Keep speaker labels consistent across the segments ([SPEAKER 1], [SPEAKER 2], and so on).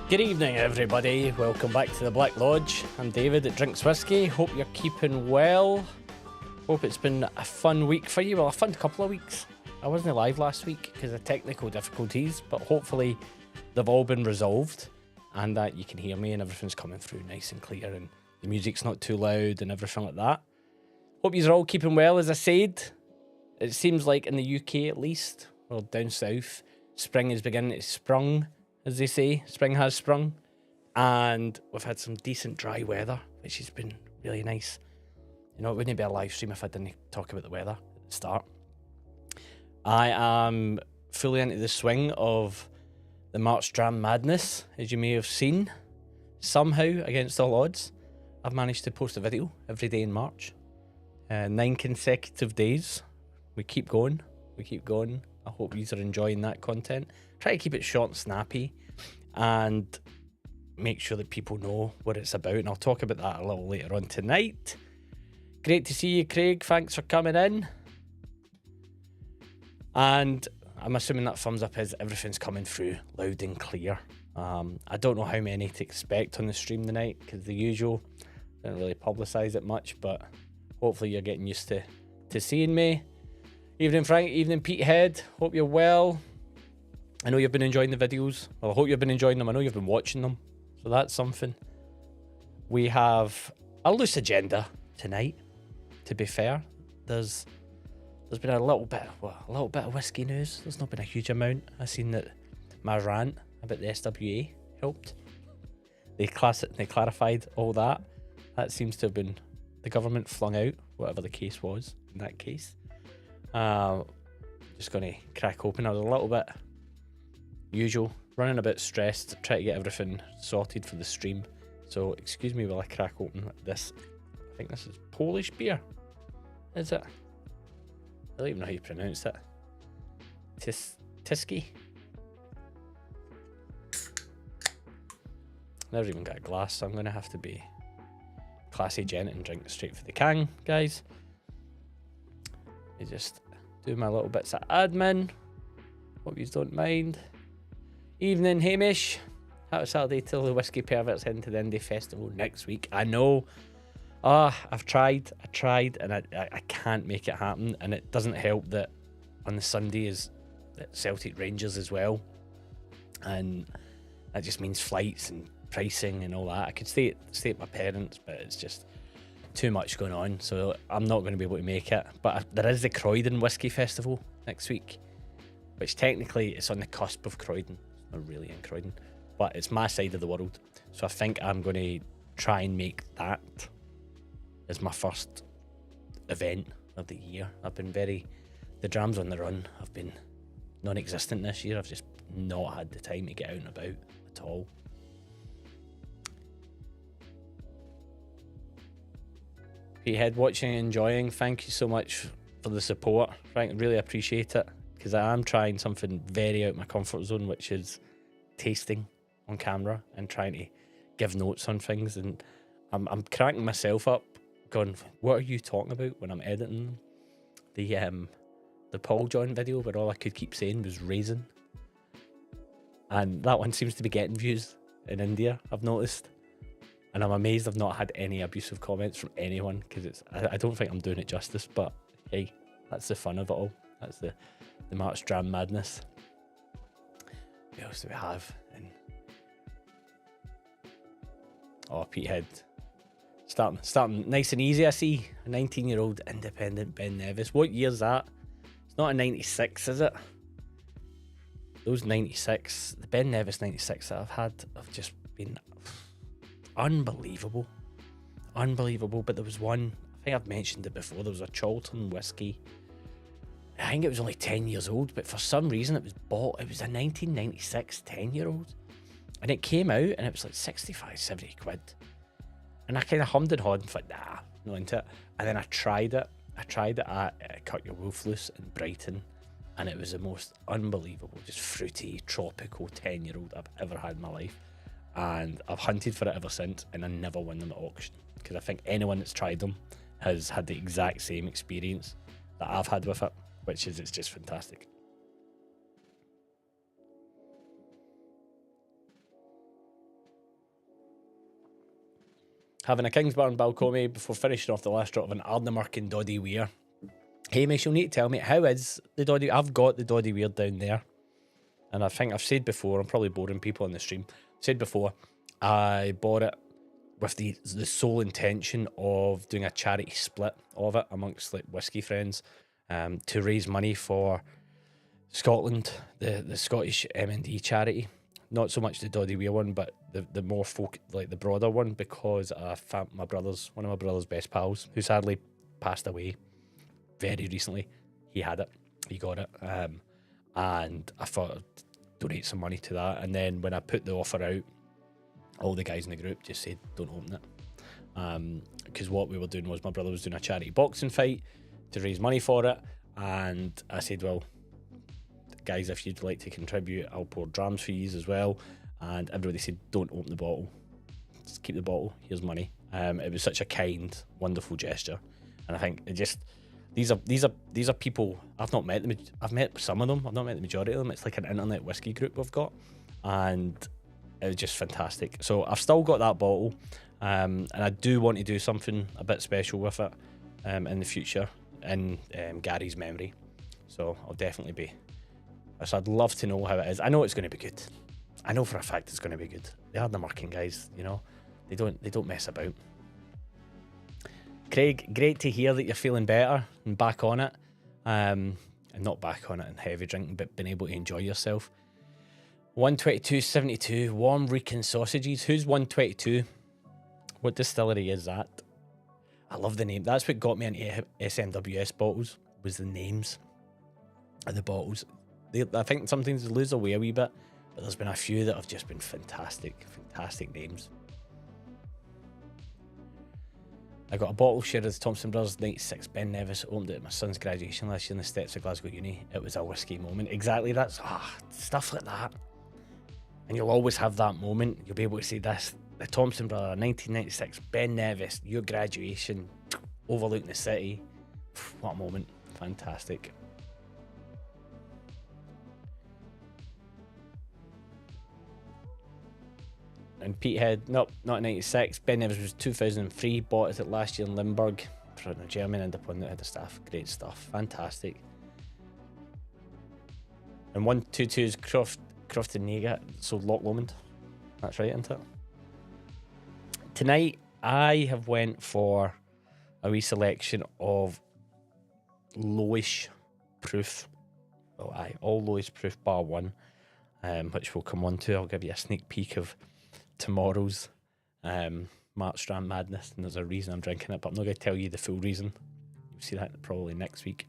[SPEAKER 1] Good evening, everybody. Welcome back to the Black Lodge. I'm David at Drinkswhisky. Hope you're keeping well. Hope it's been a fun week for you. Well, a fun couple of weeks. I wasn't live last week because of technical difficulties, but hopefully they've all been resolved and that you can hear me and everything's coming through nice and clear and the music's not too loud and everything like that. Hope you're all keeping well. As I said, it seems like in the UK at least, or down south, spring is beginning to sprung. As they say, spring has sprung, and we've had some decent dry weather, which has been really nice. You know, it wouldn't be a live stream if I didn't talk about the weather at the start. I am fully into the swing of the March Dram madness, as you may have seen. Somehow, against all odds, I've managed to post a video every day in March. 9 consecutive days. We keep going. We keep going. I hope you are enjoying that content. Try to keep it short and snappy and make sure that people know what it's about. And I'll talk about that a little later on tonight. Great to see you, Craig. Thanks for coming in. And I'm assuming that thumbs up is everything's coming through loud and clear. I don't know how many to expect on the stream tonight because the usual. Don't really publicise it much, but hopefully you're getting used to seeing me. Evening, Frank. Evening, Pete Head. Hope you're well. I know you've been enjoying the videos. Well, I hope you've been enjoying them. I know you've been watching them. So that's something. We have a loose agenda tonight, to be fair. There's been a little bit of whiskey news. There's not been a huge amount. I've seen that my rant about the SWA helped. They clarified all that. That seems to have been the government flung out, whatever the case was in that case. Just going to crack open. I was a little bit usual, running a bit stressed, trying to get everything sorted for the stream. So excuse me while I crack open this. I think this is Polish beer. Is it? I don't even know how you pronounce it. Tisky. Never even got a glass, so I'm going to have to be classy gent and drink straight for the can, guys. I just do my little bits of admin. Hope you don't mind. Evening, Hamish. Happy Saturday till the Whiskey Perverts head into the Indie Festival next week. I know. I've tried, and I can't make it happen. And it doesn't help that on the Sunday is Celtic Rangers as well. And that just means flights and pricing and all that. I could stay at my parents', but it's just too much going on. So I'm not going to be able to make it. But there is the Croydon Whiskey Festival next week, which technically it's on the cusp of Croydon. It's not really in Croydon, but it's my side of the world. So I think I'm going to try and make that as my first event of the year. The drams on the run have been non-existent this year. I've just not had the time to get out and about at all. Pete Head watching and enjoying. Thank you so much for the support, Frank. Really appreciate it because I am trying something very out of my comfort zone, which is tasting on camera and trying to give notes on things. And I'm cracking myself up, going, "What are you talking about?" when I'm editing the Paul John video, where all I could keep saying was raisin, and that one seems to be getting views in India, I've noticed. And I'm amazed I've not had any abusive comments from anyone because I don't think I'm doing it justice, but hey, that's the fun of it all. That's the March Dram madness. What else do we have? Pete Head. Starting nice and easy, I see. A 19-year-old independent Ben Nevis. What year's that? It's not a 96, is it? Those 96, the Ben Nevis 96 that I've had have just been unbelievable. But there was one, I think I've mentioned it before, there was a Charlton whiskey. I think it was only 10 years old, but for some reason it was bought. It was a 1996 10-year-old. And it came out and it was like 65, 70 quid. And I kind of hummed and hawed and thought, nah, not into it. And then I tried it. At Cut Your Wolf Loose in Brighton. And it was the most unbelievable, just fruity, tropical 10-year-old I've ever had in my life. And I've hunted for it ever since, and I never won them at auction because I think anyone that's tried them has had the exact same experience that I've had with it, which is it's just fantastic. having a Kingsbarn Balcomie before finishing off the last drop of an Ardnamurk Doddy Weir. Hamish, you'll need to tell me, how is the Doddy? I've got the Doddy Weir down there. And I think I've said before, I'm probably boring people on the stream, said before, I bought it with the sole intention of doing a charity split of it amongst like whiskey friends, to raise money for Scotland, the Scottish M&D charity. Not so much the Doddy Weir one, but the more like the broader one, because one of my brother's best pals, who sadly passed away very recently, he had it, he got it, and I thought I'd donate some money to that. And then when I put the offer out, all the guys in the group just said, don't open it. Because what we were doing was my brother was doing a charity boxing fight to raise money for it. And I said, well, guys, if you'd like to contribute, I'll pour drams for you as well. And everybody said, don't open the bottle. Just keep the bottle. Here's money. It was such a kind, wonderful gesture. And I think it just... These are people I've not met them. I've met some of them. I've not met the majority of them. It's like an internet whiskey group we've got, and it was just fantastic. So I've still got that bottle, and I do want to do something a bit special with it in the future in Gary's memory. So I'll definitely be. So I'd love to know how it is. I know it's going to be good. I know for a fact it's going to be good. They are the Marking guys, you know. They don't mess about. Craig, great to hear that you're feeling better and back on it. And not back on it in heavy drinking, but being able to enjoy yourself. 122.72, warm reeking sausages. Who's 122? What distillery is that? I love the name. That's what got me into SMWS bottles, was the names of the bottles. I think sometimes they lose away a wee bit, but there's been a few that have just been fantastic names. I got a bottle share of the Thompson Brothers 96 Ben Nevis, opened it at my son's graduation last year in the steps of Glasgow Uni. It was a whiskey moment. Exactly, that's stuff like that. And you'll always have that moment. You'll be able to say this, the Thompson Brother 1996 Ben Nevis, your graduation, overlooking the city. What a moment. Fantastic. And Pete Head, nope, not 96. Ben Nevis was 2003. Bought it last year in Limburg for a German independent head of staff. Great stuff. Fantastic. And 122 is Crofton Nega. So Loch Lomond. That's right, isn't it? Tonight, I have went for a wee selection of lowish proof. Well, all lowish proof bar one, which we'll come on to. I'll give you a sneak peek of tomorrow's March Strand Madness, and there's a reason I'm drinking it, but I'm not going to tell you the full reason. You'll see that probably next week.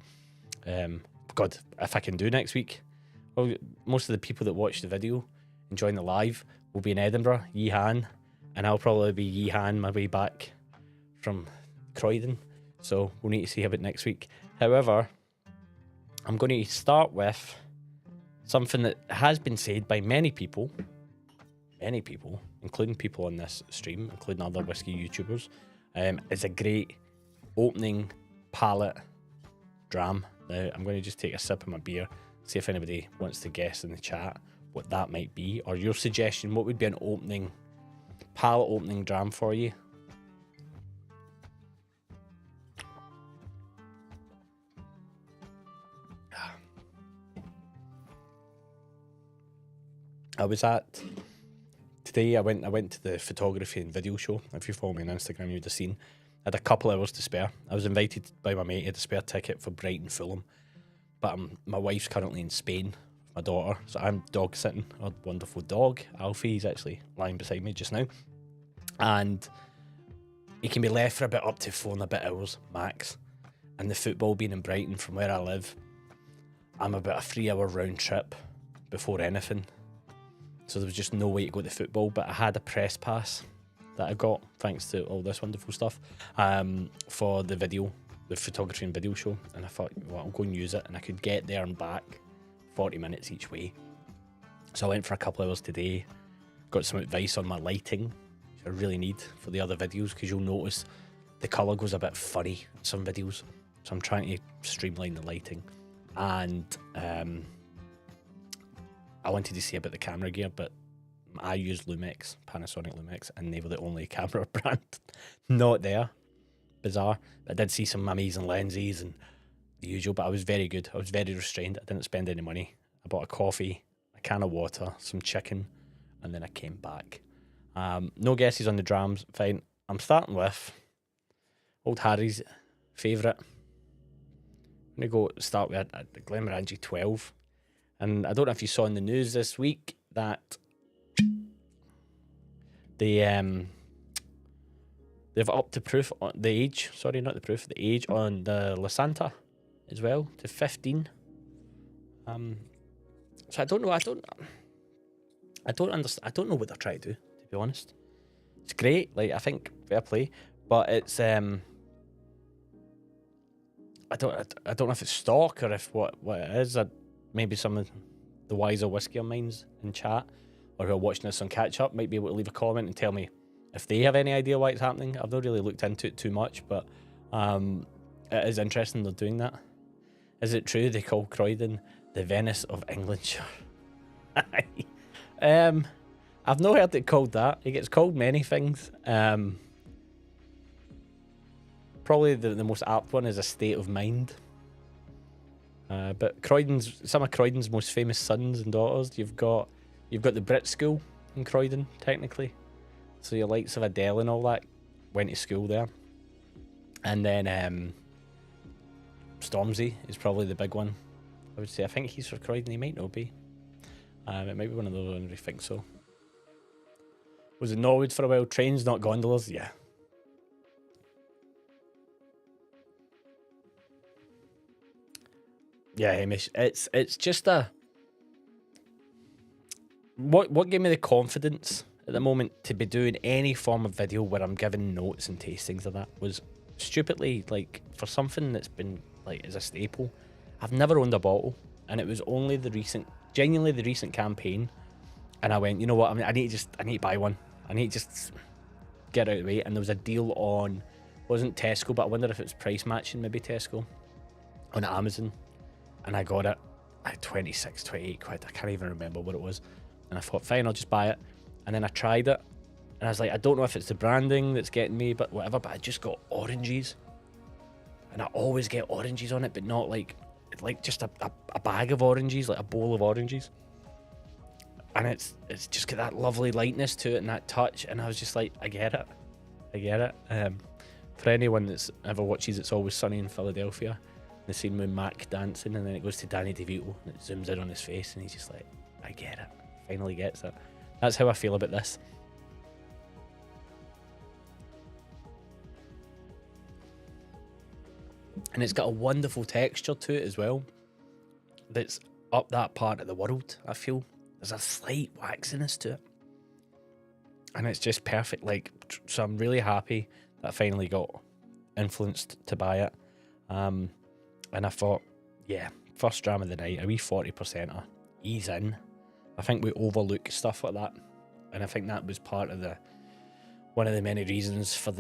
[SPEAKER 1] God, if I can do next week. Well, most of the people that watch the video and join the live will be in Edinburgh, Yeehan, and I'll probably be Yeehan my way back from Croydon, so we'll need to see about next week. However, I'm going to start with something that has been said by many people, including people on this stream, including other whiskey YouTubers, is a great opening palate dram. Now, I'm going to just take a sip of my beer, see if anybody wants to guess in the chat what that might be, or your suggestion, what would be an palate opening dram for you? Today I went to the photography and video show. If you follow me on Instagram, you'd have seen. I had a couple hours to spare. I was invited by my mate. He had a spare ticket for Brighton Fulham, but my wife's currently in Spain with my daughter, so I'm dog sitting. Our wonderful dog Alfie, he's actually lying beside me just now, and he can be left for about up to 4 and a bit hours max. And the football being in Brighton from where I live, I'm about a 3-hour round trip before anything. So there was just no way to go to football, but I had a press pass that I got thanks to all this wonderful stuff for the photography and video show, and I thought, well, I'll go and use it, and I could get there and back 40 minutes each way. So I went for a couple hours today, got some advice on my lighting, which I really need for the other videos, because you'll notice the colour goes a bit funny in some videos, so I'm trying to streamline the lighting. And I wanted to see about the camera gear, but I used Lumex, Panasonic Lumex, and they were the only camera brand not there. Bizarre. I did see some amazing lenses and the usual, but I was very good. I was very restrained. I didn't spend any money. I bought a coffee, a can of water, some chicken, and then I came back. No guesses on the drams. Fine. I'm starting with old Harry's favourite. I'm going to start with the Glenmorangie 12. And I don't know if you saw in the news this week that they've upped the age on the La Santa as well to 15. So I don't know. I don't understand. I don't know what they're trying to do be honest. It's great. Like, I think fair play, but it's I don't know if it's stock or if what it is. Maybe some of the wiser whiskey minds in chat or who are watching this on catch up might be able to leave a comment and tell me if they have any idea why it's happening. I've not really looked into it too much, but it is interesting they're doing that. Is it true they call Croydon the Venice of Englandshire? I've not heard it called that. It gets called many things. Probably the most apt one is a state of mind. But some of Croydon's most famous sons and daughters, you've got the Brit School in Croydon, technically. So your likes of Adele and all that went to school there. And then Stormzy is probably the big one. I would say. I think he's for Croydon. He might not be. It might be one of those ones. I think so. Was it Norwood for a while? Trains, not gondolas? Yeah. Yeah, Hamish. It's just what gave me the confidence at the moment to be doing any form of video where I'm giving notes and tastings of that was stupidly, like, for something that's been like is a staple. I've never owned a bottle, and it was only genuinely the recent campaign, and I went, you know what? I need to buy one. I need to just get out of the way. And there was a deal on, wasn't Tesco, but I wonder if it's price matching, maybe Tesco, on Amazon, and I got it at 26, 28 quid. I can't even remember what it was, and I thought, fine, I'll just buy it. And then I tried it, and I was like, I don't know if it's the branding that's getting me, but whatever. But I just got oranges, and I always get oranges on it, but not like just a bag of oranges, like a bowl of oranges. And it's just got that lovely lightness to it and that touch, and I was just like, I get it. For anyone that's ever watches It's Always Sunny in Philadelphia, the scene with Mac dancing, and then it goes to Danny DeVito and it zooms in on his face, and he's just like, I get it. Finally gets it. That's how I feel about this. And it's got a wonderful texture to it as well. That's up that part of the world, I feel. There's a slight waxiness to it. And it's just perfect. Like, so I'm really happy that I finally got influenced to buy it. And I thought, yeah, first dram of the night, a wee 40%er, ease in. I think we overlook stuff like that. And I think that was part of one of the many reasons for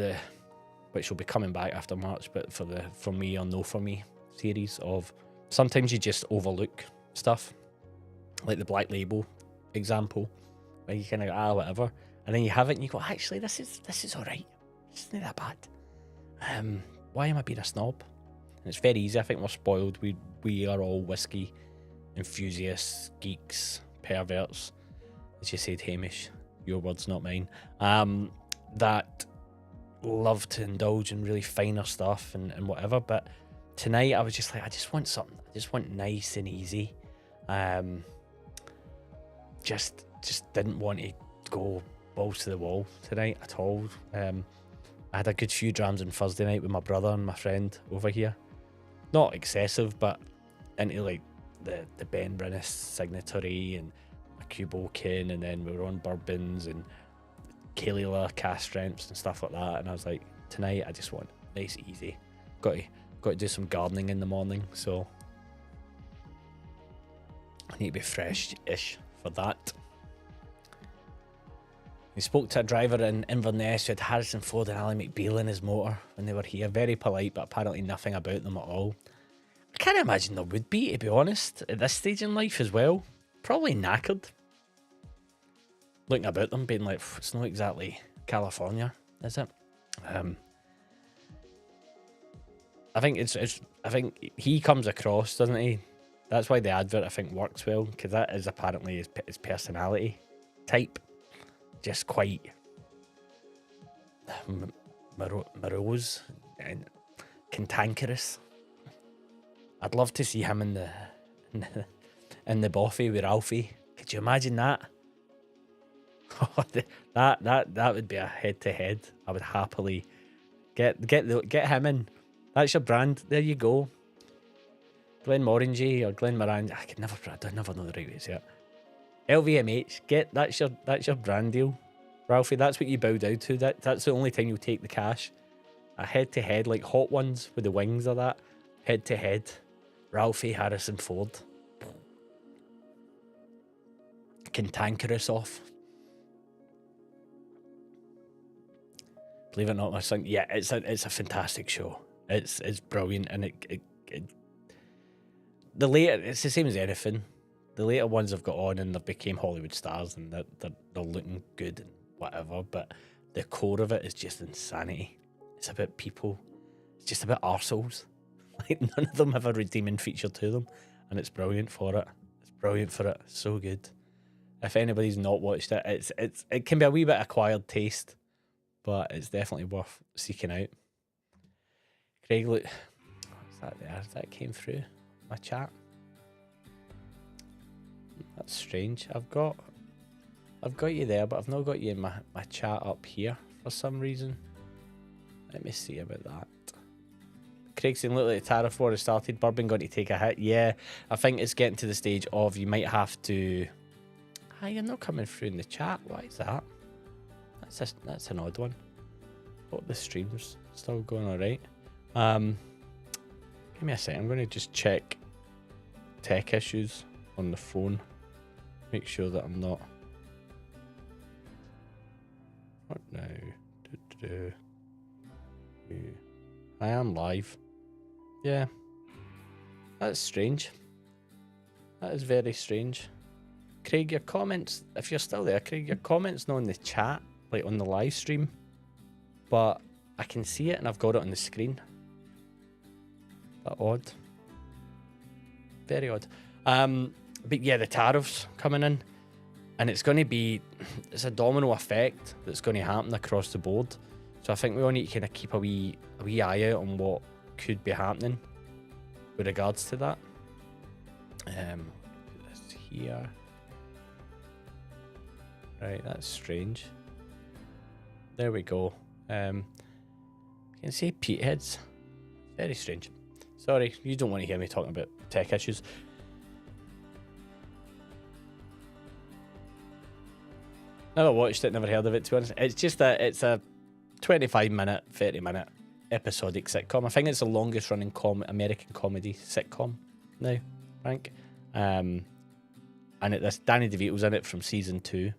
[SPEAKER 1] which will be coming back after March, but for the For Me or No For Me series of sometimes you just overlook stuff, like the Black Label example, where you kind of whatever, and then you have it and you go, actually, this is all right. It's not that bad. Why am I being a snob? And it's very easy. I think we're spoiled. We are all whiskey enthusiasts, geeks, perverts, as you said, Hamish. Your words, not mine. That love to indulge in really finer stuff and whatever. But tonight I was just like, I just want something. I just want nice and easy. Just didn't want to go balls to the wall tonight at all. I had a good few drams on Thursday night with my brother and my friend over here. Not excessive, but into like the Ben Brinnis signatory and a Cubokin, and then we were on bourbons and Kalila cast strengths and stuff like that. And I was like, tonight I just want nice, easy. Got to do some gardening in the morning, so I need to be fresh-ish for that. We spoke to a driver in Inverness who had Harrison Ford and Ally McBeal in his motor when they were here. Very polite, but apparently nothing about them at all. I can't imagine there would be, to be honest, at this stage in life as well. Probably knackered. looking about them, being like, it's not exactly California, is it? I think I think he comes across, doesn't he? That's why the advert, I think, works well, because that is apparently his personality type. Just quite morose and cantankerous. I'd love to see him in the Boffy with Ralphie. Could you imagine that? that would be a head-to-head. I would happily get him in. That's your brand. There you go. Glen Morangy or Glen Moran. I never know the right way to say it. LVMH. That's your brand deal, Ralphie. That's what you bow down to. That's the only time you'll take the cash. A head-to-head, like Hot Ones with the wings of that. Head-to-head. Ralphie Harrison Ford. Cantankerous off. Believe it or not, my son. Yeah, it's a fantastic show. It's brilliant, and it the later, it's the same as anything. The later ones have got on and they've became Hollywood stars, and they're looking good and whatever. But the core of it is just insanity. It's about people. It's just about arseholes. Like, none of them have a redeeming feature to them, and it's brilliant for it. It's brilliant for it. So good. If anybody's not watched it, it can be a wee bit acquired taste, but it's definitely worth seeking out. Craig, look, what's that there? That came through my chat. That's strange. I've got you there, but I've not got you in my chat up here for some reason. Let me see about that. Craig saying, look like the tariff war has started. Bourbon going to take a hit. Yeah, I think it's getting to the stage of you might have to. Hi, you're not coming through in the chat. What is that? That's an odd one. Hope the stream's still going all right. Give me a second. I'm going to just check tech issues on the phone. Make sure that I'm not. What now? I am live. Yeah. That's strange. That is very strange. Craig, your comments, if you're still there, Craig, your comments not in the chat, like on the live stream, but I can see it and I've got it on the screen. That odd. Very odd. But yeah, the tariffs coming in, and it's a domino effect that's going to happen across the board. So I think we all need to kind of keep a wee eye out on what could be happening with regards to that. Put this here. Right, that's strange. There we go. You can see Pete heads. Very strange. Sorry, you don't want to hear me talking about tech issues. Never watched it, never heard of it, to be honest. It's just it's a 25-minute, 30-minute episodic sitcom. I think it's the longest running American comedy sitcom now, Frank. And there's Danny DeVito's in it from season 2.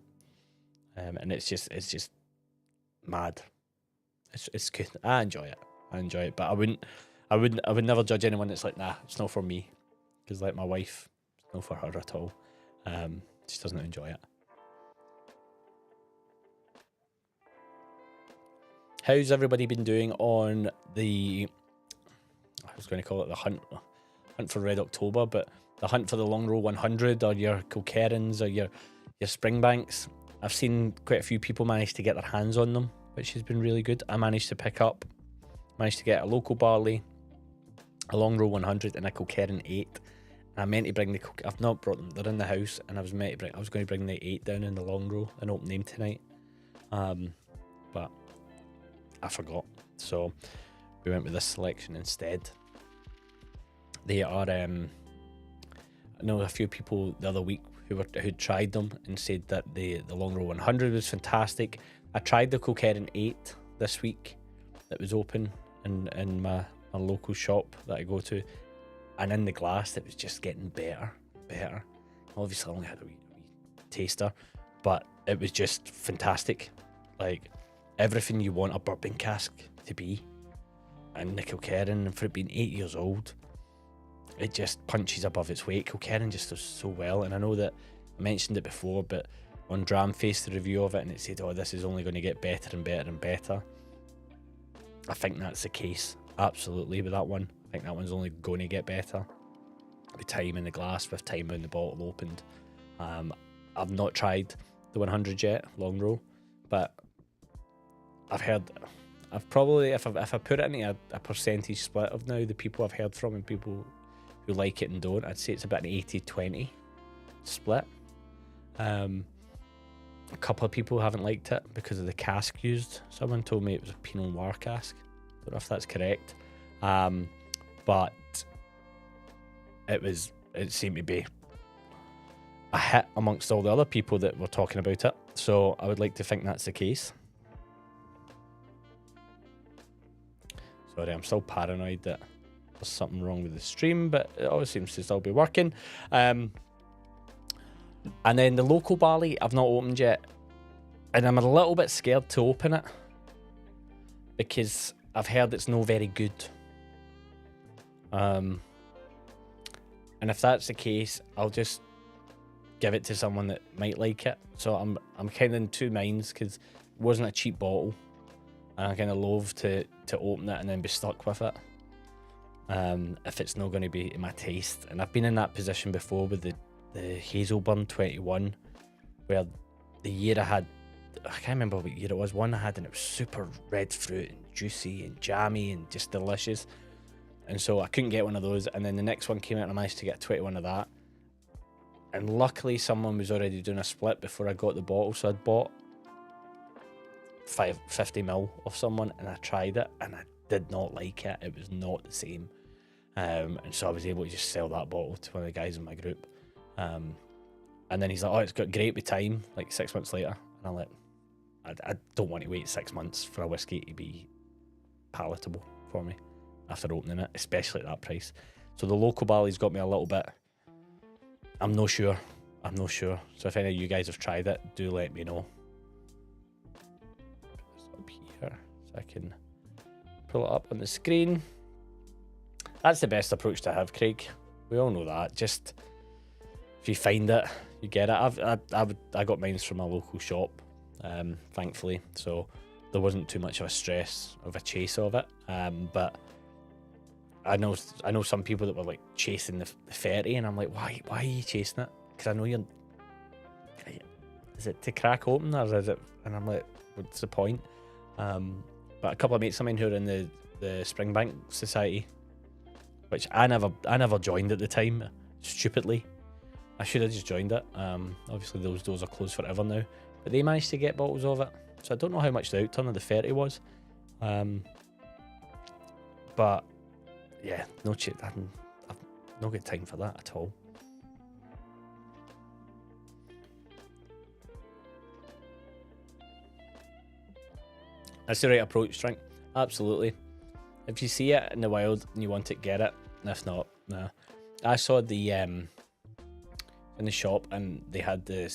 [SPEAKER 1] And it's just mad. It's good. I enjoy it, but I would never judge anyone that's like, nah, it's not for me, because like my wife, it's not for her at all. She doesn't enjoy it. How's everybody been doing on the, I was going to call it the hunt for Red October, but the hunt for the Long Row 100 or your Kilkerrans or your Springbanks? I've seen quite a few people manage to get their hands on them, which has been really good. I managed to get a local barley, a Long Row 100 and a Kilkerran 8. And I meant to bring I've not brought them, they're in the house, and I was going to bring the 8 down in the Long Row and open them tonight. But I forgot, so we went with this selection instead. They are, I know a few people the other week who tried them and said that the Long Row 100 was fantastic. I tried the Kilkerran 8 this week that was open in my local shop that I go to, and in the glass it was just getting better. Obviously I only had a wee taster, but it was just fantastic. Like, everything you want a bourbon cask to be. And the Kilkerran, and for it being 8 years old, it just punches above its weight. Kilkerran just does so well. And I know that I mentioned it before, but on Dramface, the review of it, and it said, oh, this is only going to get better and better and better. I think that's the case, absolutely, with that one. I think that one's only going to get better with time in the glass, with time when the bottle opened. I've not tried the 100 yet, long row, but I've heard, I've probably, if I put it into a percentage split of now the people I've heard from and people who like it and don't, I'd say it's about an 80-20 split. A couple of people haven't liked it because of the cask used. Someone told me it was a Pinot Noir cask. Don't know if that's correct, but it seemed to be a hit amongst all the other people that were talking about it. So I would like to think that's the case. Sorry, I'm still paranoid that there's something wrong with the stream, but it always seems to still be working. And then the local barley, I've not opened yet. And I'm a little bit scared to open it because I've heard it's no very good. And if that's the case, I'll just give it to someone that might like it. So I'm kind of in two minds because it wasn't a cheap bottle. And I kind of loathe to open it and then be stuck with it. If it's not going to be in my taste. And I've been in that position before with the Hazelburn 21, where the year I had, I can't remember what year it was, one I had, and it was super red fruit and juicy and jammy and just delicious, and so I couldn't get one of those. And then the next one came out and I managed to get 21 of that, and luckily someone was already doing a split before I got the bottle, so I'd bought 50ml of someone and I tried it and I did not like it. It was not the same, and so I was able to just sell that bottle to one of the guys in my group. And then he's like, oh, it's got great with time, like 6 months later. And I'm like, I don't want to wait 6 months for a whiskey to be palatable for me after opening it, especially at that price. So the local barley's got me a little bit, I'm not sure. So if any of you guys have tried it, do let me know. It's up here so I can pull it up on the screen. That's the best approach to have, Craig. We all know that. Just, if you find it, you get it. I got mine from a local shop, thankfully, so there wasn't too much of a stress of a chase of it. But I know some people that were like chasing the 30, and I'm like, why are you chasing it? Because I know you're. Is it to crack open or is it? And I'm like, what's the point? But a couple of mates of mine who are in the Springbank Society, which I never joined at the time, stupidly. I should have just joined it. Obviously those doors are closed forever now, but they managed to get bottles of it. So I don't know how much the outturn of the 30 was. But yeah, no shit. I've no good time for that at all. That's the right approach, Drink. Absolutely. If you see it in the wild and you want it, get it. And if not, nah. I saw the in the shop and they had the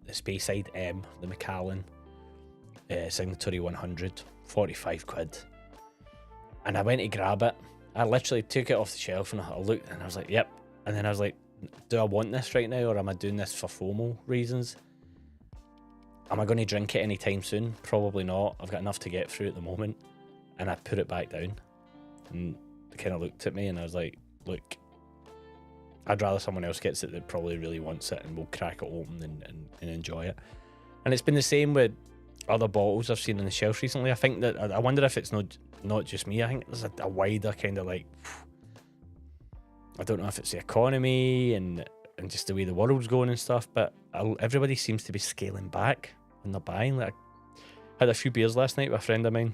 [SPEAKER 1] Speyside M, the Macallan Signatory 100, 45 quid. And I went to grab it. I literally took it off the shelf and I looked and I was like, yep. And then I was like, do I want this right now or am I doing this for FOMO reasons? Am I going to drink it anytime soon? Probably not. I've got enough to get through at the moment. And I put it back down. And they kind of looked at me and I was like, look, I'd rather someone else gets it that probably really wants it and will crack it open and enjoy it. And it's been the same with other bottles I've seen on the shelf recently. I think that, I wonder if it's not just me. I think there's a wider kind of like, I don't know if it's the economy and just the way the world's going and stuff, but everybody seems to be scaling back when they're buying. Like, I had a few beers last night with a friend of mine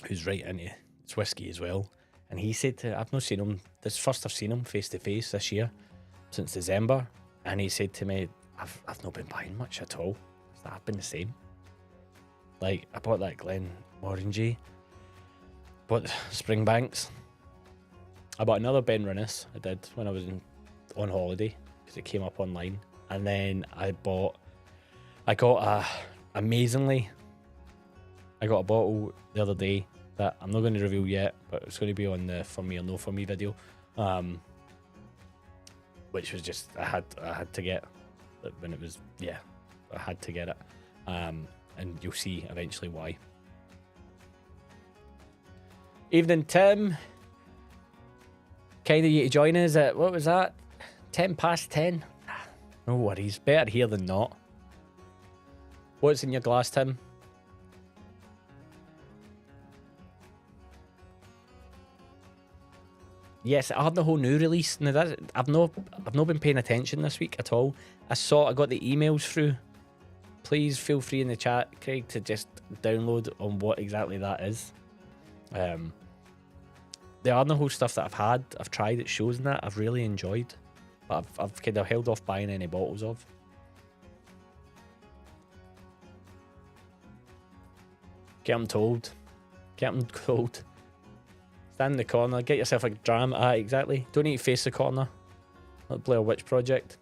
[SPEAKER 1] who's right into it's whiskey as well, and he said I've not seen him, this first I've seen him face to face this year since December, and he said to me, I've not been buying much at all. I've been the same. Like, I bought that Glenmorangie, bought Springbanks, I bought another Ben Rinnes I did when I was on holiday because it came up online, and then I got amazingly, I got a bottle the other day that I'm not going to reveal yet, but it's going to be on the For Me or No For Me video, which was just I had to get when it was, yeah, I had to get it. And you'll see eventually why. Evening, Tim. Kind of you to join us at, what was that? 10 past 10. No worries. Better here than not. What's in your glass, Tim? Yes, I had the whole new release. Now that I've not been paying attention this week at all. I got the emails through. Please feel free in the chat, Craig, to just download on what exactly that is. The Arnahold stuff that I've tried at shows and that I've really enjoyed, but I've kind of held off buying any bottles of. Get them told. Get them told. Stand in the corner, get yourself a dram. Exactly. Don't need to face the corner. Not Blair Witch Project.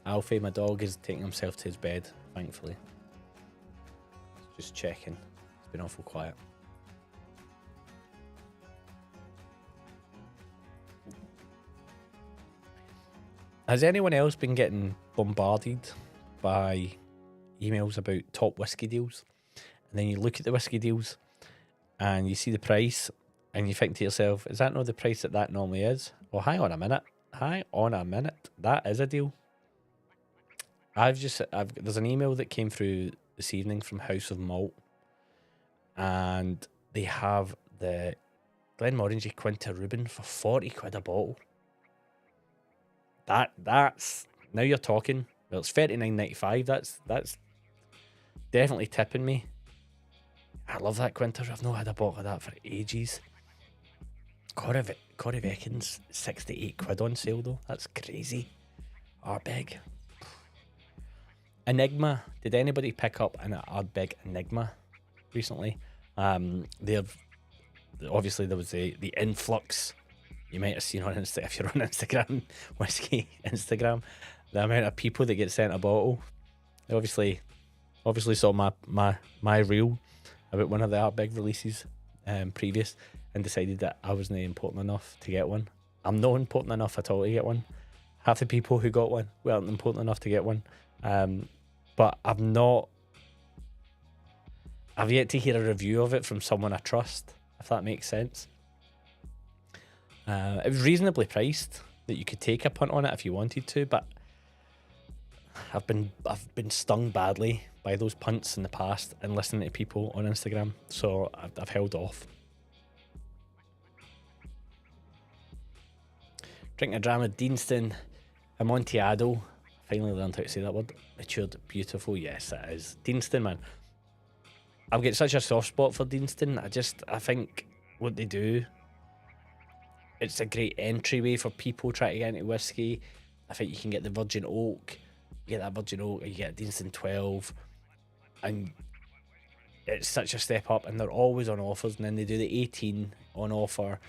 [SPEAKER 1] Alfie, my dog, is taking himself to his bed, thankfully. Just checking. It's been awful quiet. Has anyone else been getting bombarded by emails about top whiskey deals? And then you look at the whiskey deals and you see the price and you think to yourself, is that not the price that normally is? Well, hang on a minute. That is a deal. There's an email that came through this evening from House of Malt, and they have the Glenmorangie Quinta Reuben for 40 quid a bottle. That's now you're talking. Well, it's $39.95. That's definitely tipping me. I love that Quinta. I've not had a bottle of that for ages. Corey Beckon's 68 quid on sale though. That's crazy. Ardbeg. Enigma. Did anybody pick up an Ardbeg Enigma recently? Obviously there was the influx. You might have seen on Insta if you're on Instagram, whiskey Instagram, the amount of people that get sent a bottle. They obviously saw my reel about one of the Ardbeg releases previous and decided that I wasn't important enough to get one. I'm not important enough at all to get one. Half the people who got one weren't important enough to get one. But I've yet to hear a review of it from someone I trust, if that makes sense. It was reasonably priced that you could take a punt on it if you wanted to, but I've been stung badly by those punts in the past and listening to people on Instagram, so I've held off. Drinking a dram of Deanston Amontillado. Finally learned how to say that word. Matured, beautiful. Yes, it is. Deanston, man. I've got such a soft spot for Deanston. I think what they do, it's a great entryway for people trying to get into whiskey. I think you can get the Virgin Oak. You get that Virgin Oak, you get a Deanston 12. And it's such a step up, and they're always on offers. And then they do the 18 on offer.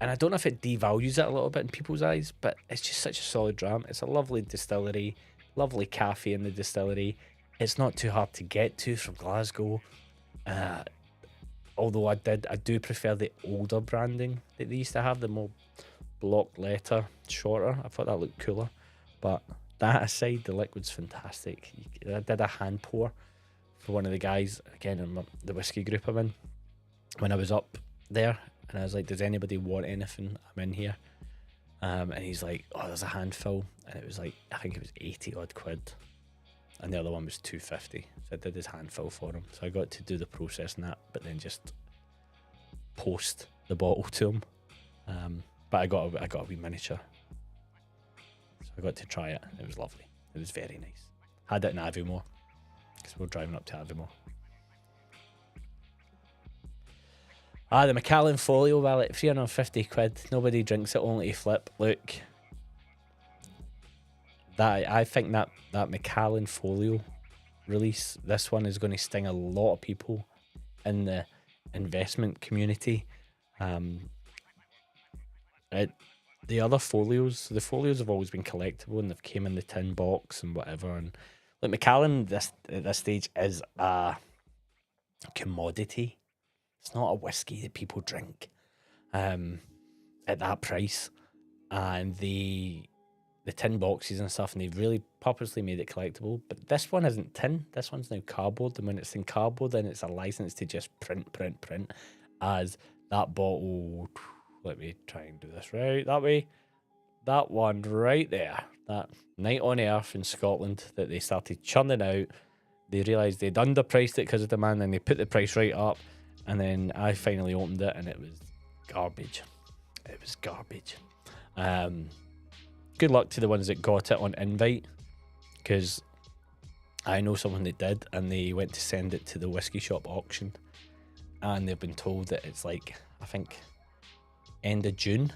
[SPEAKER 1] And I don't know if it devalues it a little bit in people's eyes, but it's just such a solid dram. It's a lovely distillery, lovely cafe in the distillery. It's not too hard to get to from Glasgow. Although I do prefer the older branding that they used to have, the more block letter, shorter. I thought that looked cooler. But that aside, the liquid's fantastic. I did a hand pour for one of the guys, again, in the whiskey group I'm in, when I was up there. And I was like, does anybody want anything? I'm in here. And he's like, oh, there's a handful. And it was like, I think it was 80 odd quid. And the other one was 250. So I did his handful for him. So I got to do the process and that, but then just post the bottle to him. But I got a wee miniature. So I got to try it. It was lovely. It was very nice. Had it in Aviemore, because we're driving up to Aviemore. The Macallan Folio wallet, 350 quid. Nobody drinks it, only to flip. Look, I think that Macallan Folio release, this one is going to sting a lot of people in the investment community. The other folios, the folios have always been collectible and they've came in the tin box and whatever. And like Macallan, at this stage is a commodity. It's not a whiskey that people drink. at that price, and the tin boxes and stuff, and they've really purposely made it collectible. But this one isn't tin. This one's now cardboard, and when it's in cardboard, then it's a license to just print. As that bottle, let me try and do this right that way. That one right there, that Night on Earth in Scotland that they started churning out. They realised they'd underpriced it because of demand, and they put the price right up. And then I finally opened it, and it was garbage. It was garbage. Good luck to the ones that got it on invite, because I know someone that did, and they went to send it to the whiskey shop auction, and they've been told that it's like, I think, end of June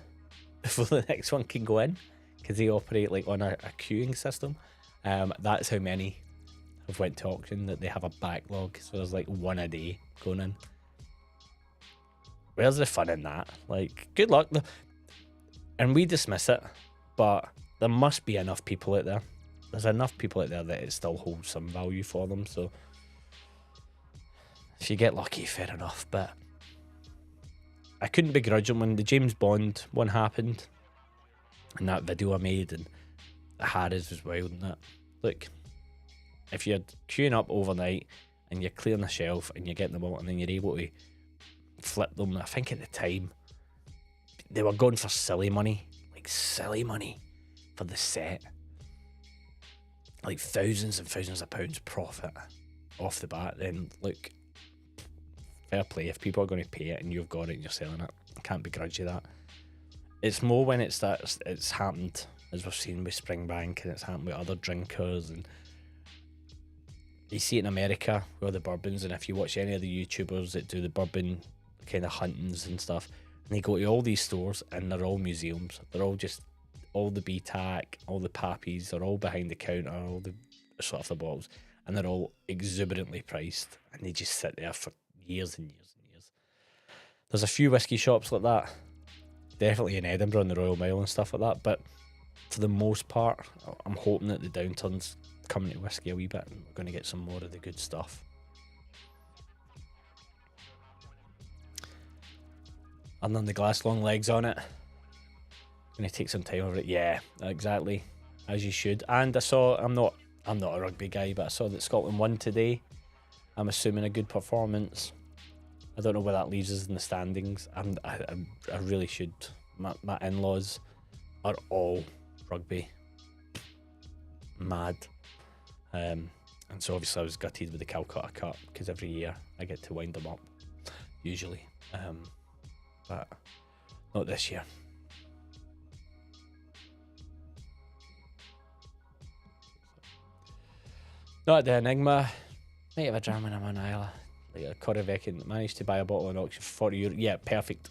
[SPEAKER 1] before the next one can go in, because they operate like on a queuing system. That's how many have went to auction, that they have a backlog, so there's like one a day going in. Where's the fun in that? Like, good luck. And we dismiss it, but there must be enough people out there. There's enough people out there that it still holds some value for them. So if you get lucky, fair enough. But I couldn't begrudge them when the James Bond one happened, and that video I made, and the Harris was wild and that. Look, if you're queuing up overnight and you're clearing the shelf and you're getting them out, and then you're able to flip them, I think at the time they were going for silly money, like silly money for the set, like thousands and thousands of pounds profit off the bat. Then look, fair play. If people are going to pay it and you've got it and you're selling it, I can't begrudge you that. It's more when it's happened, as we've seen with Springbank, and it's happened with other drinkers, and you see it in America with the bourbons. And if you watch any of the YouTubers that do the bourbon kind of huntings and stuff, and they go to all these stores, and they're all museums. They're all just, all the BTAC, all the Pappies, they're all behind the counter, all the sort of the bottles, and they're all exuberantly priced, and they just sit there for years and years and years. There's a few whiskey shops like that, definitely in Edinburgh and the Royal Mile and stuff like that, but for the most part, I'm hoping that the downturn's coming to whiskey a wee bit, and we're going to get some more of the good stuff. And then the glass long legs on it. Going to take some time over it. Yeah, exactly, as you should. And I saw, I'm not a rugby guy, but I saw that Scotland won today. I'm assuming a good performance. I don't know where that leaves us in the standings. I really should. My in-laws are all rugby mad. And so obviously I was gutted with the Calcutta Cup, because every year I get to wind them up, usually. But not this year. Not the Enigma. Might have a dram in a Manila. Like a Corrivec, managed to buy a bottle on auction for €40. Yeah, perfect.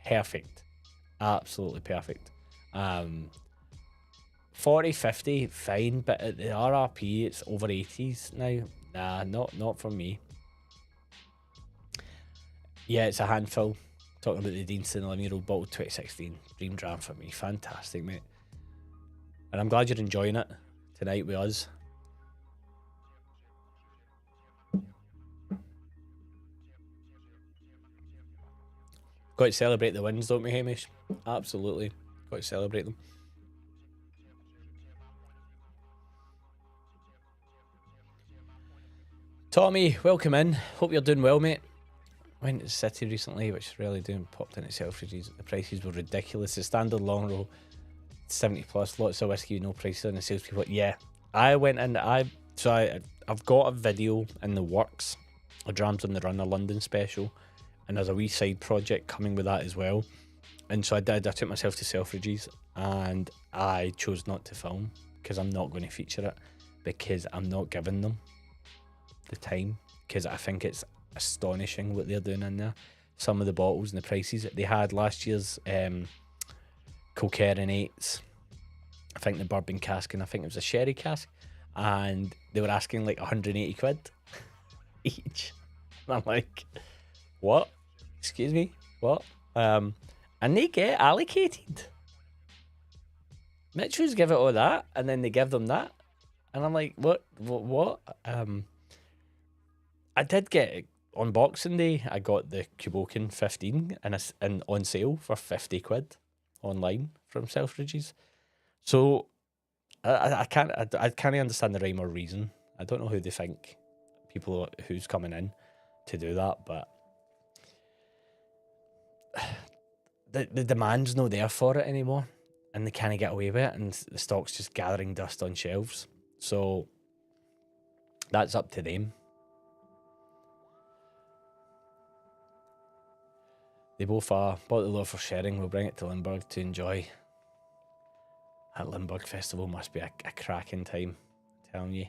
[SPEAKER 1] Perfect. Absolutely perfect. 40, 50, fine, but at the RRP it's over 80s now. Nah, not for me. Yeah, it's a handful. Talking about the Deanston 11-year-old bottle 2016. Dream dram for me. Fantastic, mate. And I'm glad you're enjoying it tonight with us. Got to celebrate the wins, don't we, Hamish? Absolutely. Got to celebrate them. Tommy, welcome in. Hope you're doing well, mate. Went to the city recently, which really doing popped into Selfridges. The prices were ridiculous. The standard long roll, 70 plus, lots of whiskey, no prices on the salespeople. Yeah, I went in. I've got a video in the works, a Drams on the Run, a London special, and there's a wee side project coming with that as well. And so I took myself to Selfridges, and I chose not to film because I'm not going to feature it, because I'm not giving them the time, because I think it's astonishing what they're doing in there. Some of the bottles and the prices they had last year's Kilkerran 8s, I think the bourbon cask, and I think it was a sherry cask, and they were asking like 180 quid each. And I'm like, what? Excuse me? What? And they get allocated. Mitchell's give it all that, and then they give them that, and I'm like, what? I did get on Boxing Day, I got the Kuboken 15 and on sale for 50 quid online from Selfridges. So I can't understand the rhyme or reason. I don't know who they think people who's coming in to do that, but the demand's not there for it anymore, and they can't get away with it, and the stock's just gathering dust on shelves. So that's up to them. They both are. Bought the love for sharing. We'll bring it to Limburg to enjoy. That Limburg festival must be a cracking time, I'm telling you.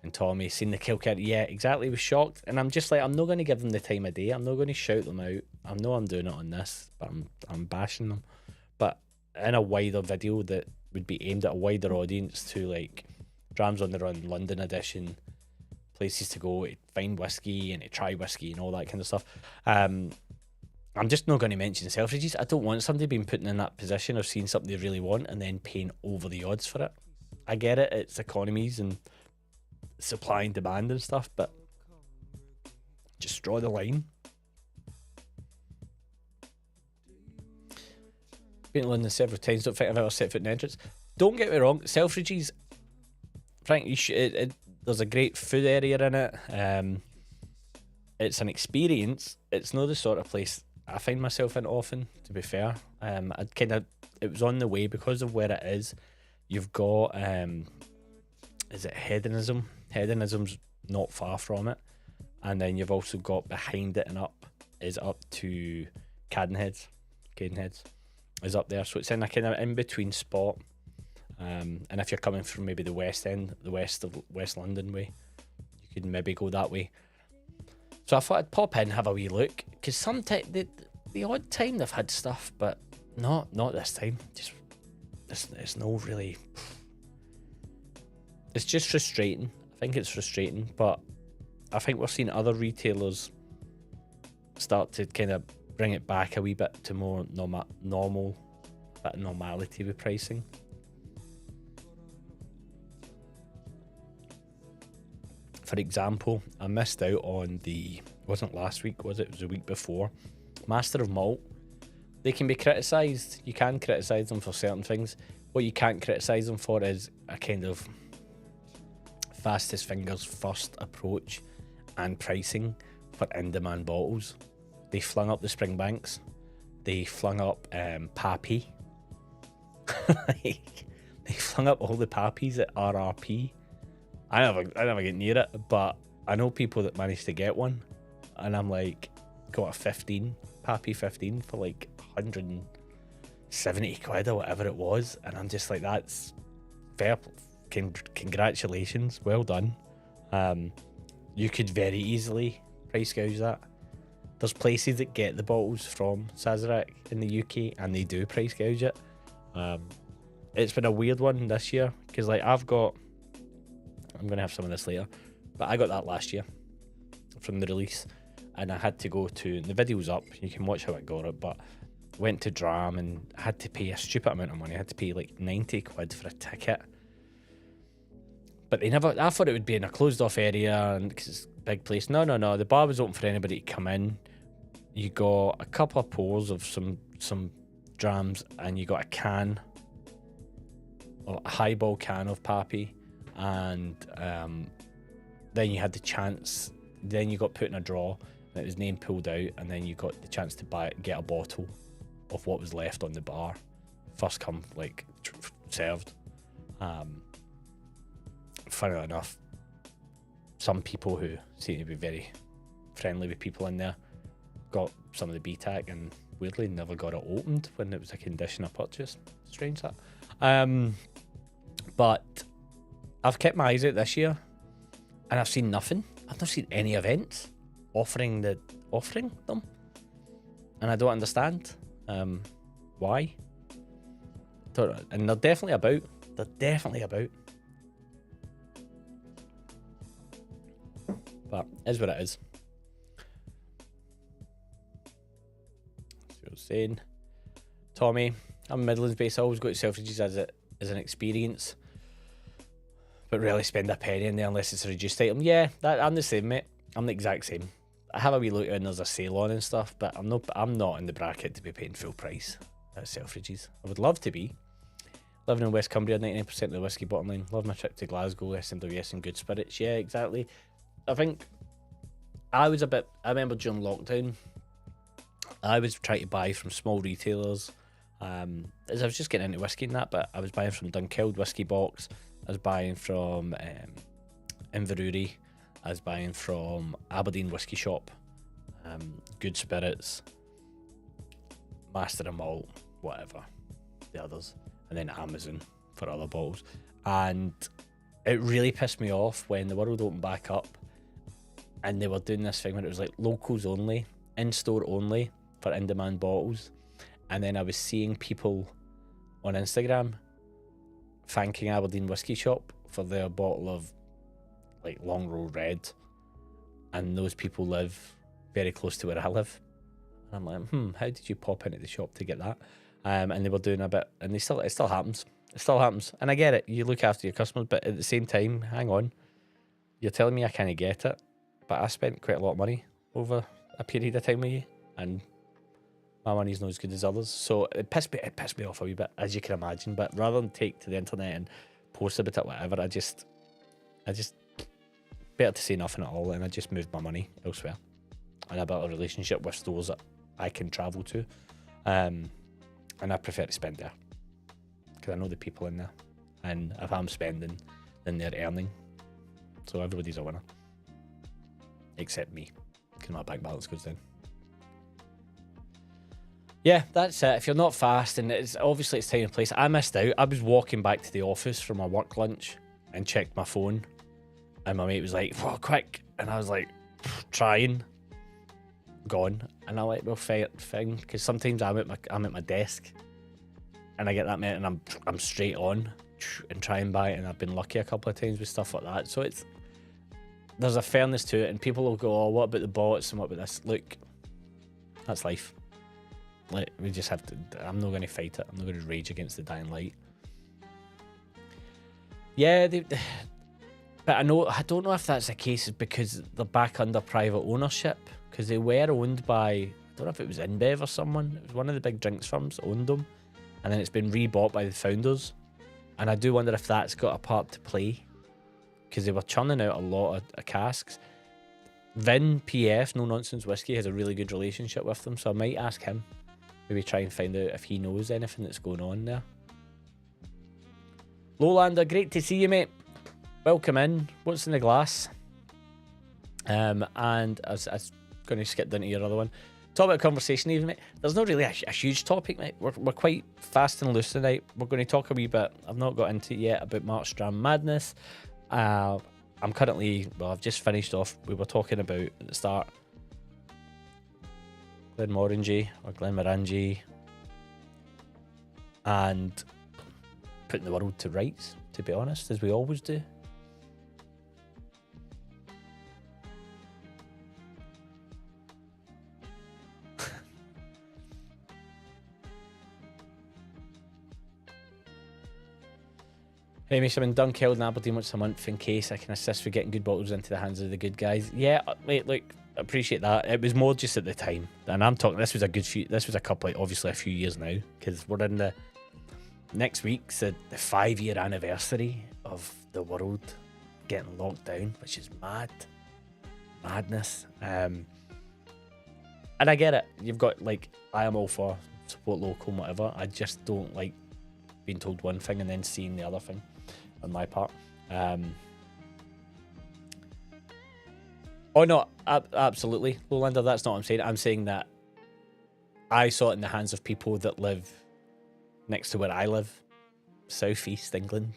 [SPEAKER 1] And Tommy, seen the Kilkenny, yeah, exactly, was shocked. And I'm just like, I'm not going to give them the time of day. I'm not going to shout them out. I know I'm doing it on this, but I'm bashing them. But in a wider video that would be aimed at a wider audience, to like Drams on the Run London edition, places to go to find whiskey and to try whiskey and all that kind of stuff. I'm just not going to mention Selfridges. I don't want somebody being put in that position of seeing something they really want and then paying over the odds for it. I get it, it's economies and supply and demand and stuff, but just draw the line. Been to London several times, don't think I've ever set foot in the entrance. Don't get me wrong, Selfridges, Frank, you should, there's a great food area in it. It's an experience. It's not the sort of place I find myself in often, to be fair. It was on the way because of where it is. You've got, is it Hedonism? Hedonism's not far from it. And then you've also got behind it and up is up to Cadenheads is up there. So it's in a kind of in-between spot. And if you're coming from maybe the West End, the West London way, you could maybe go that way. So I thought I'd pop in, have a wee look, because sometimes the odd time they've had stuff, but not this time. Just it's no really. It's just frustrating. I think it's frustrating, but I think we're seeing other retailers start to kind of bring it back a wee bit to more normal, bit of normality with pricing. For example, I missed out on the, wasn't last week, was it? It was the week before. Master of Malt. They can be criticised. You can criticise them for certain things. What you can't criticise them for is a kind of fastest fingers first approach and pricing for in-demand bottles. They flung up the Springbanks. They flung up Pappy. They flung up all the Pappies at RRP. I never get near it, but I know people that managed to get one, and I'm like, got a 15, Pappy 15 for like 170 quid or whatever it was, and I'm just like, that's fair, congratulations, well done. You could very easily price gouge that. There's places that get the bottles from Sazerac in the UK, and they do price gouge it. It's been a weird one this year, because like I'm going to have some of this later, but I got that last year from the release, and I had to go to, the video's up, you can watch how I got it, but went to Dram and had to pay a stupid amount of money. I had to pay like 90 quid for a ticket, but they never, I thought it would be in a closed off area and because it's a big place. No, the bar was open for anybody to come in. You got a couple of pours of some drams, and you got a can, or a highball can of Pappy. And then you had the chance, then you got put in a draw, and his name pulled out, and then you got the chance to get a bottle of what was left on the bar, first come, like, served. Funnily enough, some people who seem to be very friendly with people in there got some of the BTAC and weirdly never got it opened when it was a condition of purchase. Strange that. But I've kept my eyes out this year, and I've seen nothing. I've not seen any events offering them, and I don't understand why. And they're definitely about. But is what it is. That's what I was saying. Tommy, I'm Midlands based. I always go to Selfridges as an experience, but rarely spend a penny in there unless it's a reduced item. Yeah, I'm the same, mate. I'm the exact same. I have a wee look and there's a sale on and stuff, but I'm not in the bracket to be paying full price at Selfridges. I would love to be. Living in West Cumbria, 99% of the whiskey bottom line. Love my trip to Glasgow, SMWS and good spirits. Yeah, exactly. I think I remember during lockdown, I was trying to buy from small retailers. As I was just getting into whiskey and that, but I was buying from Dunkeld Whiskey Box. I was buying from Inverurie. I was buying from Aberdeen Whiskey Shop. Good Spirits. Master and Malt, whatever. The others. And then Amazon for other bottles. And it really pissed me off when the world opened back up and they were doing this thing where it was like locals only, in-store only for in-demand bottles. And then I was seeing people on Instagram thanking Aberdeen Whiskey Shop for their bottle of like Long Row Red. And those people live very close to where I live. And I'm like, how did you pop into the shop to get that? And they were doing a bit, and it still happens. It still happens. And I get it. You look after your customers, but at the same time, hang on. You're telling me I can't get it, but I spent quite a lot of money over a period of time with you, and my money's not as good as others. So it pissed me off a wee bit, as you can imagine. But rather than take to the internet and post about it, whatever, I just better to say nothing at all, and I just moved my money elsewhere. And I built a relationship with stores that I can travel to. And I prefer to spend there because I know the people in there, and if I'm spending, then they're earning. So everybody's a winner, except me, because my bank balance goes down. Yeah, that's it. If you're not fast, and it's obviously it's time and place. I missed out. I was walking back to the office from my work lunch and checked my phone, and my mate was like, "Whoa, quick!" And I was like, trying. Gone. And I like, well, thing, because sometimes I'm at my desk and I get that minute and I'm straight on and try and buy it, and I've been lucky a couple of times with stuff like that. So there's a fairness to it, and people will go, oh, what about the bots and what about this? Look, that's life. Like, we just have to, I'm not going to fight it. I'm not going to rage against the dying light. Yeah, but I don't know if that's the case because they're back under private ownership. Because they were owned by, I don't know if it was InBev or someone. It was one of the big drinks firms that owned them. And then it's been rebought by the founders. And I do wonder if that's got a part to play. Because they were churning out a lot of casks. Vin PF, No Nonsense Whiskey, has a really good relationship with them. So I might ask him. Maybe try and find out if he knows anything that's going on there. Lowlander, great to see you, mate. Welcome in. What's in the glass? And as going to skip down to your other one. Talk about conversation even, mate. There's not really a huge topic, mate. We're quite fast and loose tonight. We're going to talk a wee bit, I've not got into it yet, about March Dram Madness. I'm currently, well, I've just finished off, we were talking about at the start Glenmorangie or Glenmorangie and putting the world to rights, to be honest, as we always do. Hey, Mish, I'm in Dunkeld and Aberdeen once a month in case I can assist with getting good bottles into the hands of the good guys. Yeah, mate, look, appreciate that. It was more just at the time. And I'm talking, this was a couple, obviously a few years now, because we're in the, next week's the 5-year anniversary of the world getting locked down, which is madness. And I get it. You've got, like, I am all for support local and whatever. I just don't like being told one thing and then seeing the other thing on my part. Oh no, absolutely, Lowlander, that's not what I'm saying. I'm saying that I saw it in the hands of people that live next to where I live, southeast England,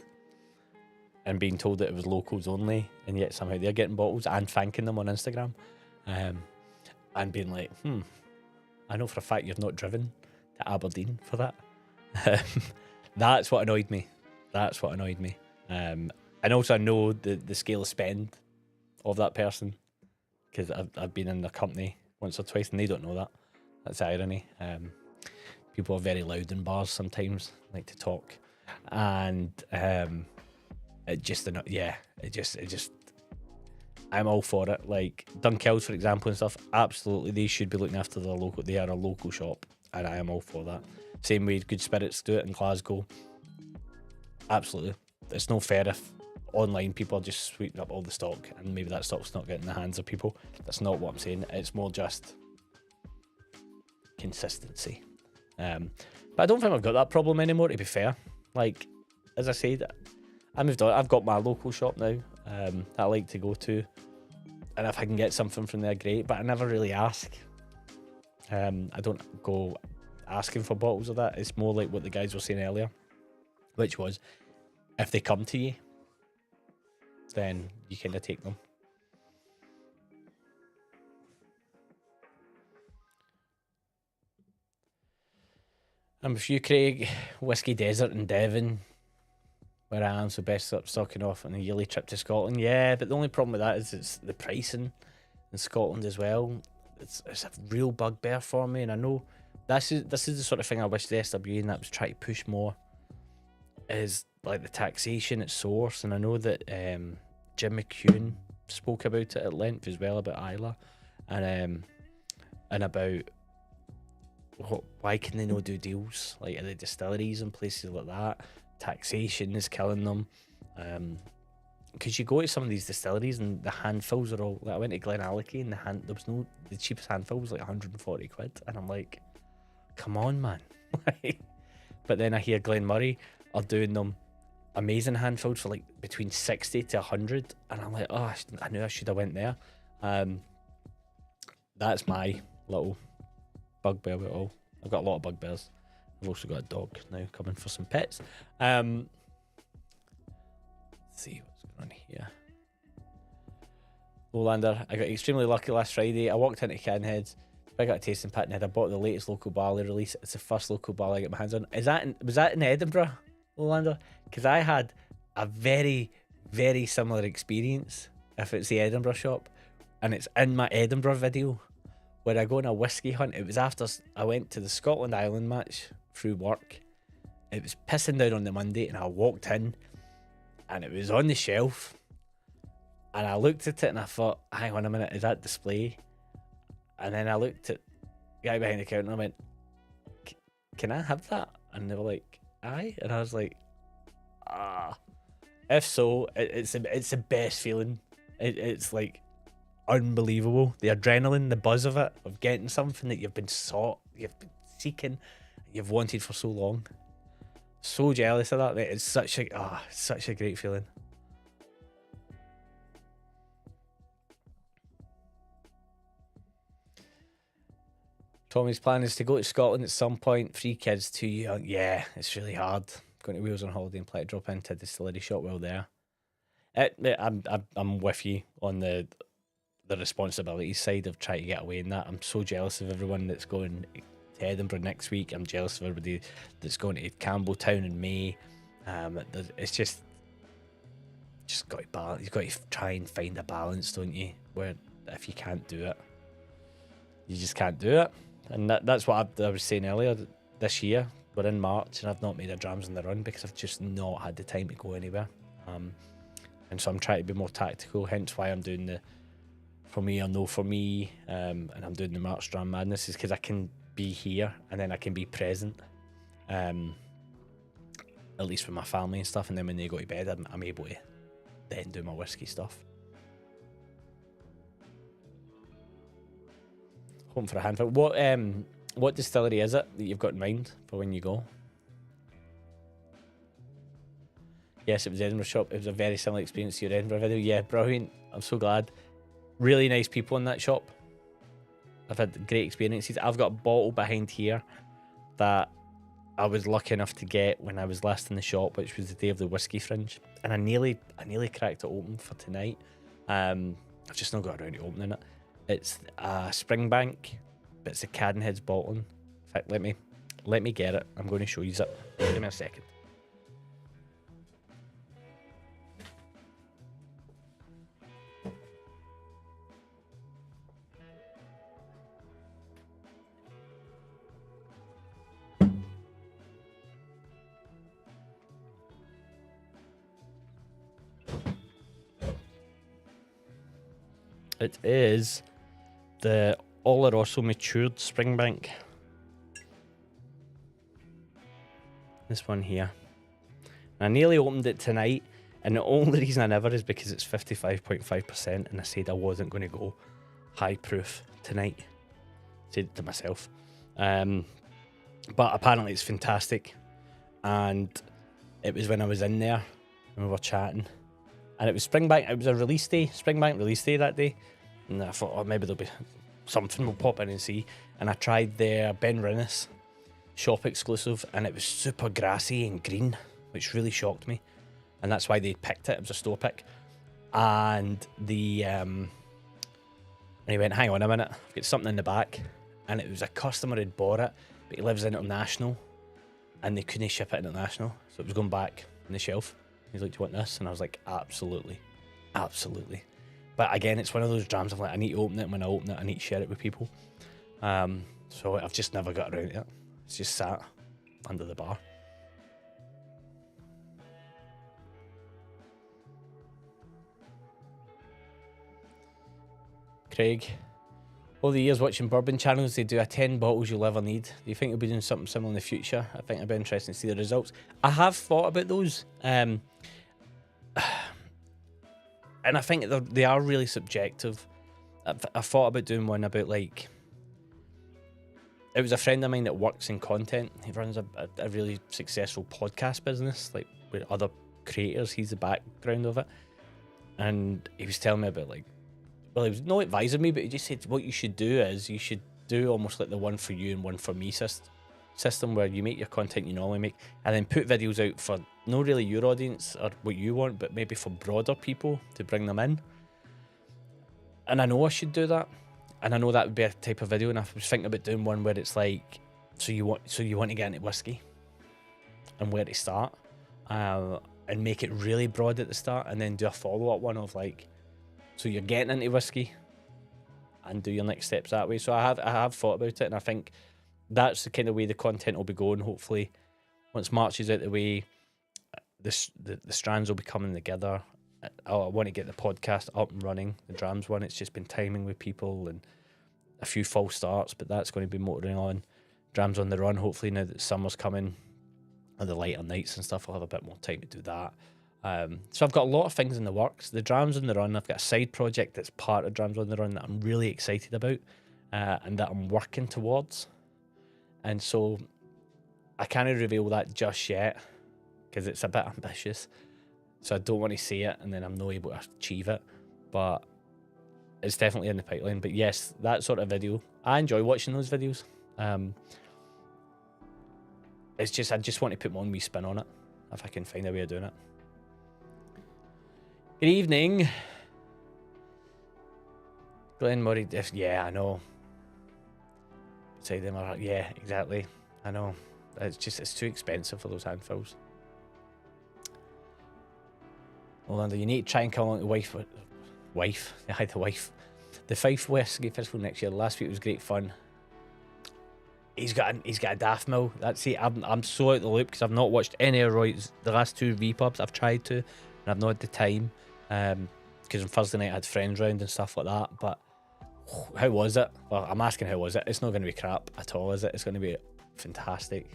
[SPEAKER 1] and being told that it was locals only, and yet somehow they're getting bottles and thanking them on Instagram, and being like, I know for a fact you've not driven to Aberdeen for that. That's what annoyed me. And also I know the scale of spend of that person, because I've been in their company once or twice and they don't know that. That's the irony. People are very loud in bars sometimes, like to talk, and it just I'm all for it. Like Dunkels, for example, and stuff. Absolutely, they should be looking after their local. They are a local shop, and I am all for that. Same way Good Spirits do it in Glasgow. Absolutely, it's no fair if online people are just sweeping up all the stock, and maybe that stock's not getting in the hands of people. That's not what I'm saying. It's more just consistency. But I don't think I've got that problem anymore. To be fair, like as I said, I moved on. I've got my local shop now that I like to go to, and if I can get something from there, great. But I never really ask. I don't go asking for bottles of that. It's more like what the guys were saying earlier, which was if they come to you, then you kind of take them. I'm with you, Craig. Whiskey Desert in Devon, where I am, so best up stocking off on a yearly trip to Scotland. Yeah, but the only problem with that is it's the pricing in Scotland as well. It's a real bugbear for me, and I know this is the sort of thing I wish the SWA and that was trying to push more, is like the taxation at source. And I know that Jim McEwen spoke about it at length as well, about Isla, and about why can they not do deals like at the distilleries and places like that. Taxation is killing them, because you go to some of these distilleries and the handfulls are all like, I went to Glenallachie and the cheapest handful was like 140 quid, and I'm like, come on, man. But then I hear Glenmurray are doing them amazing handfuls for like between 60 to 100, and I'm like, oh, I knew I should have went there. That's my little bugbear with it all. I've got a lot of bugbears. I've also got a dog now coming for some pets. Let's see what's going on here. Lowlander, I got extremely lucky last Friday. I walked into Canheads, I got a tasting pit, and I bought the latest local barley release. It's the first local barley I get my hands on. Was that in Edinburgh, Lowlander? Because I had a very, very similar experience, if it's the Edinburgh shop, and it's in my Edinburgh video where I go on a whiskey hunt. It was after I went to the Scotland Island match through work. It was pissing down on the Monday, and I walked in and it was on the shelf, and I looked at it and I thought, hang on a minute, is that display? And then I looked at the guy behind the counter and I went, can I have that? And they were like, aye. And I was like, if so, it's the best feeling. It's like unbelievable. The adrenaline, the buzz of it, of getting something that you've been seeking, you've wanted for so long. So jealous of that, mate. It's such a great feeling. Tommy's plan is to go to Scotland at some point. 3 kids, 2 young. Yeah, it's really hard. Going to Wales on holiday and play drop into a distillery shop while there. I'm with you on the responsibility side of trying to get away in that. I'm so jealous of everyone that's going to Edinburgh next week. I'm jealous of everybody that's going to Campbelltown in May. It's just got to balance. You've got to try and find a balance, don't you? Where if you can't do it, you just can't do it. And that's what I was saying earlier. This year, we're in March, and I've not made a Drams on the run because I've just not had the time to go anywhere. And so I'm trying to be more tactical, hence why I'm doing the For Me or No For Me, and I'm doing the March Dram Madness, is because I can be here and then I can be present, at least with my family and stuff, and then when they go to bed, I'm able to then do my whiskey stuff. Home for a handful. What distillery is it that you've got in mind for when you go? Yes, it was Edinburgh shop. It was a very similar experience to your Edinburgh video. Yeah, brilliant. I'm so glad. Really nice people in that shop. I've had great experiences. I've got a bottle behind here that I was lucky enough to get when I was last in the shop, which was the day of the Whiskey Fringe, and I nearly cracked it open for tonight. I've just not got around to opening it. It's a Springbank, but it's a Cadenhead's bottling. In fact, let me get it. I'm going to show you it. Give me a second. It is the Oloroso Matured Springbank. This one here. I nearly opened it tonight, and the only reason I never is because it's 55.5%, and I said I wasn't going to go high proof tonight. Said it to myself. But apparently it's fantastic, and it was when I was in there and we were chatting, and it was Springbank. It was a release day, Springbank release day that day, and I thought, oh, maybe there'll be something we'll pop in and see. And I tried their Ben Rinnis shop exclusive, and it was super grassy and green, which really shocked me, and that's why they picked it. It was a store pick, and the and he went, hang on a minute, I've got something in the back, and it was a customer had bought it, but he lives international, and they couldn't ship it international, so it was going back on the shelf. He's like, do you want this? And I was like, absolutely, absolutely. But again, it's one of those drams. I'm like, I need to open it, and when I open it, I need to share it with people. So I've just never got around to it. It's just sat under the bar. Craig, all the years watching bourbon channels, they do a 10 bottles you'll ever need. Do you think you'll be doing something similar in the future? I think it'd be interesting to see the results. I have thought about those, and I think they are really subjective. I thought about doing one about, like, it was a friend of mine that works in content. He runs a really successful podcast business, like with other creators. He's the background of it, and he was telling me about, like, well, he was not advising me, but he just said what you should do is you should do almost like the one for you and one for me system, where you make your content you normally make, and then put videos out for not really your audience or what you want, but maybe for broader people to bring them in. And I know I should do that, and I know that would be a type of video. And I was thinking about doing one where it's like, so you want to get into whiskey and where to start, and make it really broad at the start, and then do a follow-up one of like, so you're getting into whiskey, and do your next steps that way. So I have thought about it, and I think that's the kind of way the content will be going. Hopefully, once March is out the way, the strands will be coming together. I want to get the podcast up and running. The drams one, it's just been timing with people and a few false starts, but that's going to be motoring on. Drams on the run, hopefully now that summer's coming and the lighter nights and stuff, I'll have a bit more time to do that. So I've got a lot of things in the works. The Drams on the Run, I've got a side project that's part of Drams on the Run that I'm really excited about, and that I'm working towards. And so I can't reveal that just yet because it's a bit ambitious. So I don't want to say it and then I'm not able to achieve it. But it's definitely in the pipeline. But yes, that sort of video, I enjoy watching those videos. It's just, I just want to put my own wee spin on it if I can find a way of doing it. Good evening. Glenn Murray, yeah, I know. Beside them, yeah, exactly. I know. It's just, it's too expensive for those handfuls. Orlando, you need to try and come along to the Fife Whiskey Festival next year. Last week was great fun. He's got a daft mill. That's it. I'm so out the loop because I've not watched any of Roy's the last two V-pubs. I've tried to, and I've not had the time. Because on Thursday night I had friends round and stuff like that. But how was it? Well, I'm asking how was it. It's not going to be crap at all, is it? It's going to be fantastic.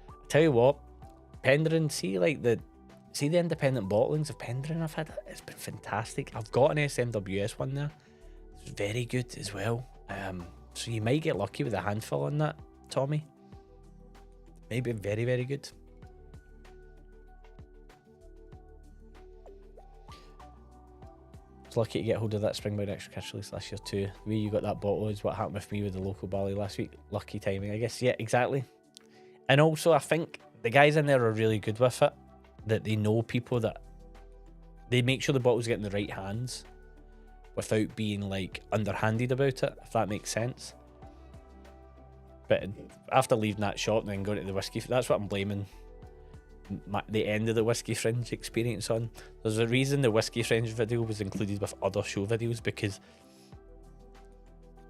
[SPEAKER 1] I tell you what, Penderyn, see the independent bottlings of Penderyn I've had, it's been fantastic. I've got an SMWS one there. It's very good as well. So you might get lucky with a handful on that, Tommy. Maybe very, very good. I was lucky to get hold of that Springboard Extra Cash release last year too. The way you got that bottle is what happened with me with the local barley last week. Lucky timing, I guess. Yeah, exactly. And also, I think the guys in there are really good with it. That they know people, that they make sure the bottles get in the right hands without being like underhanded about it, if that makes sense. But after leaving that shop and then going to the whiskey, that's what I'm blaming the end of the Whiskey Fringe experience on. There's a reason the Whiskey Fringe video was included with other show videos, because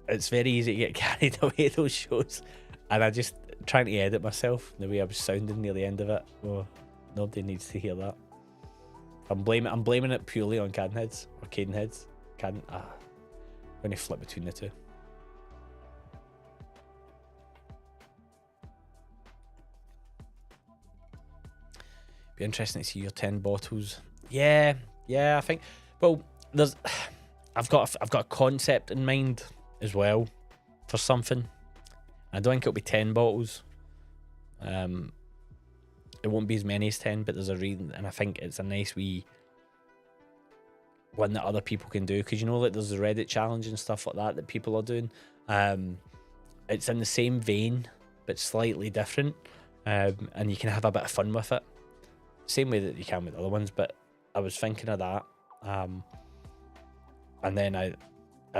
[SPEAKER 1] it's very easy to get carried away those shows, and I just trying to edit myself the way I was sounding near the end of it. Oh, nobody needs to hear that. I'm blaming it purely on Caden heads or Caden heads. I'm going to flip between the two. Be interesting to see your 10 bottles. Yeah, I think. Well, I've got a concept in mind as well for something. I don't think it'll be 10 bottles. It won't be as many as 10, but there's a reason, and I think it's a nice wee one that other people can do, because you know, like there's the Reddit challenge and stuff like that people are doing. It's in the same vein but slightly different, and you can have a bit of fun with it, same way that you can with other ones. But I was thinking of that, and then I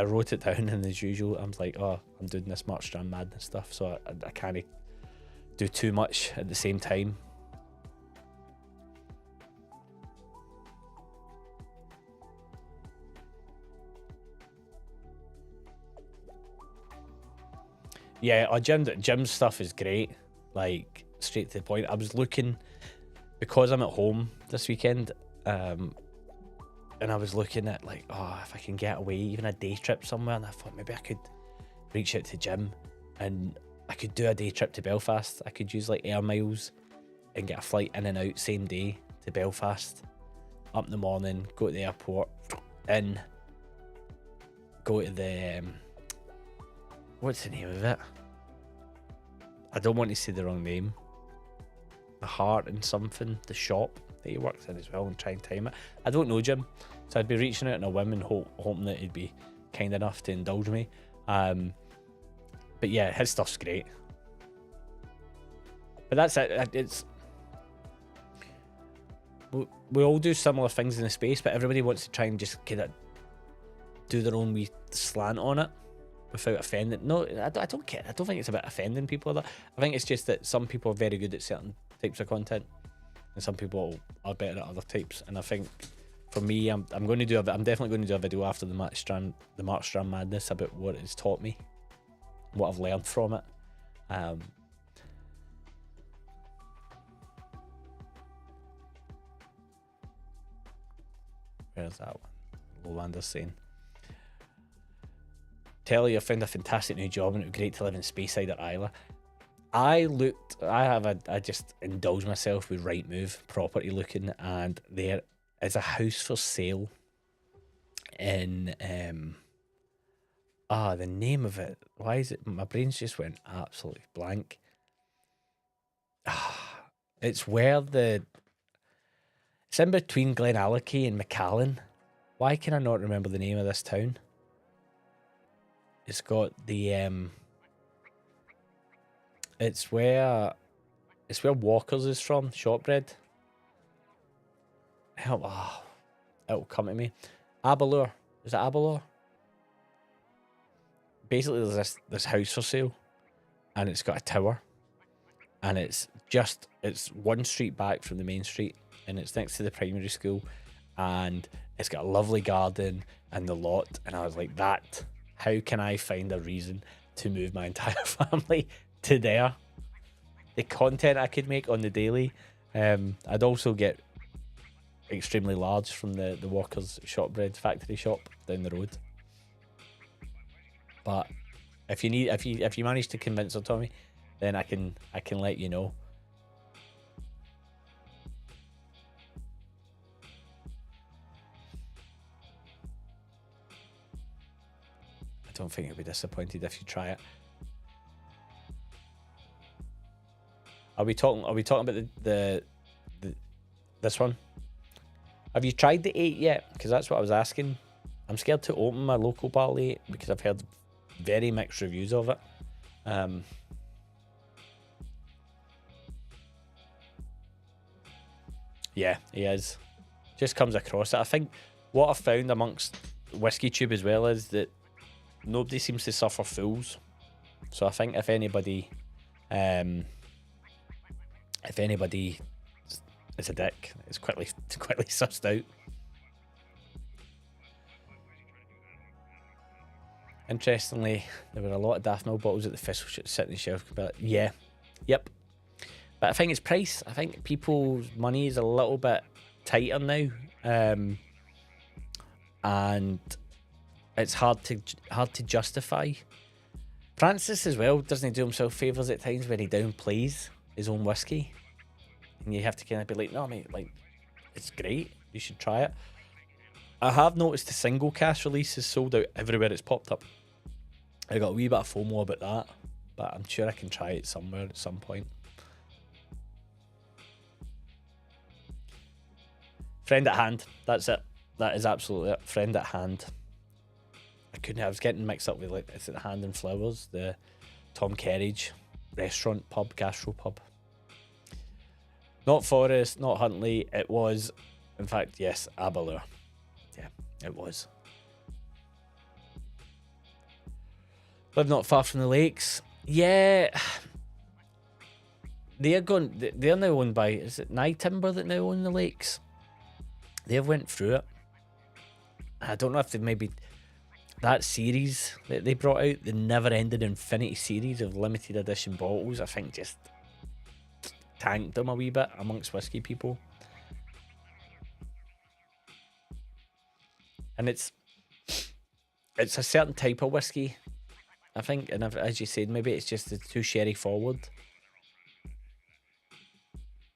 [SPEAKER 1] wrote it down, and as usual I was like, oh, I'm doing this March Dram Madness stuff, so I can't do too much at the same time. Yeah, gym stuff is great, like straight to the point. I was looking, because I'm at home this weekend, and I was looking at like, oh, if I can get away, even a day trip somewhere, and I thought maybe I could reach out to gym, and I could do a day trip to Belfast. I could use like air miles and get a flight in and out same day to Belfast, up in the morning, go to the airport, in, go to the what's the name of it? I don't want to say the wrong name. The Heart and something, the shop that he works in as well, and try and time it. I don't know Jim, so I'd be reaching out on a whim and hoping that he'd be kind enough to indulge me. But yeah, his stuff's great. But that's it. It's we all do similar things in the space, but everybody wants to try and just kind of do their own wee slant on it without offending. No, I don't care. I don't think it's about offending people. I think it's just that some people are very good at certain types of content, and some people are better at other types. And I think for me, I'm definitely going to do a video after the March Dram Madness about what it's taught me, what I've learned from it. Where's that one? Lolander's saying, Telly, I found a fantastic new job and it would be great to live in Speyside or Isla. I just indulged myself with Rightmove property looking, and there is a house for sale in the name of it. Why is it? My brain's just went absolutely blank. It's it's in between Glenallachie and Macallan. Why can I not remember the name of this town? It's got the it's where Walker's is from, Shortbread. It'll come to me. Aberlour. Is it Aberlour? Basically, there's this house for sale, and it's got a tower, and it's one street back from the main street, and it's next to the primary school, and it's got a lovely garden and the lot. And I was like, how can I find a reason to move my entire family to there? The content I could make on the daily. I'd also get extremely large from the Walker's Shortbread factory shop down the road. But if you manage to convince her, Tommy, then I can let you know. I don't think you'll be disappointed if you try it. Are we talking about this one? Have you tried the 8 yet? Because that's what I was asking. I'm scared to open my local barley 8 because I've heard very mixed reviews of it. Yeah, he is. Just comes across it. I think what I've found amongst Whiskey Tube as well is that nobody seems to suffer fools. So I think if anybody is a dick, it's quickly sussed out. Interestingly, there were a lot of Daft Mill bottles at the Thistle sitting on the shelf. But yeah, yep. But I think it's price. I think people's money is a little bit tighter now, and it's hard to justify. Francis as well doesn't do himself favours at times when he downplays his own whiskey, and you have to kind of be like, no mate, like, it's great, you should try it. I have noticed the single cask release is sold out everywhere it's popped up. I got a wee bit of FOMO about that, but I'm sure I can try it somewhere at some point. Friend at hand, that's it. That is absolutely it. Friend at hand. I was getting mixed up with, like, it's at Hand and Flowers, the Tom Kerridge restaurant pub, gastro pub. Not Forest, not Huntley. It was, in fact, yes, Aberlour. Yeah, it was. Live not far from the lakes. Yeah. They're now owned by, is it Nye Timber that now own the lakes? They've went through it. I don't know if they maybe, that series that they brought out, the Never Ending Infinity series of limited edition bottles, I think just tanked them a wee bit amongst whiskey people. And it's a certain type of whiskey, I think, and as you said, maybe it's just too sherry forward.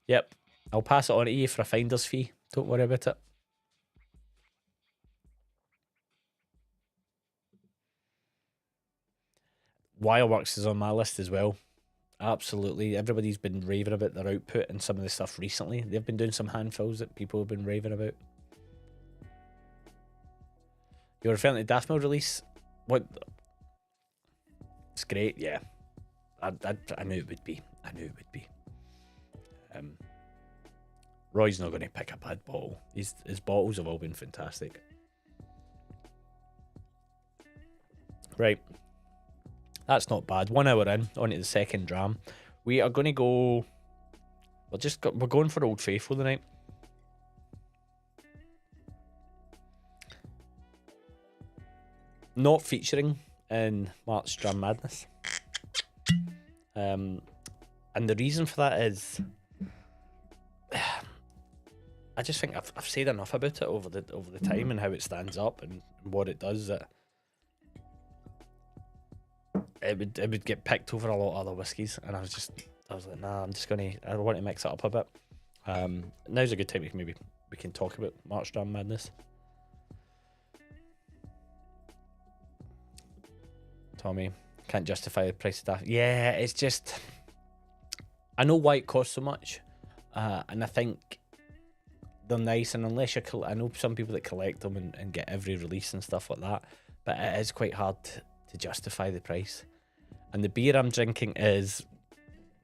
[SPEAKER 1] Yep, I'll pass it on to you for a finder's fee. Don't worry about it. Wireworks is on my list as well. Absolutely. Everybody's been raving about their output and some of the stuff recently. They've been doing some handfulls that people have been raving about. You're referring to the Daft Mill release? What? It's great, yeah. I knew it would be. I knew it would be. Roy's not going to pick a bad bottle. His bottles have all been fantastic. Right. That's not bad. 1 hour in, on to the second dram. We are going to go... We're going for Old Faithful tonight. Not featuring in March Dram Madness. And the reason for that is... I just think I've said enough about it over the time and how it stands up and what it does, that it would get picked over a lot of other whiskies, and I was like, nah, I want to mix it up a bit. Now's a good time we can talk about March Dram Madness. Tommy, can't justify the price of stuff. Yeah, it's just, I know why it costs so much, and I think they're nice, and unless I know some people that collect them and get every release and stuff like that, but it is quite hard to justify the price. And the beer I'm drinking is,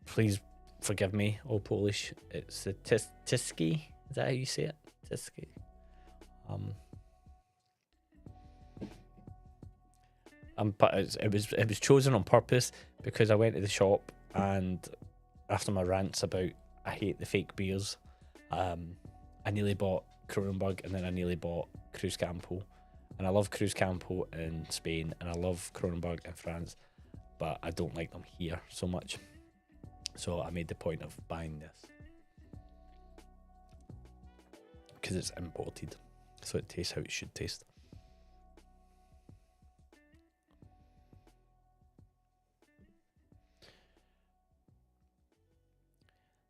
[SPEAKER 1] please forgive me, all Polish, it's the WHISKY. Is that how you say it? WHISKY. But it was chosen on purpose because I went to the shop, and after my rants about I hate the fake beers, I nearly bought Kronenbourg, and then I nearly bought Cruz Campo. And I love Cruz Campo in Spain, and I love Kronenbourg in France, but I don't like them here so much. So I made the point of buying this because it's imported, so it tastes how it should taste.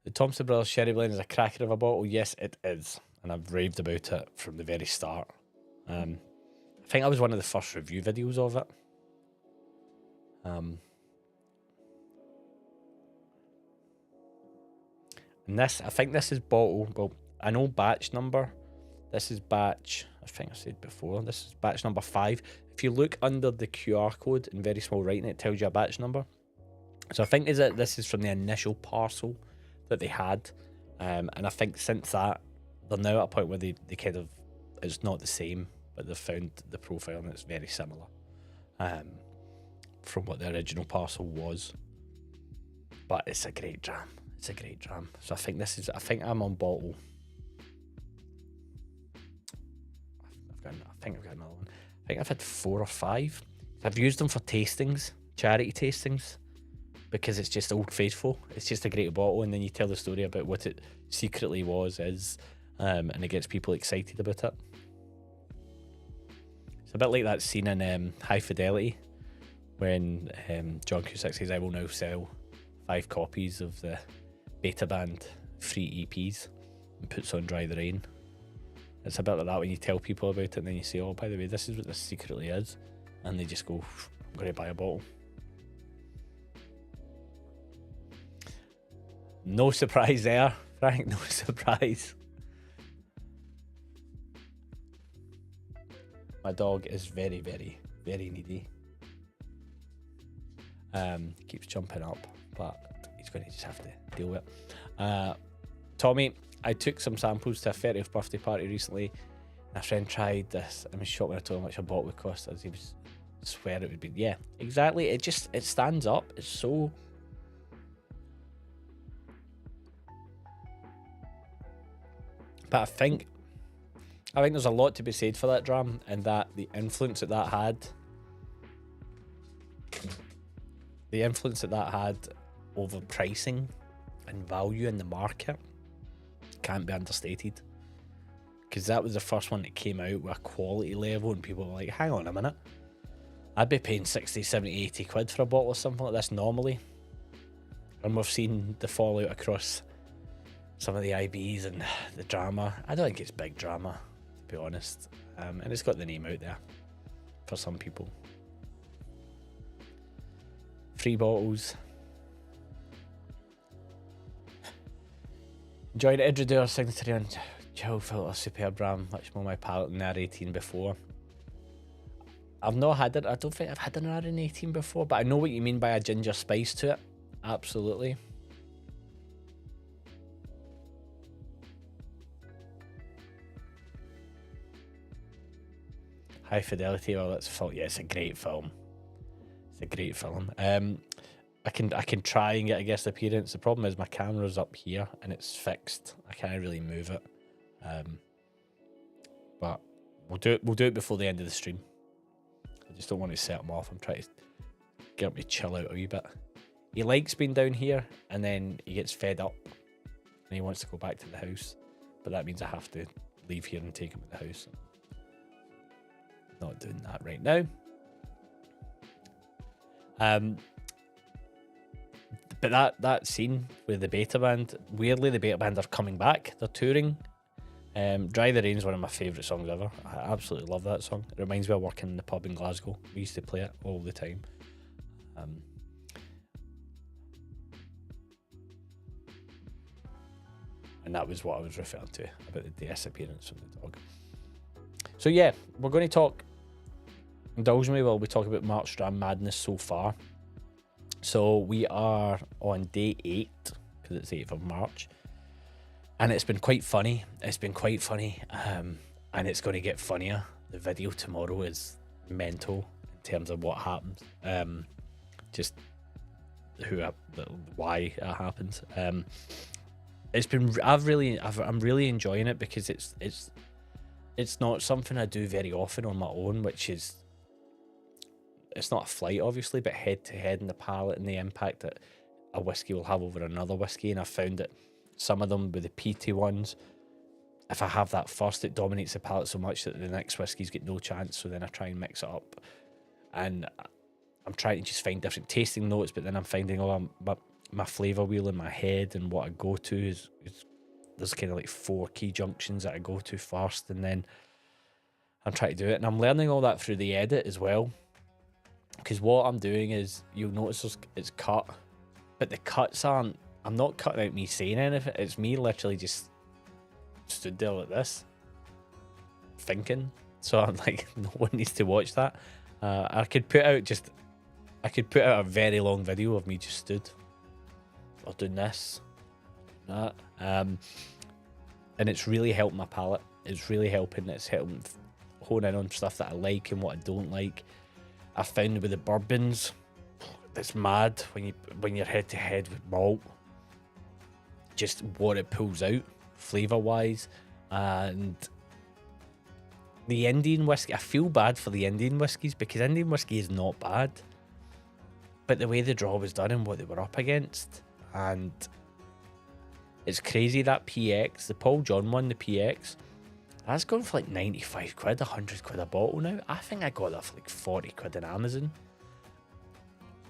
[SPEAKER 1] The Thompson Brothers Sherry Blend is a cracker of a bottle. Yes, it is, and I've raved about it from the very start. I think I was one of the first review videos of it. And I think this is bottle, well, I know batch number. This is batch, I think I said before, this is batch number 5. If you look under the QR code in very small writing, it tells you a batch number. So I think this is from the initial parcel that they had. And I think since that, they're now at a point where they kind of, it's not the same, but they've found the profile and it's very similar from what the original parcel was. But it's a great dram. It's a great dram. So I think I'm on bottle. I think I've got another one. I think I've had 4 or 5. I've used them for tastings, charity tastings, because it's just Old Faithful. It's just a great bottle, and then you tell the story about what it secretly is. and it gets people excited about it. It's a bit like that scene in High Fidelity when John Cusack says, "I will now sell 5 copies of the Beta Band free EPs," and puts on Dry the Rain. It's a bit like that when you tell people about it and then you say, "Oh, by the way, this is what this secretly is," and they just go, "I'm going to buy a bottle." No surprise there, Frank, no surprise. My dog is very, very, very needy. Keeps jumping up, but he's going to just have to deal with it. Tommy, I took some samples to a 30th birthday party recently. My friend tried this and was shocked when I told him how much a bottle would cost, as he was swear it would be. Yeah, exactly. It stands up. It's so... But I think there's a lot to be said for that dram, and that the influence that had, over pricing and value in the market can't be understated. Because that was the first one that came out with a quality level and people were like, hang on a minute, I'd be paying 60, 70, 80 quid for a bottle of something like this normally. And we've seen the fallout across some of the IBs and the drama. I don't think it's big drama, to be honest. And it's got the name out there for some people. 3 bottles. Enjoyed Idridur Signatory on Chill Filter Superb Dram, much more my palate than R18 before. I've not had it. I don't think I've had an R18 before, but I know what you mean by a ginger spice to it. Absolutely. High Fidelity, well, that's a film. Yeah, it's a great film. It's a great film. I can try and get a guest appearance. The problem is my camera's up here and it's fixed. I can't really move it. But we'll do it before the end of the stream. I just don't want to set him off. I'm trying to get him to chill out a wee bit. He likes being down here and then he gets fed up and he wants to go back to the house. But that means I have to leave here and take him to the house. Not doing that right now. But that scene with the Beta Band, weirdly the Beta Band are coming back. They're touring. Dry the Rain is one of my favourite songs ever. I absolutely love that song. It reminds me of working in the pub in Glasgow. We used to play it all the time. And that was what I was referring to about the disappearance of the dog. So yeah, we're going to talk, indulge me while we talk about March Dram madness so far. So we are on day 8, because it's 8th of March. And it's been quite funny. And it's going to get funnier. The video tomorrow is mental in terms of what happens. Just why it happens. It's been. I'm really enjoying it because it's not something I do very often on my own, which is. It's not a flight, obviously, but head to head in the palate and the impact that a whiskey will have over another whiskey. And I've found that some of them with the peaty ones, if I have that first, it dominates the palate so much that the next whiskies get no chance. So then I try and mix it up, and I'm trying to just find different tasting notes. But then I'm finding my flavour wheel in my head, and what I go to is there's kind of like 4 key junctions that I go to first, and then I'm trying to do it. And I'm learning all that through the edit as well. Because what I'm doing is, you'll notice it's cut, but the cuts aren't, I'm not cutting out me saying anything, it's me literally just stood there like this, thinking. So I'm like, no one needs to watch that. I could put out a very long video of me just stood, or doing this, that. And it's really helped my palate. It's really helping, it's helping hone in on stuff that I like and what I don't like. I found with the bourbons, it's mad when you're head to head with malt, just what it pulls out flavour wise. And the Indian whiskey, I feel bad for the Indian whiskies because Indian whiskey is not bad, but the way the draw was done and what they were up against, and It's crazy that PX, the Paul John one, the PX, that's going for like 95 quid, 100 quid a bottle now. I think I got that for like 40 quid on Amazon.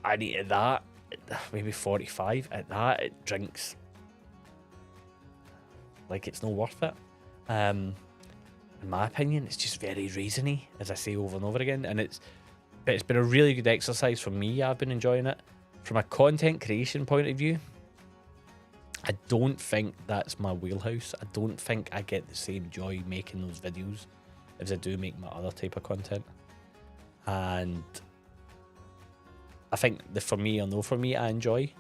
[SPEAKER 1] I needed that, maybe 45. At that, it drinks like it's not worth it. In my opinion, it's just very reasony, as I say over and over again. But it's been a really good exercise for me. I've been enjoying it. From a content creation point of view, I don't think that's my wheelhouse. I don't think I get the same joy making those videos as I do make my other type of content. And I think for me, I enjoy,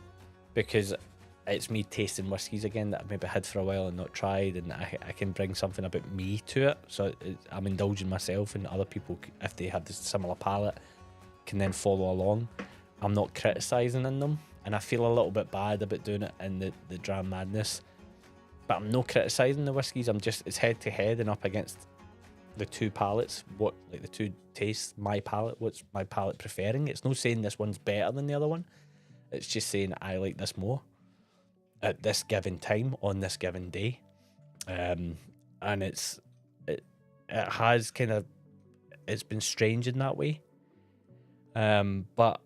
[SPEAKER 1] because it's me tasting whiskies again that I've maybe had for a while and not tried, and I can bring something about me to it. So I'm indulging myself, and other people, if they have this similar palate, can then follow along. I'm not criticising in them, and I feel a little bit bad about doing it in the Dram Madness. But I'm not criticising the whiskies. It's head to head and up against the two palates. The two tastes, my palate. What's my palate preferring? It's no saying this one's better than the other one. It's just saying I like this more at this given time on this given day. And it has kind of, it's been strange in that way. But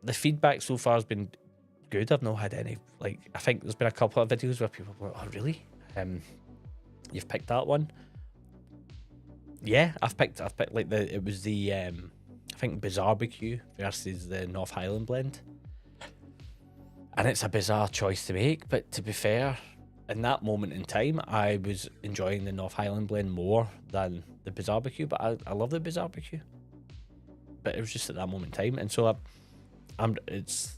[SPEAKER 1] the feedback so far has been good. I've not had any, I think there's been a couple of videos where people go, oh really? You've picked that one? Yeah, I've picked it was the I think Bizarrebecue versus the North Highland blend. And it's a bizarre choice to make, but to be fair, in that moment in time, I was enjoying the North Highland blend more than the Bizarrebecue, but I love the Bizarrebecue. But it was just at that moment in time, and so it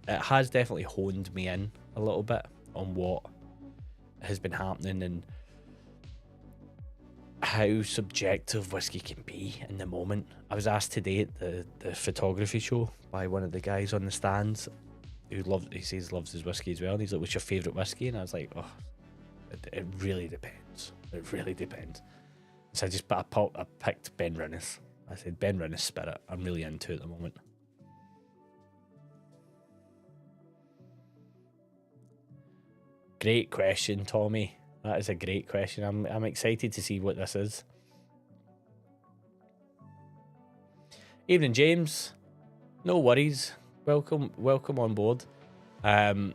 [SPEAKER 1] has definitely honed me in a little bit on what has been happening and how subjective whiskey can be in the moment. I was asked today at the photography show by one of the guys on the stands who loves his whiskey as well, and he's like, what's your favourite whiskey? And I was like, oh, it really depends. It really depends. So I picked Ben Rinnes. I said Ben Rinnes Spirit. I'm really into it at the moment. Great question, Tommy. That is a great question. I'm excited to see what this is. Evening, James. No worries. Welcome on board. On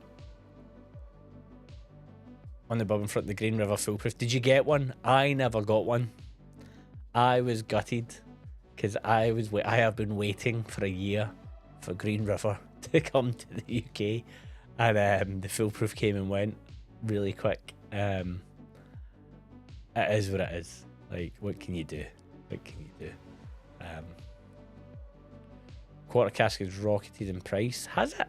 [SPEAKER 1] the bub in front of the Green River Foolproof. Did you get one? I never got one. I was gutted because I have been waiting for a year for Green River to come to the UK, and the Foolproof came and went really quick. It is what it is. What can you do? Quarter cask has rocketed in price. Has it?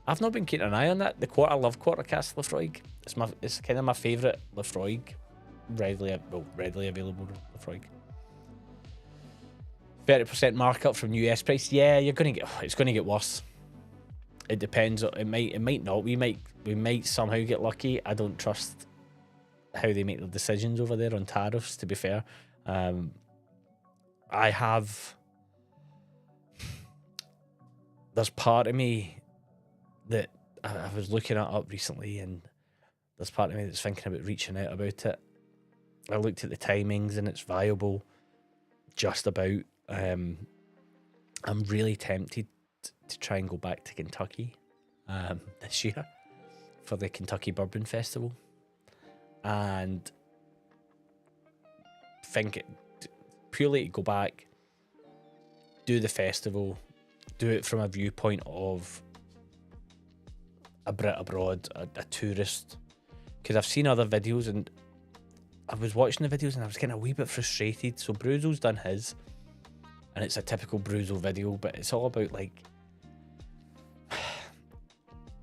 [SPEAKER 1] I've not been keeping an eye on that. I love quarter cask Laphroaig. It's kind of my favourite Laphroaig, readily available Laphroaig. 30% markup from US price. Yeah, it's gonna get worse. It depends. It might not. We might somehow get lucky. I don't trust how they make their decisions over there on tariffs, to be fair. There's part of me that I was looking it up recently, and there's part of me that's thinking about reaching out about it. I looked at the timings and it's viable just about. I'm really tempted to try and go back to Kentucky this year for the Kentucky Bourbon Festival, and think purely to go back, do the festival, do it from a viewpoint of a Brit abroad, a tourist, because I've seen other videos and I was watching the videos and I was getting a wee bit frustrated. So Bruzo's done his, and it's a typical Bruzo video, but it's all about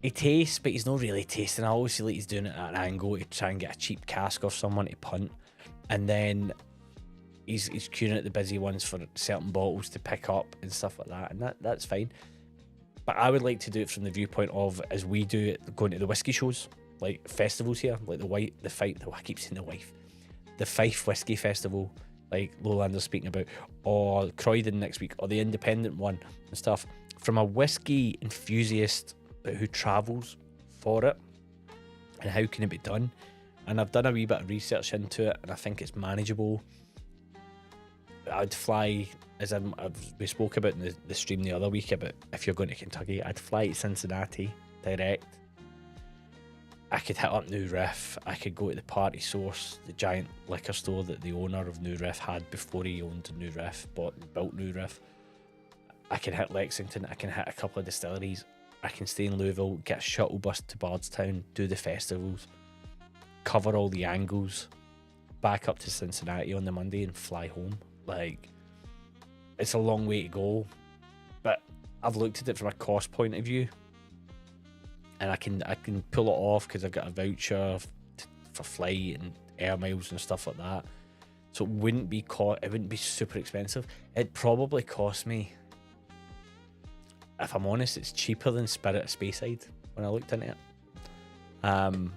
[SPEAKER 1] he tastes, but he's not really tasting. I always feel like he's doing it at an angle to try and get a cheap cask off someone to punt, and then he's queuing at the busy ones for certain bottles to pick up and stuff like that, and that's fine. But I would like to do it from the viewpoint of, as we do it, going to the whiskey shows, like festivals here, like the Fife Whiskey Festival, like Lowlander's speaking about, or Croydon next week, or the independent one and stuff. From a whiskey enthusiast who travels for it and how can it be done. And I've done a wee bit of research into it, and I think it's manageable. I'd fly, we spoke about in the stream the other week about if you're going to Kentucky, I'd fly to Cincinnati direct. I could hit up New Riff. I could go to the Party Source, the giant liquor store that the owner of New Riff had before he owned New Riff, built New Riff. I can hit Lexington. I can hit a couple of distilleries. I can stay in Louisville, get a shuttle bus to Bardstown, do the festivals, cover all the angles, back up to Cincinnati on the Monday and fly home. Like, it's a long way to go, but I've looked at it from a cost point of view, and I can pull it off because I've got a voucher for flight and air miles and stuff like that. So it wouldn't be super expensive. It'd probably cost me, if I'm honest, it's cheaper than Spirit of Speyside when I looked into it. And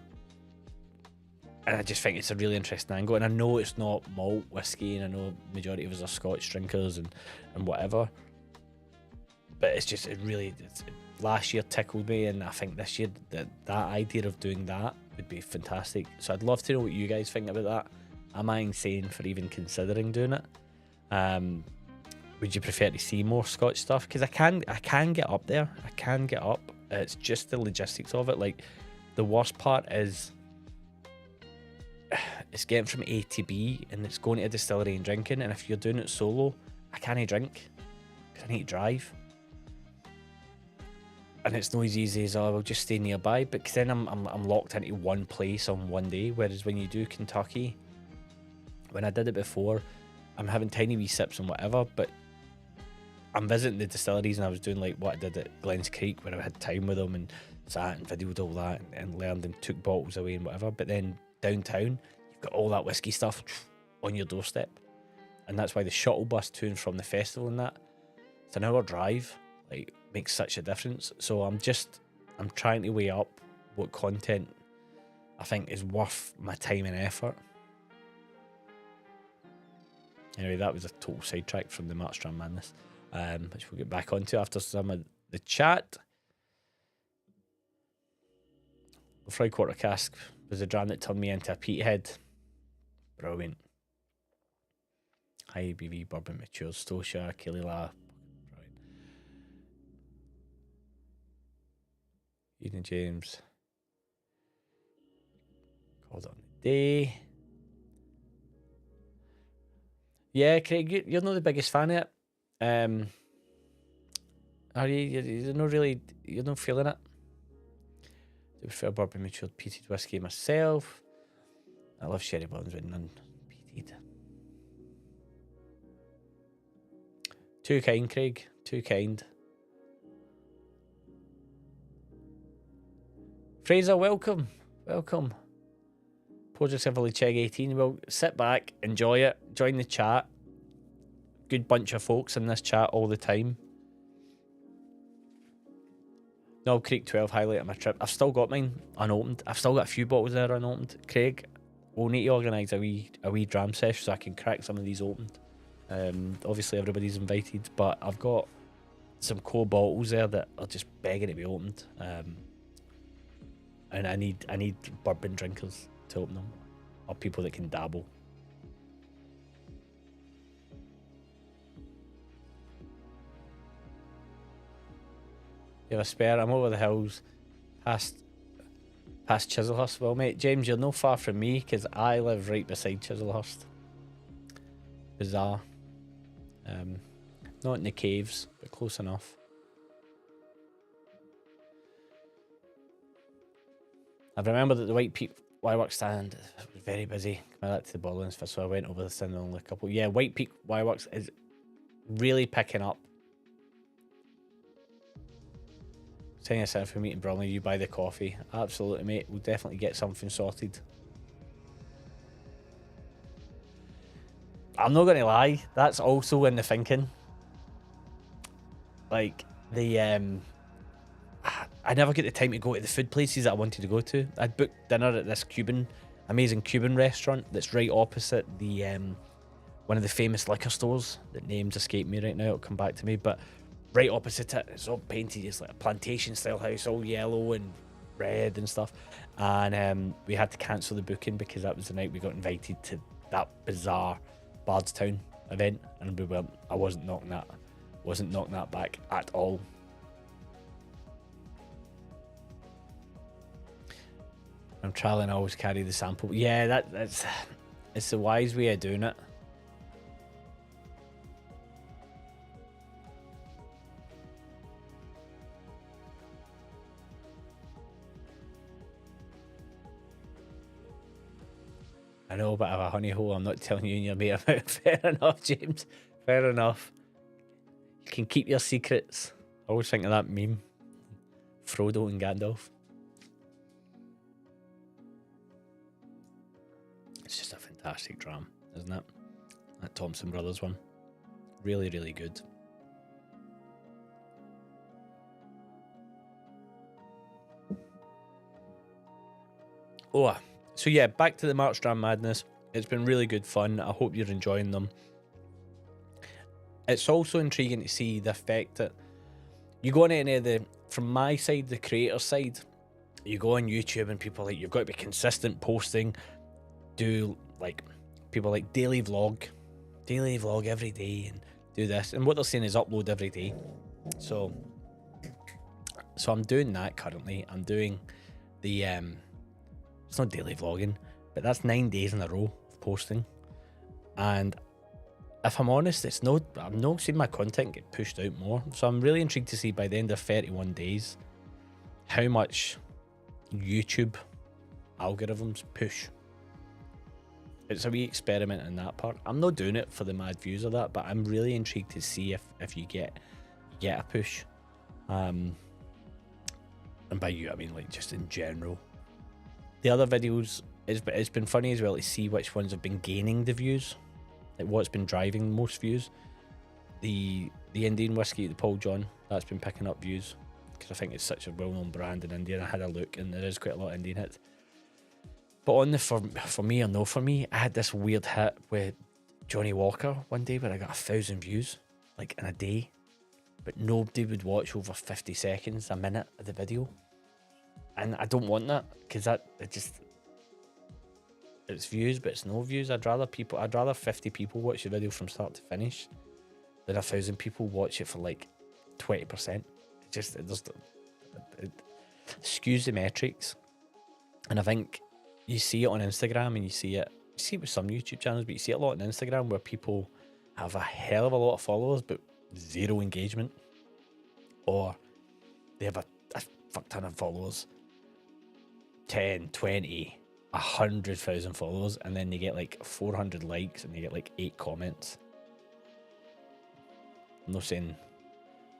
[SPEAKER 1] I just think it's a really interesting angle. And I know it's not malt whiskey, and I know majority of us are Scotch drinkers and whatever. But it's just, last year tickled me, and I think this year that idea of doing that would be fantastic. So I'd love to know what you guys think about that. Am I insane for even considering doing it? Would you prefer to see more Scotch stuff? Because I can get up there. I can get up. It's just the logistics of it. Like, the worst part is it's getting from A to B, and it's going to a distillery and drinking. And if you're doing it solo, I can't drink because I need to drive. And it's not as easy as, oh, I'll just stay nearby. But then I'm locked into one place on one day. Whereas when you do Kentucky, when I did it before, I'm having tiny wee sips and whatever, but I'm visiting the distilleries, and I was doing like what I did at Glens Creek, where I had time with them and sat and videoed all that and learned and took bottles away and whatever. But then downtown, you've got all that whiskey stuff on your doorstep. And that's why the shuttle bus to and from the festival and that, it's an hour drive, like, makes such a difference. So I'm trying to weigh up what content I think is worth my time and effort. Anyway, that was a total sidetrack from the March Dram Madness, which we'll get back onto after some of the chat. The Fried Quarter Cask was the dram that turned me into a peathead. Brilliant. High ABV bourbon matures, Stosha, Kilila. Brilliant. Eden James. Called it on the day. Yeah, Craig, you're not the biggest fan of it. Are you? You're not really. You're not feeling it. I prefer bourbon matured peated whiskey myself. I love sherry blondes with none peated. Too kind, Craig. Too kind. Fraser, welcome. Welcome. Project Heavily Cheg 18. Well, sit back, enjoy it, join the chat. Good bunch of folks in this chat all the time. Knob Creek 12 highlight of my trip. I've still got mine unopened. I've still got a few bottles there unopened. Craig, we'll need to organise a wee dram sesh so I can crack some of these open. Obviously everybody's invited, but I've got some core bottles there that are just begging to be opened. And I need bourbon drinkers to open them, or people that can dabble. You have a spare? I'm over the hills, past Chislehurst. Well, mate, James, you're no far from me because I live right beside Chislehurst. Bizarre. Not in the caves, but close enough. I remember that the White Peak Wireworks stand was very busy. I went to the Bollins for, so I went over the stand only a couple. Yeah, White Peak Wireworks is really picking up. Saying yourself for meeting Bromley, you buy the coffee. Absolutely, mate. We'll definitely get something sorted. I'm not going to lie. That's also in the thinking. Like, I never get the time to go to the food places that I wanted to go to. I'd booked dinner at this amazing Cuban restaurant that's right opposite the one of the famous liquor stores. The names escape me right now. It'll come back to me. But right opposite it, it's all painted. It's like a plantation style house, all yellow and red and stuff. And we had to cancel the booking because that was the night we got invited to that bizarre Bardstown event, and I wasn't knocking that back at all. I'm traveling, I always carry the sample. Yeah, it's the wise way of doing it. I know, but I have a honey hole. I'm not telling you and your mate about. Fair enough, James. Fair enough. You can keep your secrets. I always think of that meme. Frodo and Gandalf. It's just a fantastic dram, isn't it? That Thompson Brothers one. Really, really good. Oh, so yeah, back to the March Dram Madness. It's been really good fun. I hope you're enjoying them. It's also intriguing to see the effect that you go on any of the, from my side, the creator side, you go on YouTube and people are like, you've got to be consistent posting, do like, people like daily vlog every day and do this. And what they're saying is upload every day. So I'm doing that currently. I'm doing the, it's not daily vlogging, but that's 9 days in a row of posting. And if I'm honest, I'm not seeing my content get pushed out more. So I'm really intrigued to see by the end of 31 days how much YouTube algorithms push. It's a wee experiment in that part. I'm not doing it for the mad views of that, but I'm really intrigued to see if you get a push. And by you, I mean like just in general. The other videos, it's been funny as well to see which ones have been gaining the views, like what's been driving most views. The Indian whiskey, the Paul John, that's been picking up views because I think it's such a well-known brand in India. And I had a look, and there is quite a lot of Indian hits. But on the for me or no for me, I had this weird hit with Johnny Walker one day where I got 1,000 views like in a day, but nobody would watch over 50 seconds, a minute of the video. And I don't want that because it's views, but it's no views. I'd rather 50 people watch the video from start to finish than 1,000 people watch it for like 20%. It skews the metrics. And I think you see it on Instagram, and you see it with some YouTube channels, but you see it a lot on Instagram where people have a hell of a lot of followers but zero engagement, or they have a fuck ton of followers, 10, 20, 100,000 followers, and then they get like 400 likes and they get like 8 comments. I'm not saying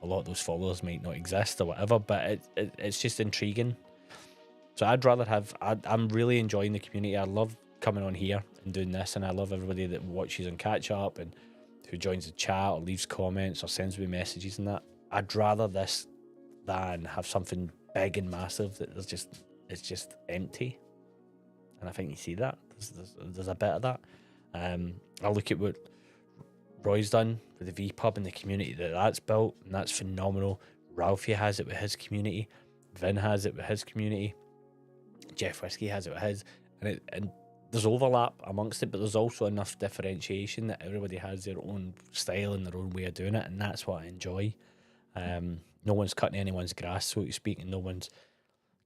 [SPEAKER 1] a lot of those followers might not exist or whatever, but it's just intriguing. So I'd rather I'm really enjoying the community. I love coming on here and doing this, and I love everybody that watches and catch up and who joins the chat or leaves comments or sends me messages and that. I'd rather this than have something big and massive that it's just empty. And I think you see that. There's a bit of that. I look at what Roy's done with the V-Pub and the community that's built, and that's phenomenal. Ralphie has it with his community. Vin has it with his community. Jeff Whiskey has it with his. And there's overlap amongst it, but there's also enough differentiation that everybody has their own style and their own way of doing it, and that's what I enjoy. No one's cutting anyone's grass, so to speak, and no one's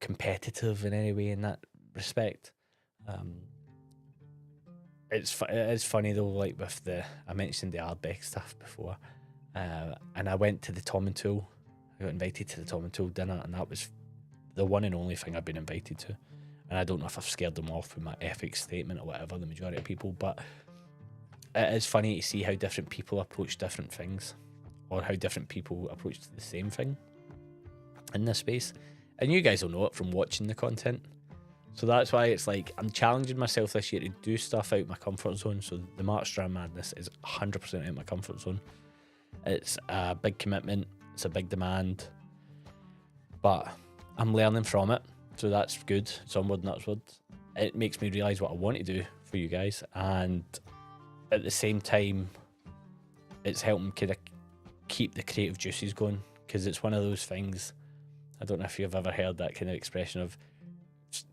[SPEAKER 1] competitive in any way in that respect. It's funny though, like with I mentioned the Ardbeg stuff before, and I went to the Tom and Tool. I got invited to the Tom and Tool dinner, and that was the one and only thing I've been invited to. And I don't know if I've scared them off with my ethics statement or whatever, the majority of people, but it is funny to see how different people approach different things, or how different people approach the same thing in this space. And you guys will know it from watching the content. So that's why it's like I'm challenging myself this year to do stuff out my comfort zone. So the March Dram Madness is 100% out my comfort zone. It's a big commitment. It's a big demand. But I'm learning from it. So that's good. It's onward and upward. It makes me realise what I want to do for you guys. And at the same time, it's helping kind of keep the creative juices going. Because it's one of those things, I don't know if you've ever heard that kind of expression of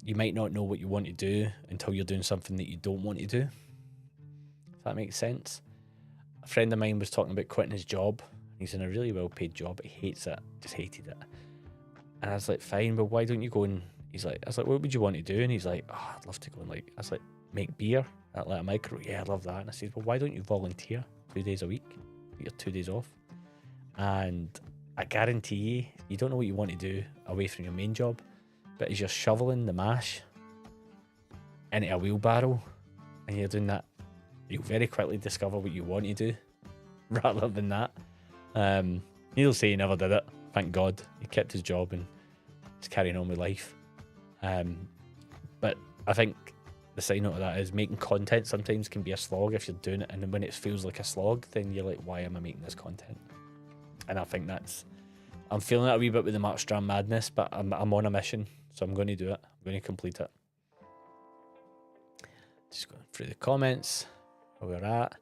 [SPEAKER 1] you might not know what you want to do until you're doing something that you don't want to do. If that makes sense. A friend of mine was talking about quitting his job. He's in a really well-paid job, but he hates it. Just hated it. And I was like, fine, but why don't you go and... I was like, what would you want to do? And he's like, oh, I'd love to go and I was like, make beer at like a micro. Yeah, I love that. And I said, well, why don't you volunteer 2 days a week? Get your 2 days off. And I guarantee you, you don't know what you want to do away from your main job, but as you're shoveling the mash into a wheelbarrow and you're doing that, you'll very quickly discover what you want to do rather than that. Needless to say, he never did it. Thank God. He kept his job and he's carrying on with life. But I think the side note of that is making content sometimes can be a slog if you're doing it, and then when it feels like a slog, then you're like, why am I making this content? And I think I'm feeling it a wee bit with the March Dram madness, but I'm on a mission, so I'm going to do it. I'm going to complete it. Just going through the comments where we're at.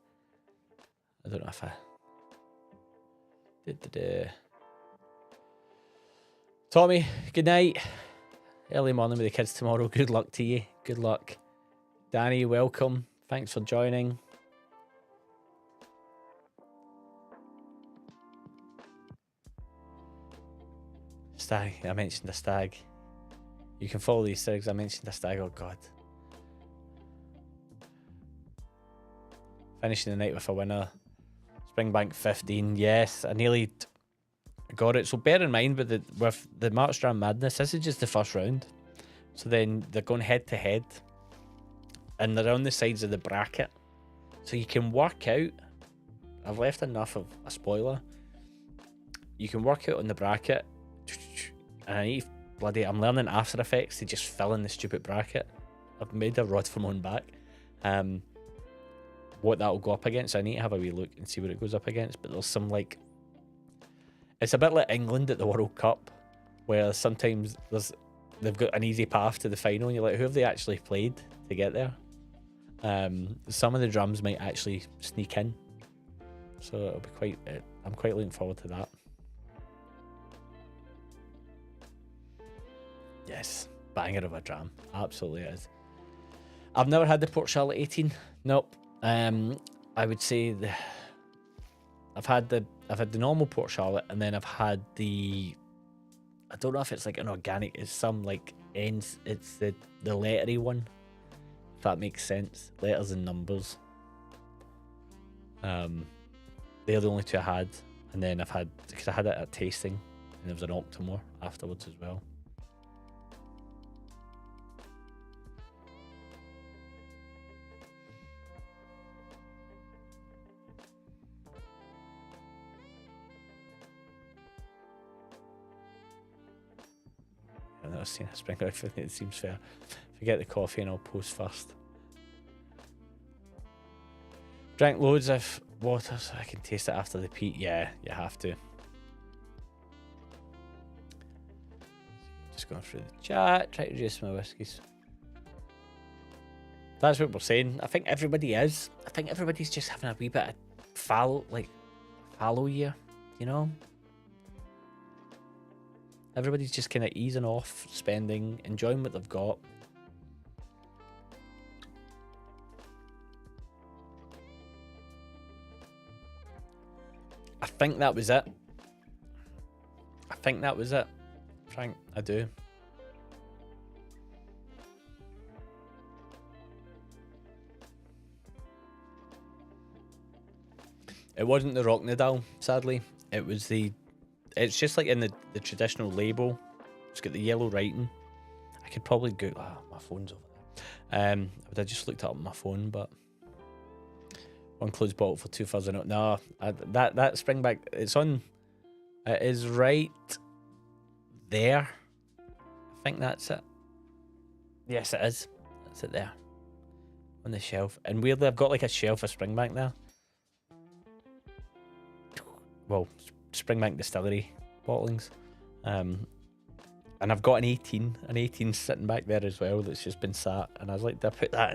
[SPEAKER 1] I don't know if I did. Tommy, good night. Early morning with the kids tomorrow. Good luck to you. Good luck. Danny, welcome. Thanks for joining. Stag. I mentioned the stag. You can follow these things. I mentioned the stag. Oh, God. Finishing the night with a winner. Springbank 15. Yes, I nearly got it. So bear in mind with the March Dram Madness, this is just the first round. So then they're going head to head. And they're on the sides of the bracket. So you can work out. I've left enough of a spoiler. You can work out on the bracket. And I'm learning After Effects to just fill in the stupid bracket. I've made a rod for my own back. What that'll go up against. I need to have a wee look and see what it goes up against. But there's some like... It's a bit like England at the World Cup, where sometimes they've got an easy path to the final, and you're like, who have they actually played to get there? Some of the drums might actually sneak in, so it'll be quite. I'm quite looking forward to that. Yes, banger of a dram, absolutely is. I've never had the Port Charlotte 18. Nope. I would say I've had the normal Port Charlotte, and then I've had the, I don't know if it's like an organic, it's some like ends, it's the lettery one, if that makes sense, letters and numbers. They're the only two I had, and then I've had, because I had it at tasting, and there was an Octomore afterwards as well. I've never seen a spring. I think it seems fair. If I get the coffee and I'll post first. Drank loads of water so I can taste it after the peat. Yeah, you have to. Just going through the chat, try to reduce my whiskies. That's what we're saying. I think everybody is. I think everybody's just having a wee bit of fallow year, you know? Everybody's just kind of easing off, spending, enjoying what they've got. I think that was it. Frank, I do. It wasn't the Rock Nadal, sadly. It was it's just like in the traditional label. It's got the yellow writing. I could probably go. My phone's over there. I just looked it up on my phone, but one closed bottle for 2000. No, that Springback. It's on. It is right there. I think that's it. Yes, it is. That's it there on the shelf. And weirdly, I've got like a shelf of Springbank there. Well, Springbank Distillery bottlings, and I've got an 18 sitting back there as well that's just been sat, and I was like, did I put that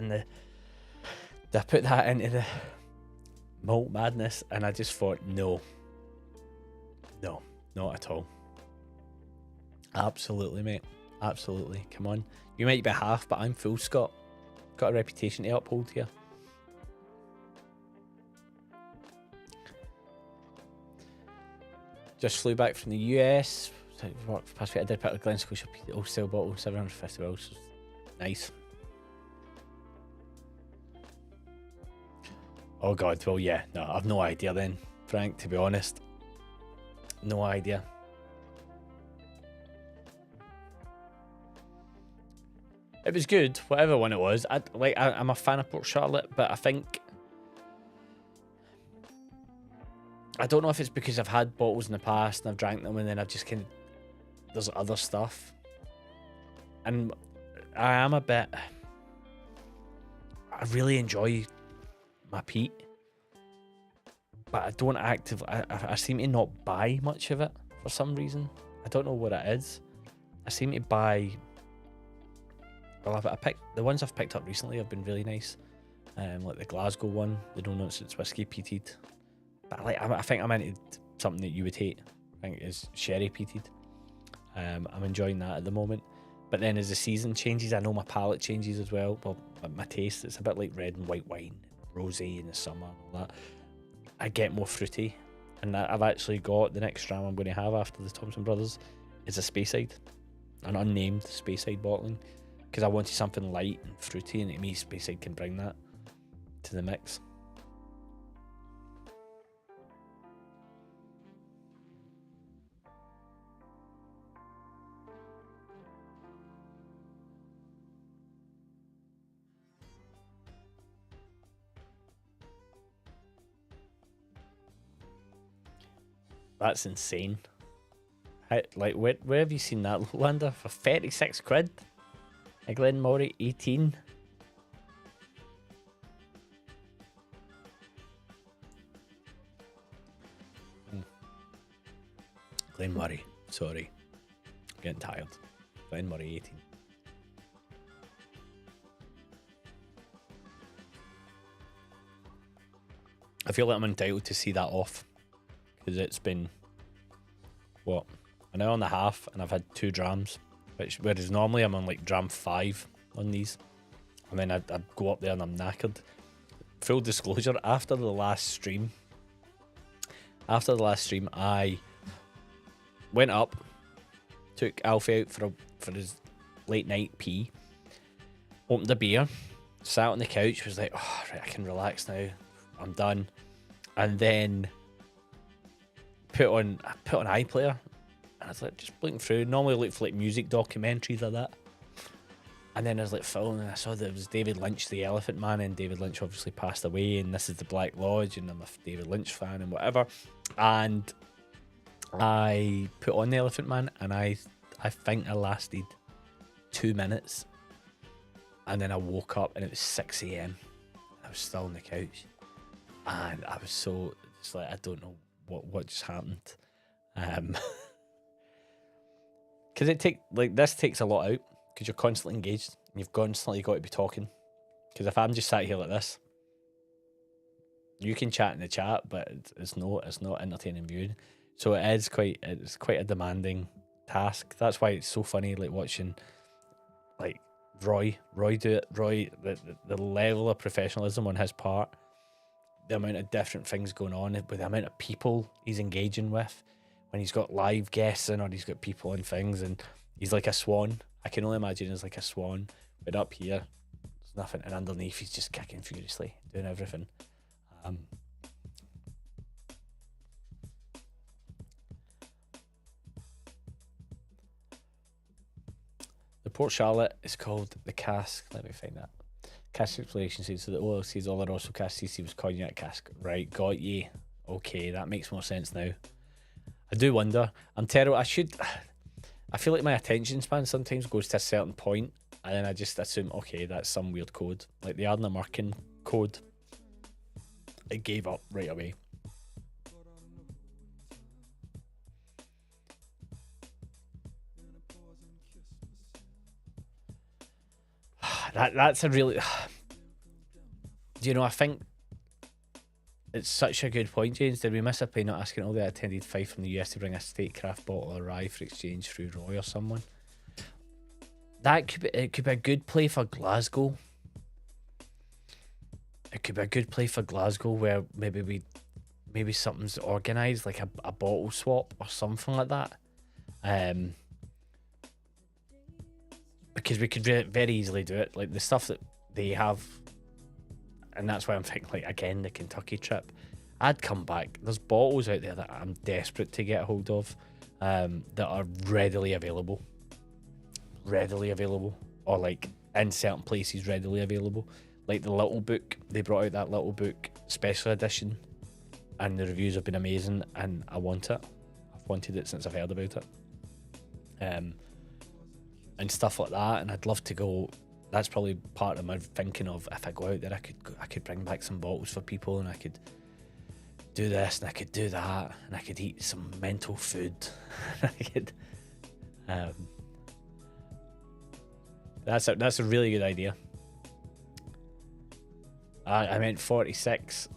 [SPEAKER 1] into the malt madness? And I just thought, no, not at all. Absolutely, mate. Absolutely. Come on. You might be half, but I'm full, Scott. Got a reputation to uphold here. Just flew back from the US. Past week I did pick a Glen Scotia wholesale bottle, 750 mils. Nice. Oh god, well yeah, no, I've no idea then, Frank, to be honest. No idea. It was good, whatever one it was. I'm a fan of Port Charlotte, but I think I don't know if it's because I've had bottles in the past and I've drank them and then I've just kind of, there's other stuff. And I am a bit, I really enjoy my peat, but I don't actively, I seem to not buy much of it for some reason. I don't know what it is. I seem to buy, well, I picked, the ones I've picked up recently have been really nice. Like the Glasgow one, the No Nonsense Whiskey peated. But I think I'm into something that you would hate. I think it's sherry peated. I'm enjoying that at the moment. But then as the season changes, I know my palate changes as well. Well, my taste, it's a bit like red and white wine, rosé in the summer and all that. I get more fruity. And I've actually got the next dram I'm going to have after the Thompson Brothers is a Speyside, an unnamed Speyside bottling, because I wanted something light and fruity, and to me Speyside can bring that to the mix. That's insane. Like, where have you seen that, Lander? For 36 quid? A Glenmorangie 18? Glenmorangie, sorry. I'm getting tired. Glenmorangie 18. I feel like I'm entitled to see that off. Because it's been, what, an hour and a half and I've had 2 drams, whereas normally I'm on like dram 5 on these, and then I go up there and I'm knackered. Full disclosure, after the last stream I went up, took Alfie out for his late night pee, opened a beer, sat on the couch, was like, oh right, I can relax now, I'm done, and then put on iPlayer, and I was like just looking through. Normally I look for like music documentaries or that, and then I was like following, and I saw that it was David Lynch, the Elephant Man, and David Lynch obviously passed away, and this is the Black Lodge, and I'm a David Lynch fan and whatever. And I put on the Elephant Man, and I think I lasted 2 minutes, and then I woke up and it was 6 AM. I was still on the couch, and I was so just like, I don't know what just happened, because this takes a lot out, because you're constantly engaged and you've constantly got to be talking. Because if I'm just sat here like this, you can chat in the chat, but it's not entertaining viewing. So it's quite a demanding task. That's why it's so funny, like watching like Roy do it. The level of professionalism on his part, the amount of different things going on, with the amount of people he's engaging with, when he's got live guests in or he's got people and things, and he's like a swan. I can only imagine he's like a swan, but up here there's nothing, and underneath he's just kicking furiously, doing everything. The Port Charlotte is called the cask. Let me find that. Cask explanation says, so the OLC's Oloroso cask CC was cognac cask. Right, got ye. Okay, that makes more sense now. I do wonder. I'm terrible. I feel like my attention span sometimes goes to a certain point, and then I just assume, okay, that's some weird code. Like the Ardnamurchan Merkin code. It gave up right away. That's a really, you know, I think It's such a good point, James. Did we miss a play not asking all the attended Fife from the US to bring a statecraft bottle of rye for exchange through Roy or someone? That could be, it could be a good play for Glasgow. It could be a good play for Glasgow where maybe something's organised, like a bottle swap or something like that. Because we could very easily do it. Like the stuff that they have, and that's why I'm thinking, like, again, the Kentucky trip. I'd come back. There's bottles out there that I'm desperate to get a hold of that are readily available. Or like in certain places readily available. Like the Little Book. They brought out that Little Book special edition and the reviews have been amazing and I want it. I've wanted it since I've heard about it. And stuff like that, and I'd love to go. That's probably part of my thinking of if I go out there, I could bring back some bottles for people, and I could do this, and I could do that, and I could eat some mental food. I could. That's a really good idea. I meant 46.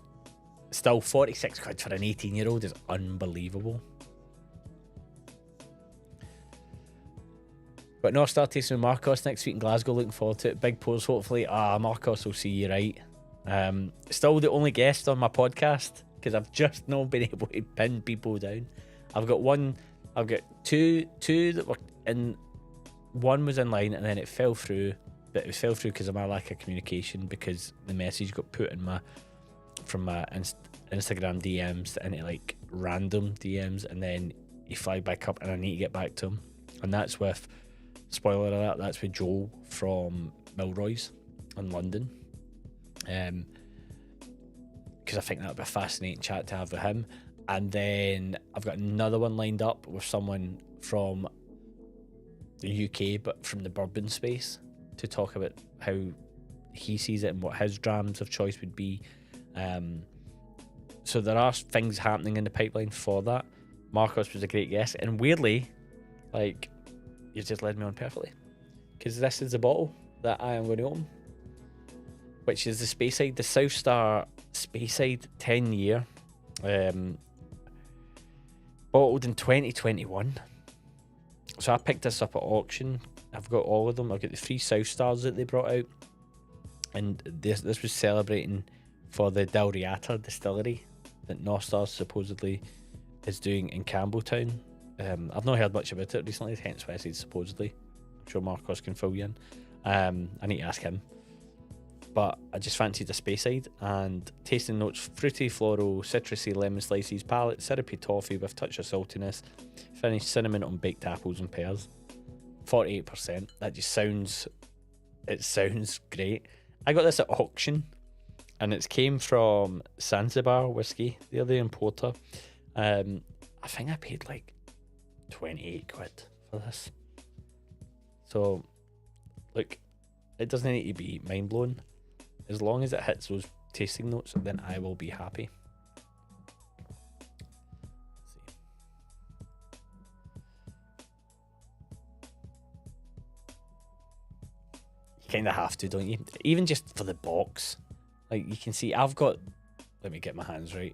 [SPEAKER 1] Still, 46 quid for an 18-year-old is unbelievable. But North Star tasting with Marcos next week in Glasgow. Looking forward to it. Big pose, hopefully. Marcos will see you right. Still the only guest on my podcast because I've just not been able to pin people down. I've got two that were in. One was in line and then it fell through. But it fell through because of my lack of communication, because the message got put in from my Instagram DMs into like random DMs, and then he flagged back up and I need to get back to him. And that's with, spoiler alert, that's with Joel from Milroy's in London. Because I think that would be a fascinating chat to have with him. And then I've got another one lined up with someone from the UK, but from the bourbon space, to talk about how he sees it and what his drams of choice would be. So there are things happening in the pipeline for that. Marcos was a great guest, and weirdly, like, you just led me on perfectly, because this is the bottle that I am going to open, which is the Speyside, the South Star Speyside 10-year, bottled in 2021. So I picked this up at auction. I've got all of them. I've got the 3 South Stars that they brought out, and this was celebrating for the Dalriata distillery that North Star supposedly is doing in Campbelltown. I've not heard much about it recently, hence why I said supposedly. I'm sure Marcos can fill you in. I need to ask him. But I just fancied a Speyside, and tasting notes: fruity, floral, citrusy, lemon slices, palate, syrupy toffee with touch of saltiness, finish cinnamon on baked apples and pears. 48%. That just sounds great. I got this at auction, and it came from Zanzibar Whiskey. They're the importer. I think I paid like 28 quid for this. So, look, it doesn't need to be mind blowing. As long as it hits those tasting notes, then I will be happy. You kind of have to, don't you? Even just for the box. Like, you can see, I've got... Let me get my hands right.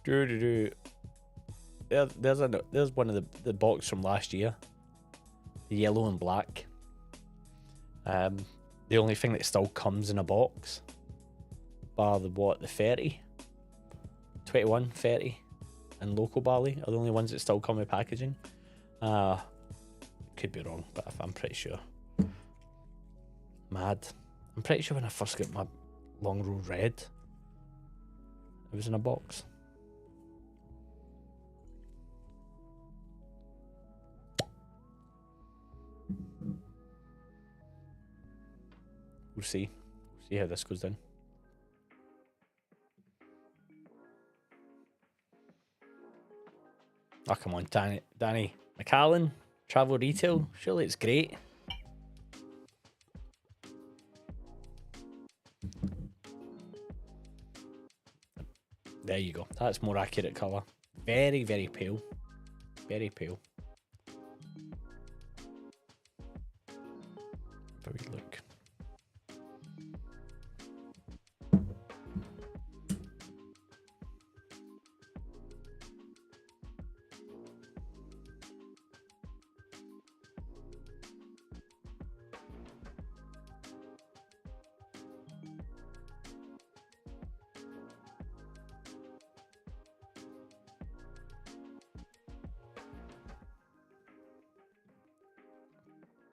[SPEAKER 1] There's one of the box from last year. The yellow and black. The only thing that still comes in a box, bar the 30, 21, 30, and local barley are the only ones that still come with packaging. Could be wrong, but I'm pretty sure. Mad. I'm pretty sure when I first got my Long Road Red, it was in a box. We'll see. We'll see how this goes down. Oh, come on, Danny McAllen, Travel Retail. Surely it's great. There you go. That's more accurate colour. Very, very pale. Very pale. Have a wee look.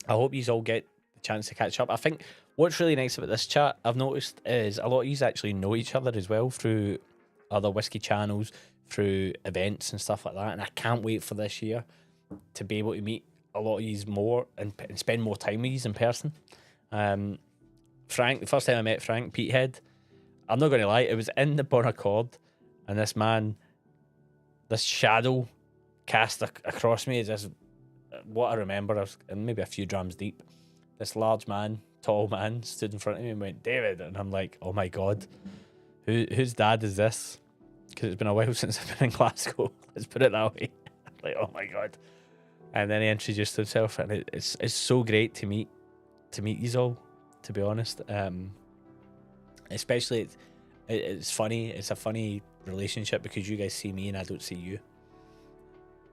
[SPEAKER 1] I hope you all get the chance to catch up. I think what's really nice about this chat, I've noticed, is a lot of you actually know each other as well through other whiskey channels, through events and stuff like that. And I can't wait for this year to be able to meet a lot of you more and spend more time with you in person. Frank, the first time I met Frank Peathead, I'm not going to lie, it was in the Bon Accord, and this man, this shadow cast across me is this, what I remember, I was maybe a few drams deep. This large man, tall man, stood in front of me and went, David, and I'm like, oh my God, whose dad is this? Because it's been a while since I've been in Glasgow, let's put it that way. Like, oh my God. And then he introduced himself, and it's so great to meet you all, to be honest. Especially it's funny. It's a funny relationship because you guys see me and I don't see you.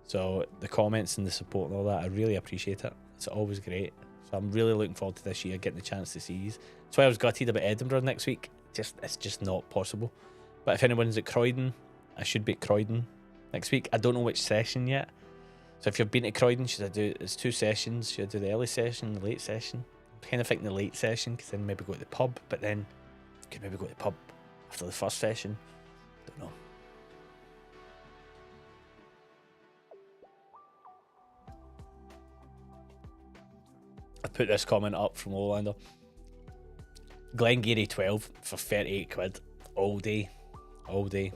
[SPEAKER 1] So the comments and the support and all that, I really appreciate it. It's always great. So I'm really looking forward to this year, getting the chance to see you. That's why I was gutted about Edinburgh next week. It's just not possible. But if anyone's at Croydon, I should be at Croydon next week. I don't know which session yet. So if you've been to Croydon, should I do, it's 2 sessions. Should I do the early session, the late session? I'm kind of thinking the late session, because then maybe go to the pub, but then could maybe go to the pub after the first session. Don't know. I put this comment up from Lowlander. Glengarry 12 for 38 quid. All day. All day.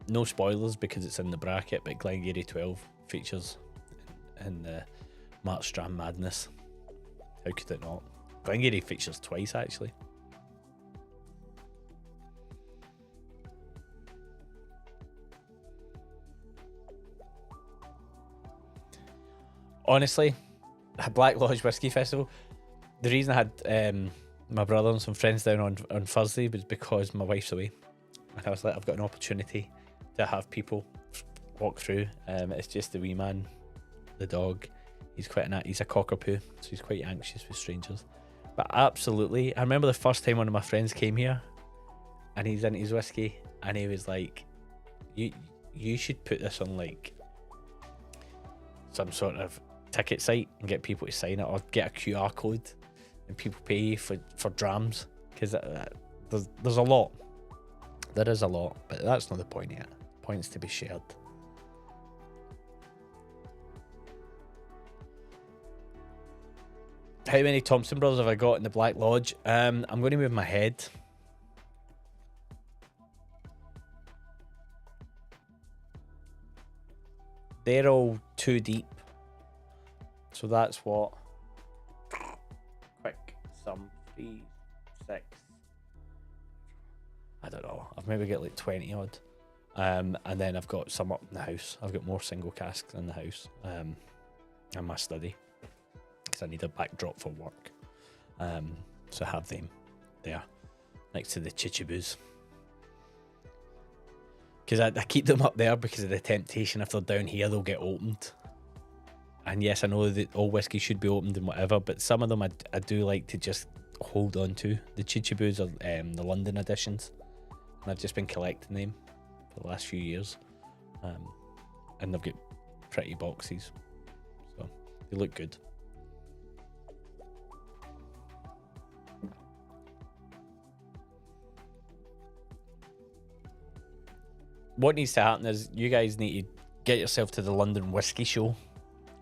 [SPEAKER 1] No spoilers because it's in the bracket, but Glengarry 12 features in the March Dram Madness. How could it not? Glengarry features twice, actually. Honestly, Black Lodge Whiskey Festival, the reason I had my brother and some friends down on Thursday was because my wife's away. And I was like, I've got an opportunity to have people walk through. It's just the wee man, the dog. He's he's a cockapoo, so he's quite anxious with strangers. But absolutely, I remember the first time one of my friends came here, and he's into his whiskey, and he was like, "You should put this on like some sort of ticket site and get people to sign it, or get a QR code and people pay you for drams, because there's a lot. There is a lot, but that's not the point yet. The point's to be shared." How many Thompson brothers have I got in the Black Lodge? I'm going to move my head. They're all 2 deep. So that's what? Quick, some 3, 6. I don't know. I've maybe got like 20 odd. And then I've got some up in the house. I've got more single casks in the house. In my study. Because I need a backdrop for work. So I have them there next to the chichiboos. Because I keep them up there because of the temptation. If they're down here, they'll get opened. And yes, I know that all whiskey should be opened and whatever, but some of them I do like to just hold on to. The chichiboos are the London editions. And I've just been collecting them for the last few years. And they've got pretty boxes. So they look good. What needs to happen is you guys need to get yourself to the London Whiskey Show,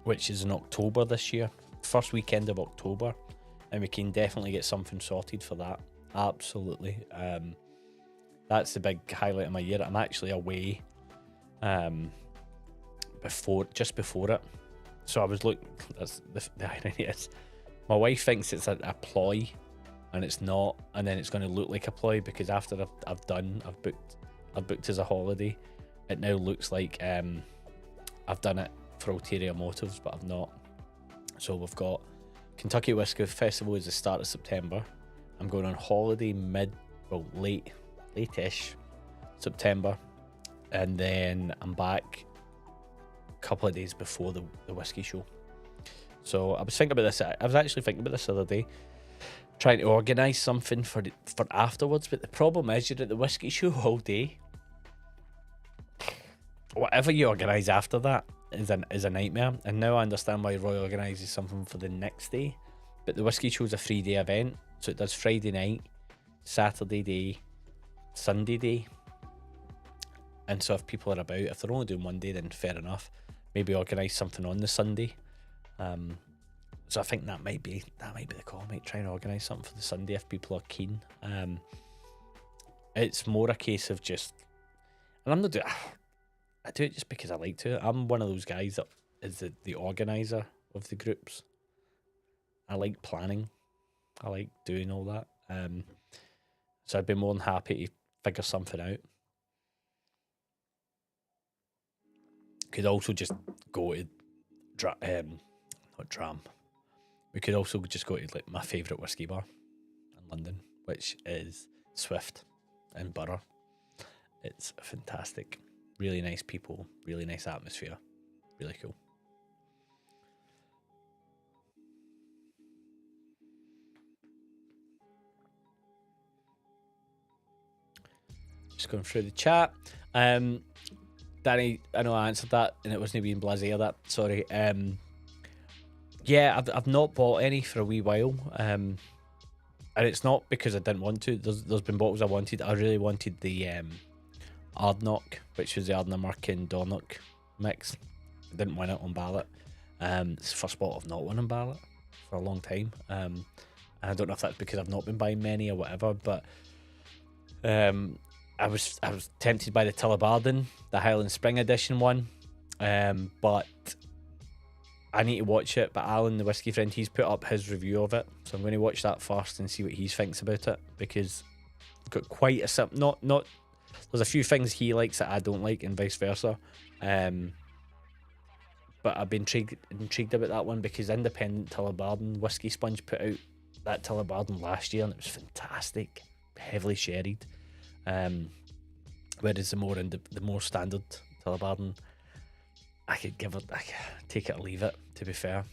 [SPEAKER 1] which is in October this year, first weekend of October, and we can definitely get something sorted for that. Absolutely. That's the big highlight of my year. I'm actually away just before it. So I was looking, that's the irony is, my wife thinks it's a ploy, and it's not, and then it's going to look like a ploy because after I've booked as a holiday, it now looks like I've done it for ulterior motives, but I've not. So we've got Kentucky Whiskey Festival is the start of September. I'm going on holiday late-ish September, and then I'm back a couple of days before the whiskey show. So I was thinking about this. I was actually thinking about this the other day, trying to organise something for afterwards. But the problem is, you're at the whiskey show all day. Whatever you organise after that, is a nightmare. And now I understand why Roy organises something for the next day. But the whiskey show's a 3-day event, so it does Friday night, Saturday day, Sunday day. And so if people are about, if they're only doing one day, then fair enough. Maybe organise something on the Sunday. So I think that might be the call. I might try and organise something for the Sunday if people are keen. It's more a case of just, and I'm not doing. I do it just because I like to. I'm one of those guys that is the organizer of the groups. I like planning. I like doing all that. So I'd be more than happy to figure something out. Could also just go to not Dram. We could also just go to like my favourite whiskey bar in London, which is Swift in Borough. It's fantastic. Really nice people, really nice atmosphere. Really cool. Just going through the chat. Danny, I know I answered that and it wasn't being blasé or that, sorry. Yeah, I've not bought any for a wee while. And it's not because I didn't want to. There's been bottles I wanted. I really wanted the Ardnock, which was the Ardnamurk and Dornock mix. I didn't win it on ballot. It's the first bottle I've not won on ballot for a long time. And I don't know if that's because I've not been buying many or whatever, but I was tempted by the Tullabarden, the Highland Spring Edition one, but I need to watch it. But Alan, the whiskey friend, he's put up his review of it, so I'm going to watch that first and see what he thinks about it, because it's got quite a not. There's a few things he likes that I don't like, and vice versa. But I've been intrigued about that one because independent Tullabarden Whiskey Sponge put out that Tullabarden last year, and it was fantastic, heavily sherried. Whereas the more standard Tullabarden, I could take it or leave it, to be fair.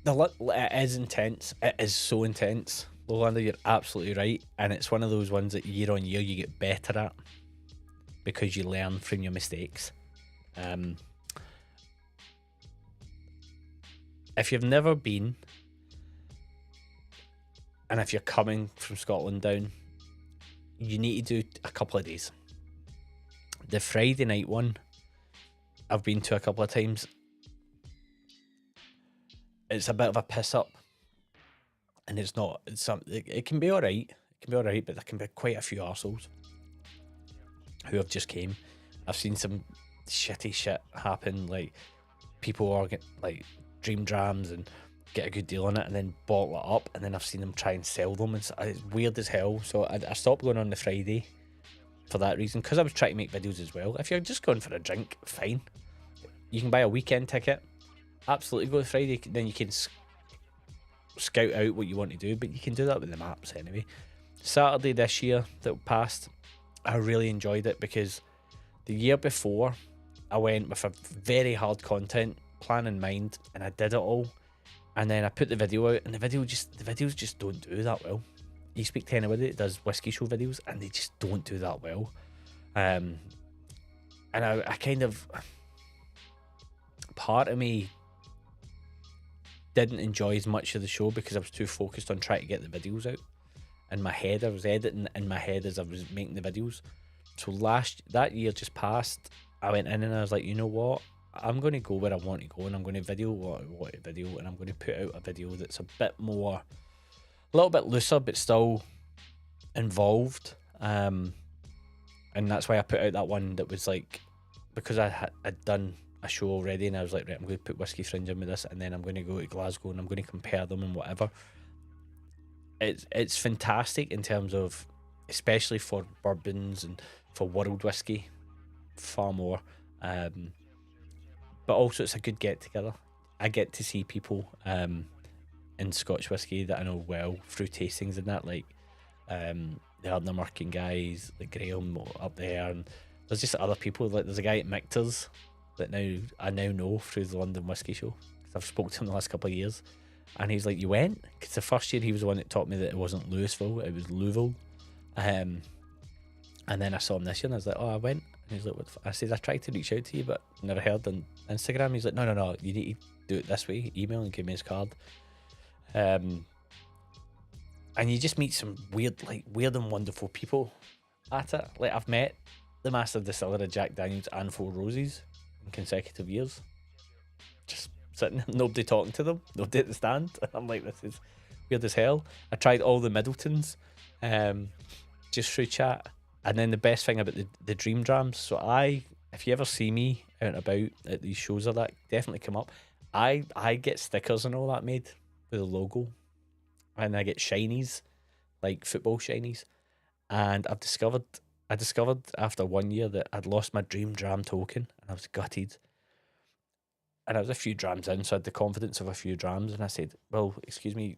[SPEAKER 1] It is intense. It is so intense. Lowlander, you're absolutely right. And it's one of those ones that year on year you get better at because you learn from your mistakes. If you've never been, and if you're coming from Scotland down, you need to do a couple of days. The Friday night one, I've been to a couple of times. It's a bit of a piss up, and it can be alright. It can be alright, but there can be quite a few arseholes who have just came. I've seen some shitty shit happen, like people organ like dream drams and get a good deal on it and then bottle it up, and then I've seen them try and sell them. It's weird as hell. So I stopped going on the Friday for that reason, because I was trying to make videos as well. If you're just going for a drink, fine. You can buy a weekend ticket. Absolutely go to Friday, then you can scout out what you want to do, but you can do that with the maps anyway. Saturday this year that passed, I really enjoyed it because the year before I went with a very hard content plan in mind, and I did it all. And then I put the video out, and the videos just don't do that well. You speak to anybody that does whiskey show videos, and they just don't do that well. And I kind of, part of me didn't enjoy as much of the show because I was too focused on trying to get the videos out. In my head, I was editing in my head as I was making the videos. So that year just passed, I went in and I was like, you know what? I'm going to go where I want to go, and I'm going to video what I want to video, and I'm going to put out a video that's a little bit looser, but still involved. And that's why I put out that one that was like, because I'd done a show already, and I was like, right, I'm going to put Whiskey Fringe in with this, and then I'm going to go to Glasgow and I'm going to compare them and whatever. It's fantastic in terms of, especially for bourbons and for world whiskey, far more. But also it's a good get together. I get to see people in Scotch whiskey that I know well through tastings and that, like the Ardnamurk guys, like Graham up there, and there's just other people. Like there's a guy at Michter's that I now know through the London Whiskey Show, because I've spoken to him the last couple of years, and he's like, you went? Because the first year he was the one that taught me that it wasn't Louisville, it was Louisville. And And then I saw him this year and I was like, oh, I went. And he's like, what I said, I tried to reach out to you, but never heard on Instagram. He's like, no, you need to do it this way. Email and give me his card. And you just meet some weird and wonderful people at it. Like, I've met the master distiller of Jack Daniels and Four Roses in consecutive years. Just sitting there, nobody talking to them, nobody at the stand. And I'm like, this is weird as hell. I tried all the Middletons just through chat. And then the best thing about the Dream Drams, so if you ever see me out and about at these shows or that, definitely come up. I get stickers and all that made with the logo. And I get shinies, like football shinies. And I discovered after 1 year that I'd lost my Dream Dram token and I was gutted. And I was a few drams in, so I had the confidence of a few drams. And I said, well, excuse me,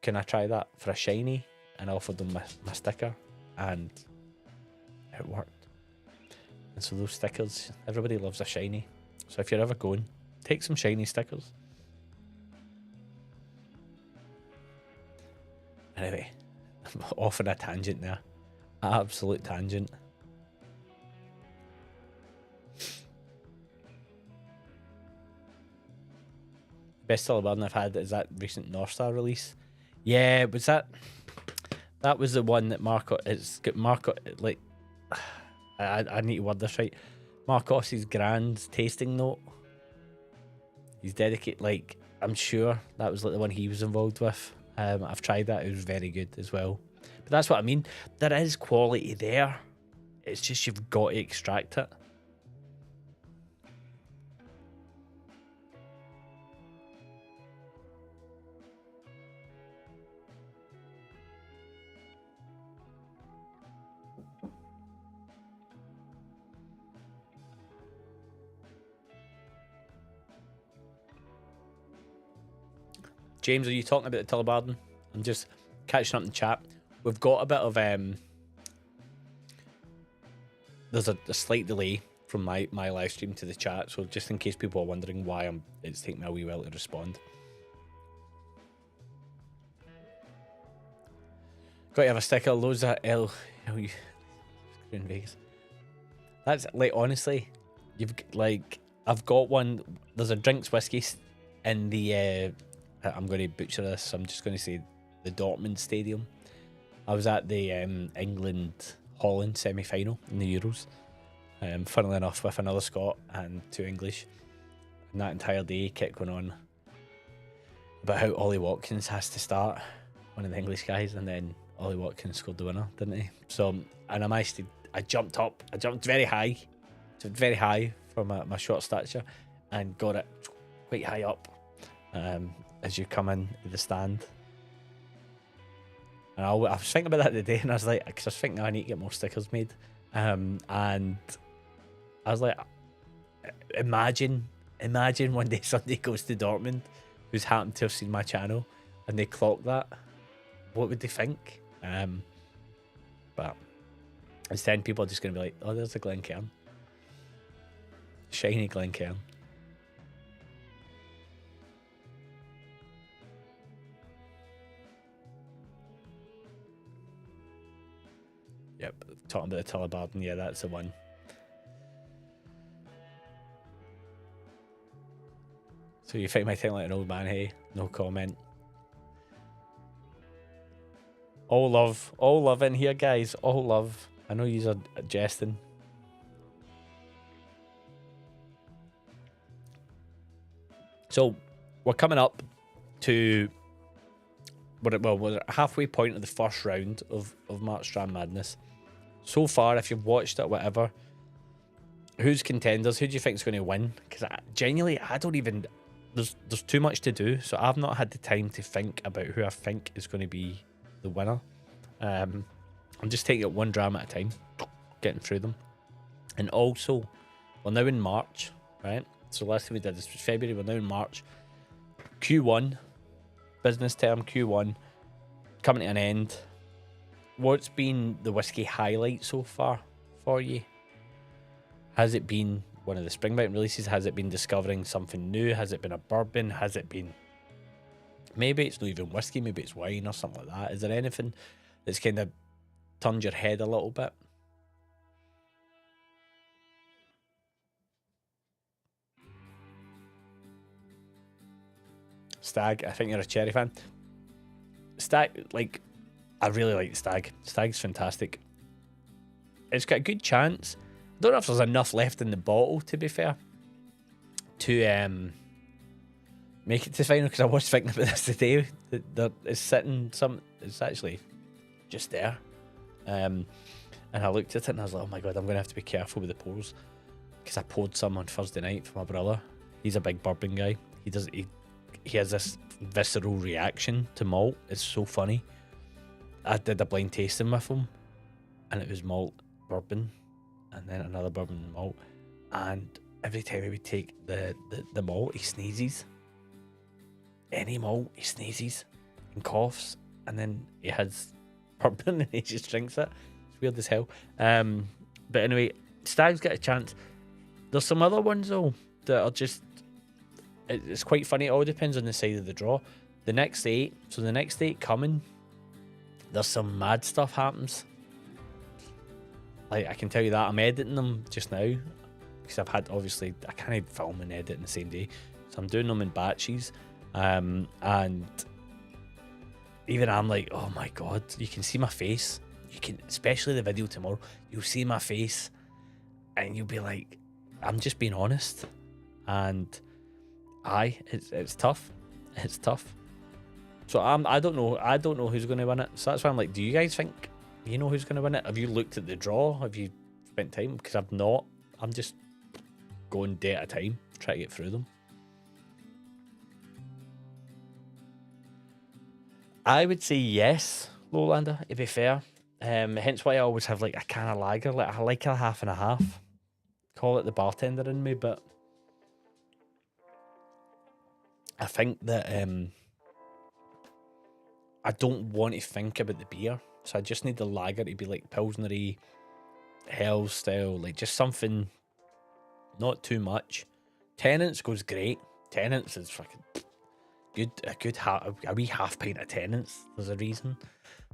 [SPEAKER 1] can I try that for a shiny? And I offered them my sticker. And it worked. And so those stickers, everybody loves a shiny. So if you're ever going, take some shiny stickers. Anyway, I'm off on a tangent there. Absolute tangent. Best celebration I've had is that recent North Star release. Yeah, was that was the one that it's got Marco, like, I need to word this right. Marcos's grand tasting note. He's dedicated, like, I'm sure that was like the one he was involved with. I've tried that, it was very good as well. But that's what I mean. There is quality there. It's just you've got to extract it. James, are you talking about the Tullabarden? I'm just catching up in the chat. We've got a bit of there's a slight delay from my live stream to the chat, so just in case people are wondering why it's taking me a wee while to respond. Got to have a sticker, loads of in Vegas. That's like, honestly, I've got one. There's a Drinks Whiskey in the I'm going to butcher this, so I'm just going to say the Dortmund Stadium. I was at the England-Holland semi-final in the Euros, funnily enough, with another Scot and 2 English. And that entire day kept going on about how Ollie Watkins has to start, one of the English guys, and then Ollie Watkins scored the winner, didn't he? So, and I jumped up, I jumped very high for my short stature, and got it quite high up. As you come in the stand, and I was thinking about that today, and I was like, because I was thinking I need to get more stickers made, and I was like, imagine one day somebody goes to Dortmund who's happened to have seen my channel and they clock that, what would they think? But instead people are just going to be like, oh, there's a Glencairn, shiny Glencairn. Yep, talking about the Tullabarden, yeah, that's the one. So you think my thing like an old man, hey? No comment. All love in here, guys. All love. I know you're jesting. So we're coming up to we're halfway point of the first round of March Dram Madness. So far, if you've watched it, whatever, who's contenders? Who do you think is going to win? Because genuinely, I don't even. There's too much to do, so I've not had the time to think about who I think is going to be the winner. I'm just taking it one dram at a time, getting through them. And also, we're now in March, right? So last time we did this was February. We're now in March. Q1, business term Q1, coming to an end. What's been the whiskey highlight so far for you? Has it been one of the Springbank releases? Has it been discovering something new? Has it been a bourbon? Has it been, maybe it's not even whiskey, maybe it's wine or something like that? Is there anything that's kind of turned your head a little bit? Stag, I think you're a cherry fan. Stag, like, I really like Stag. Stag's fantastic. It's got a good chance. I don't know if there's enough left in the bottle, to be fair, to make it to final, because I was thinking about this today. There is sitting some, it's actually just there. And I looked at it and I was like, oh my god, I'm going to have to be careful with the pours, because I poured some on Thursday night for my brother. He's a big bourbon guy. He has this visceral reaction to malt. It's so funny. I did a blind tasting with him, and it was malt, bourbon, and then another bourbon and malt. And every time he would take the malt, he sneezes. Any malt, he sneezes and coughs, and then he has bourbon and he just drinks it. It's weird as hell. But anyway, Stag's got a chance. There's some other ones though that are just, it's quite funny. It all depends on the side of the draw. The next 8, so the next 8 coming, there's some mad stuff happens. Like, I can tell you that I'm editing them just now, because I've had, obviously, I can't film and edit in the same day, so I'm doing them in batches. And even I'm like, oh my god, you can see my face. You can, especially the video tomorrow, you'll see my face, and you'll be like, I'm just being honest. And it's tough. It's tough. So I don't know who's going to win it. So that's why I'm like, do you guys think you know who's going to win it? Have you looked at the draw? Have you spent time? Because I've not. I'm just going day at a time, try to get through them. I would say yes, Lowlander, to be fair. Hence why I always have like a can of lager. Like, I like a half and a half. Call it the bartender in me, but I think that I don't want to think about the beer, so I just need the lager to be like Pilsnery, Hell style, like just something not too much. Tenants goes great. Tenants is fucking good. A wee half pint of Tenants. There's a reason.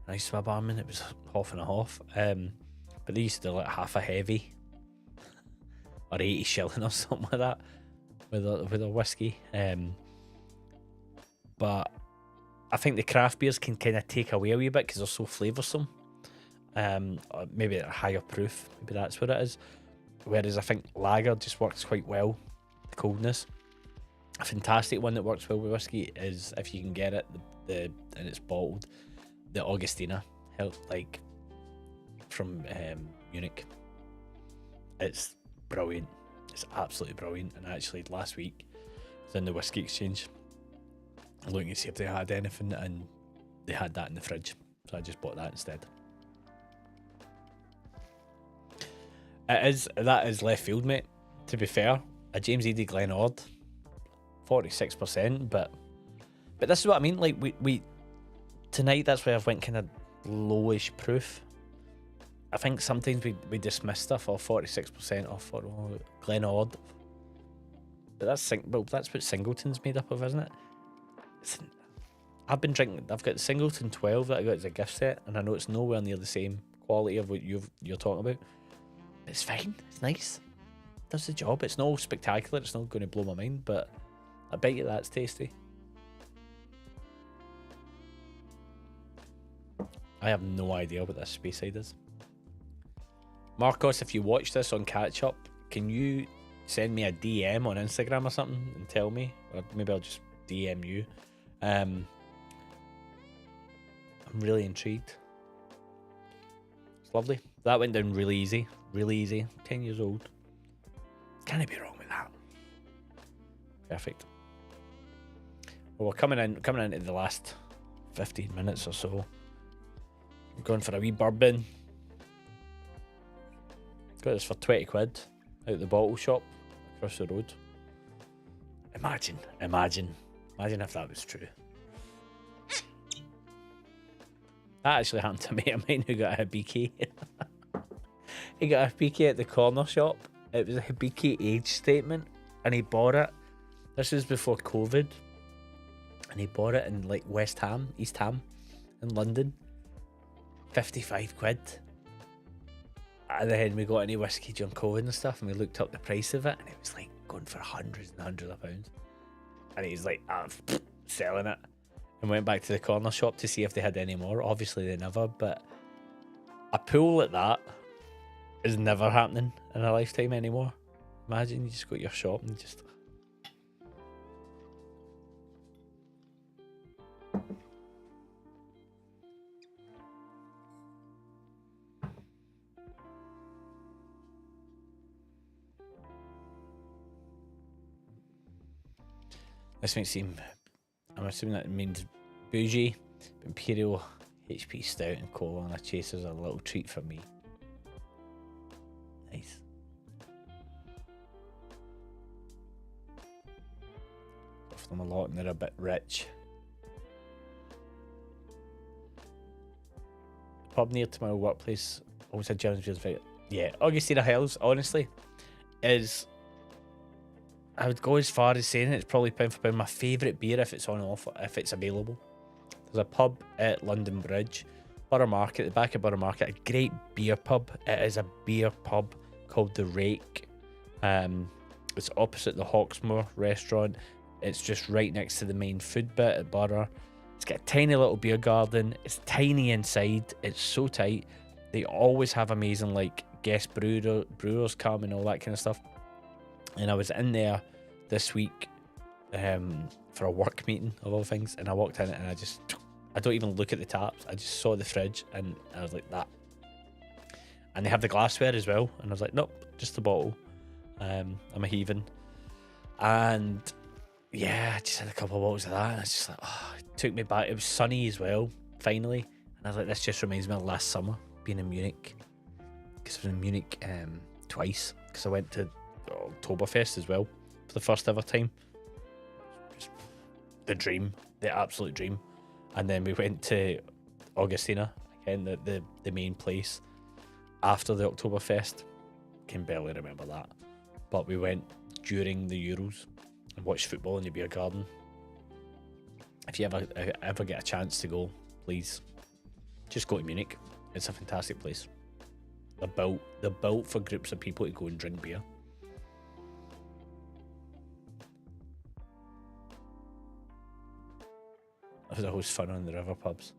[SPEAKER 1] Nice to my barman. It was half and a half. But they used to do like half a heavy, or 80 shilling or something like that with a whiskey. But I think the craft beers can kind of take away a wee bit because they're so flavoursome. Or maybe a higher proof. Maybe that's what it is. Whereas I think lager just works quite well. The coldness. A fantastic one that works well with whiskey is, if you can get it, and it's bottled, the Augustina, like from Munich. It's brilliant. It's absolutely brilliant. And actually, last week, I was in the whiskey exchange looking to see if they had anything, and they had that in the fridge, so I just bought that instead. That is left field, mate. To be fair, a James Eady Glenord, 46%, but this is what I mean. Like we tonight, that's why I've went kind of lowish proof. I think sometimes we dismiss stuff off 46% off for Glenord, but that's what Singleton's made up of, isn't it? I've been drinking. I've got Singleton 12 that I got as a gift set, and I know it's nowhere near the same quality of what you're talking about. But it's fine. It's nice. It does the job. It's not spectacular. It's not going to blow my mind, but I bet you that's tasty. I have no idea what this Speyside is. Marcos, if you watch this on catch up, can you send me a DM on Instagram or something and tell me? Or maybe I'll just DM you. I'm really intrigued. It's lovely. That went down really easy. Really easy. 10 years old. Can't be wrong with that. Perfect. Well, we're coming into the last 15 minutes or so. We're going for a wee bourbon. Got this for 20 quid out the bottle shop across the road. Imagine if that was true. That actually happened to a mate of mine who got a Hibiki. He got a Hibiki at the corner shop. It was a Hibiki age statement, and he bought it. This was before COVID, and he bought it in like East Ham in London. 55 quid. And then we got any whiskey during COVID and stuff, and we looked up the price of it, and it was like going for hundreds and hundreds of pounds. And he's like, selling it, and went back to the corner shop to see if they had any more. Obviously they never, but a pool like that is never happening in a lifetime anymore. Imagine you just go to your shop and just... This might seem... I'm assuming that means bougie. Imperial HP Stout and cola on a chaser's a little treat for me. Nice. Offer them a lot and they're a bit rich. The pub near to my workplace always had German beers. Yeah, Augustina Hells, honestly, is... I would go as far as saying it's probably pound for pound my favourite beer if it's on offer, if it's available. There's a pub at London Bridge, Borough Market, the back of Borough Market, a great beer pub. It is a beer pub called The Rake. It's opposite the Hawksmoor restaurant. It's just right next to the main food bit at Borough. It's got a tiny little beer garden. It's tiny inside. It's so tight. They always have amazing like guest brewers come and all that kind of stuff. And I was in there this week for a work meeting of all things, and I walked in and I don't even look at the taps. I just saw the fridge and I was like, that. And they have the glassware as well, and I was like, nope, just the bottle. I'm a heathen. And yeah, I just had a couple of bottles of that, and I was just like, oh, it took me back. It was sunny as well, finally, and I was like, this just reminds me of last summer being in Munich, because I was in Munich twice, because I went to Oktoberfest as well for the first ever time. Just the dream, the absolute dream. And then we went to Augustina again, the main place after the Oktoberfest. Can barely remember that, but we went during the Euros and watched football in the beer garden. If you ever get a chance to go, please just go to Munich. It's a fantastic place. They're built for groups of people to go and drink beer. It was always fun on the river pubs.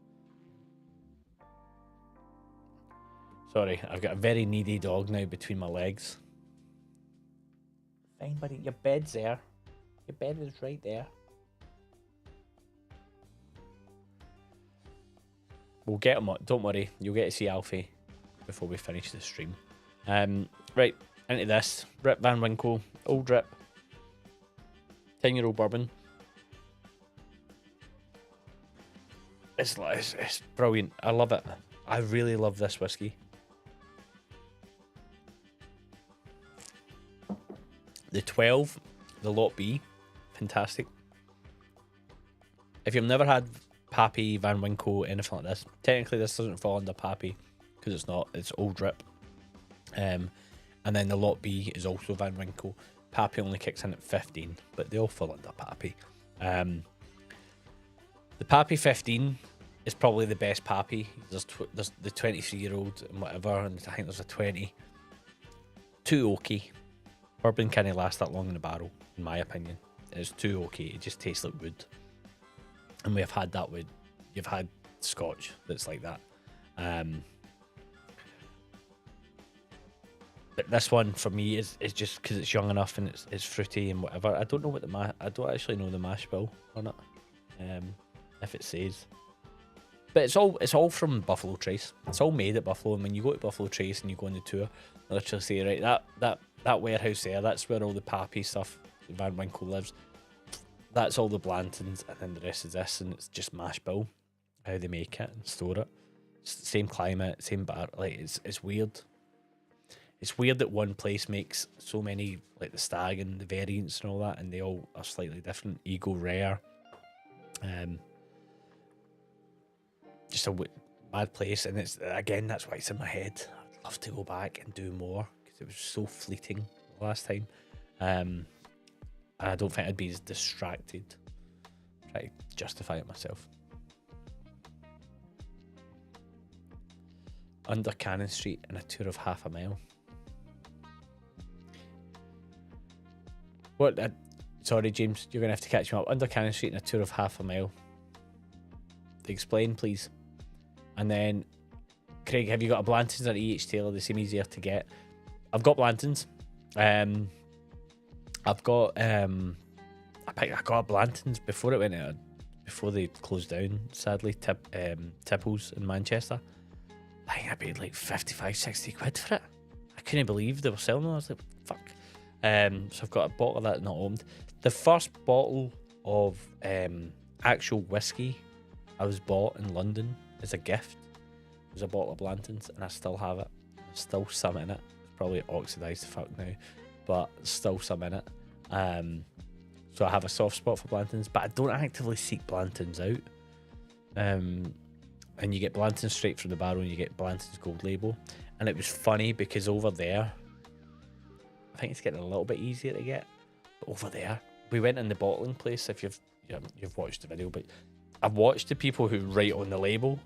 [SPEAKER 1] Sorry, I've got a very needy dog now between my legs. Fine, buddy, your bed's there. Your bed is right there. We'll get him, don't worry, you'll get to see Alfie before we finish the stream. Right, into this. Rip Van Winkle, Old Rip. 10-year-old bourbon. It's brilliant. I love it. I really love this whiskey. The 12, the Lot B, fantastic. If you've never had Pappy, Van Winkle, anything like this, technically this doesn't fall under Pappy because it's not. It's Old Rip. And then the Lot B is also Van Winkle. Pappy only kicks in at 15, but they all fall under Pappy. The Pappy 15 is probably the best Pappy. There's the 23-year-old and whatever, and I think there's a 20. Too oaky. Bourbon can't last that long in a barrel, in my opinion. It's too oaky. It just tastes like wood. And we have had that with... You've had Scotch that's like that. But this one for me is just because it's young enough and it's fruity and whatever. I don't know what I don't actually know the mash bill on it. If it says, but it's all from Buffalo Trace. It's all made at Buffalo, and when you go to Buffalo Trace and you go on the tour, they literally say, right, that warehouse there, that's where all the Pappy stuff, Van Winkle lives. That's all the Blantons, and then the rest is this, and it's just mash bill, how they make it and store it. It's the same climate, same bar. Like it's weird. It's weird that one place makes so many, like the Stag and the variants and all that, and they all are slightly different. Eagle Rare. Just a mad place, and it's again, that's why it's in my head. I'd love to go back and do more because it was so fleeting last time. I don't think I'd be as distracted. Try to justify it myself. Under Cannon Street in a tour of half a mile. What? Sorry, James, you're going to have to catch me up. Under Cannon Street in a tour of half a mile. Explain, please. And then, Craig, have you got a Blanton's or E.H. Taylor? They seem easier to get. I've got Blanton's. I've got I got a Blanton's before it went out, before they closed down, sadly. Tipples in Manchester. I think I paid like 55, 60 quid for it. I couldn't believe they were selling them. I was like, fuck. So I've got a bottle of that not owned. The first bottle of actual whiskey I was bought in London as a gift was a bottle of Blanton's, and I still have it. There's still some in it. It's probably oxidised the fuck now, but still some in it. So I have a soft spot for Blanton's, but I don't actively seek Blanton's out. And you get Blanton's straight from the barrel, and you get Blanton's gold label. And it was funny because over there, I think it's getting a little bit easier to get. But over there, we went in the bottling place. If you've watched the video, but I've watched the people who write on the label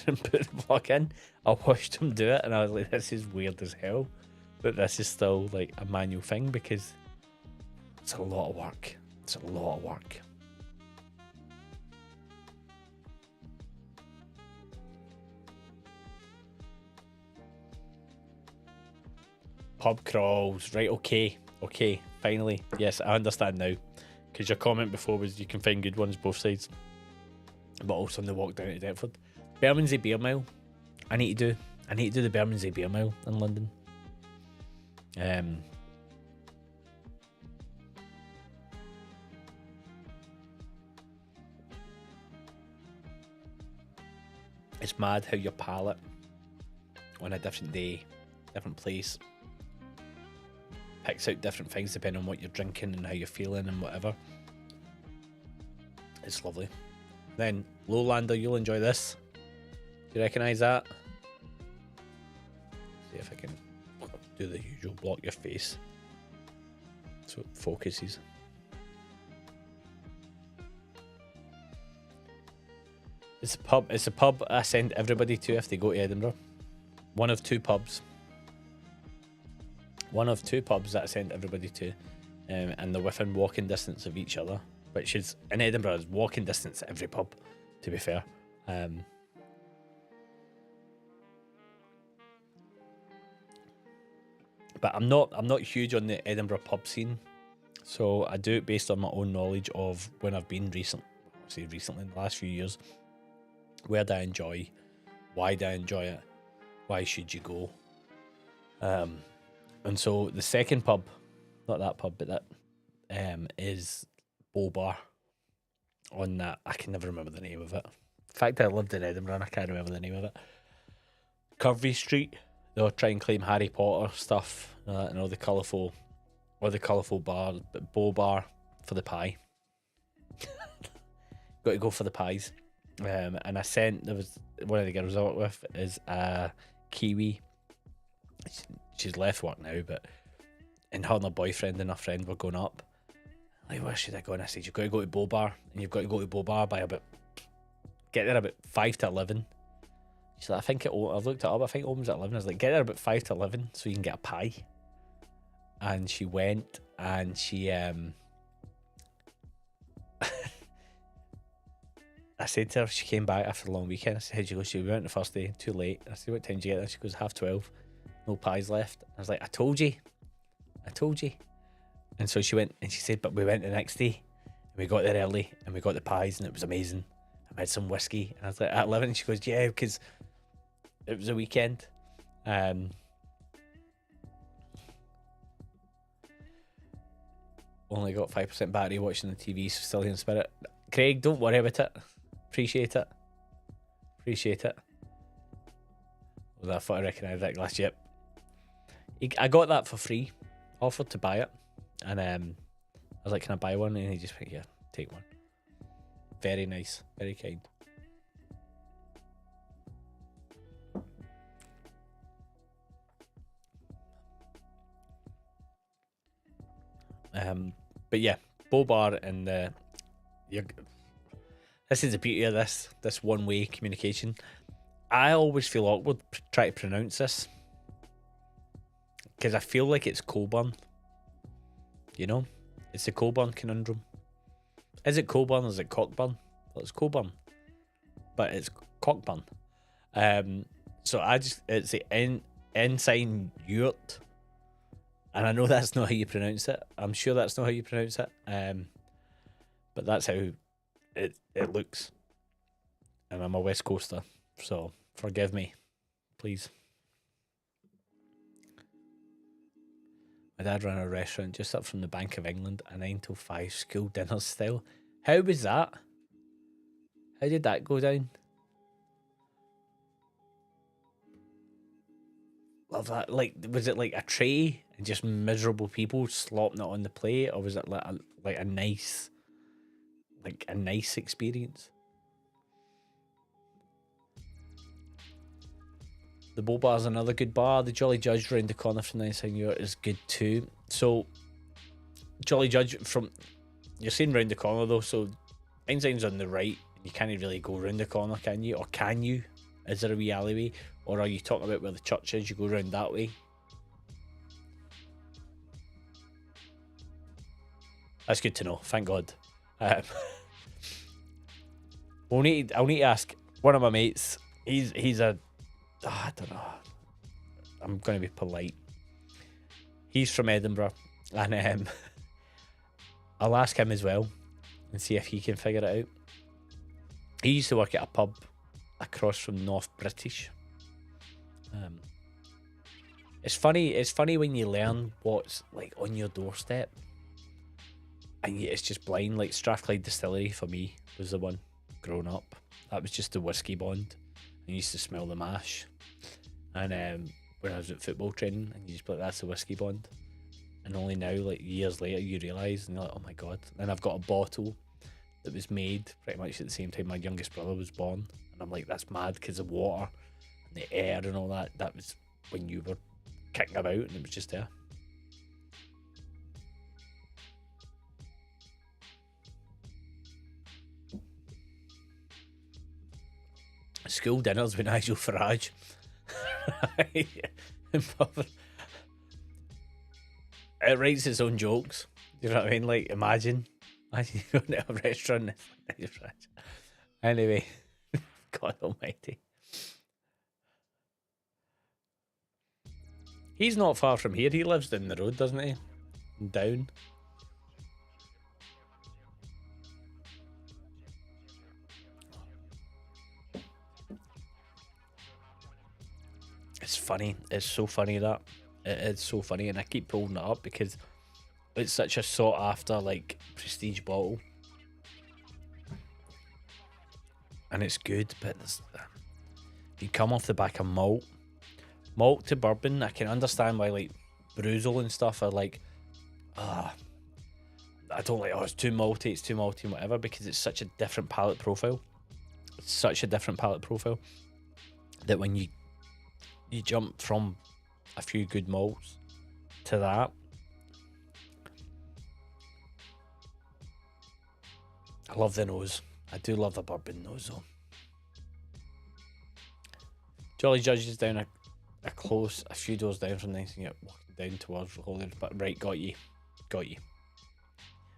[SPEAKER 1] and put the plug in. I watched them do it, and I was like, this is weird as hell. But this is still like a manual thing because it's a lot of work. It's a lot of work. Pub crawls, right? Okay, finally. Yes, I understand now. Because your comment before was you can find good ones both sides, but also on the walk down to Deptford. Bermondsey Beer Mile. I need to do the Bermondsey Beer Mile in London. It's mad how your palate on a different day, different place, picks out different things depending on what you're drinking and how you're feeling and whatever. It's lovely. Then Lowlander, you'll enjoy this. Do you recognise that? See if I can do the usual block your face so it focuses. It's a pub I send everybody to if they go to Edinburgh. One of two pubs that I send everybody to, and they're within walking distance of each other, which is in Edinburgh is walking distance to every pub, to be fair. But I'm not huge on the Edinburgh pub scene, so I do it based on my own knowledge of when I've been recently in the last few years. Where do I enjoy? Why do I enjoy it? Why should you go? And so the second pub, not that pub, but that is Bow Bar. On that, I can never remember the name of it. In fact, I lived in Edinburgh and I can't remember the name of it. Curvy Street. They'll try and claim Harry Potter stuff and all the colourful bars, but Bow Bar for the pie. Got to go for the pies. And there was one of the girls I work with is a Kiwi. She's left work now, but and her and her boyfriend and her friend were going up. Like, where should I go? And I said, you've got to go to Bow Bar, and you've got to go to Bow Bar by get there about 5 to 11. She's like, I've looked it up, I think it opens at 11. I was like, get there about 5 to 11 so you can get a pie. And she went, and she I said to her, she came back after the long weekend. I said, how'd you go? She went the first day, too late. I said, what time did you get there? She goes, 12:30. No pies left. I was like, I told you. And so she went, and she said, but we went the next day, and we got there early, and we got the pies, and it was amazing. I had some whiskey, and I was like, at 11, and she goes, yeah, because it was a weekend. Only got 5% battery watching the TV, so still here in spirit. Craig, don't worry about it. Appreciate it. Well, I thought I recognised that glass. Yep. I got that for free. Offered to buy it. And I was like, can I buy one? And he just went, yeah, take one. Very nice. Very kind. But yeah, Bow Bar and this is the beauty of this one-way communication. I always feel awkward trying to pronounce this because I feel like it's Coburn, you know, It's the Coburn conundrum. Is it Coburn or is it Cockburn? Well, it's Coburn, but it's Cockburn. So it's the Ensign Yurt, and I know that's not how you pronounce it. I'm sure that's not how you pronounce it. But that's how it looks. And I'm a West Coaster, so forgive me, please. My dad ran a restaurant just up from the Bank of England, a 9 to 5 school dinner style. How was that? How did that go down? Love that. Like, was it like a tray and just miserable people slopping it on the plate, or was it like a nice experience? The Bow Bar's another good bar. The Jolly Judge round the corner from the Ensign Yurt is good too. So, Jolly Judge you're saying round the corner though, so Ensign's on the right. You can't really go round the corner, can you? Or can you? Is there a wee alleyway? Or are you talking about where the church is? You go round that way? That's good to know. Thank God. I'll need to ask one of my mates. He's a... I don't know. I'm going to be polite. He's from Edinburgh. And I'll ask him as well and see if he can figure it out. He used to work at a pub across from North British. It's funny when you learn what's like on your doorstep, and it's just blind. Like Strathclyde Distillery for me was the one growing up. That was just the whiskey bond. I used to smell the mash, and when I was at football training, and you just be like, that's the whiskey bond. And only now, like years later, you realise, and you're like, oh my God. And I've got a bottle that was made pretty much at the same time my youngest brother was born, and I'm like, that's mad because of water and the air and all that. That was when you were kicking about, and it was just there. School dinners with Nigel Farage. It writes its own jokes. You know what I mean? Like, imagine you going to a restaurant. Anyway, God almighty. He's not far from here. He lives down the road, doesn't he? Down. It's funny. It's so funny that. It's so funny, and I keep pulling it up because it's such a sought after, like, prestige bottle. And it's good, but you come off the back of malt to bourbon. I can understand why, like, Bruzel and stuff are like, I don't like, it's too malty, whatever, because it's such a different palate profile. It's such a different palate profile that when you jump from a few good malts to that, I love the nose. I do love the bourbon nose though. Jolly Judge is down a few doors down from nice and get walking down towards the Holyrood, but right, got you.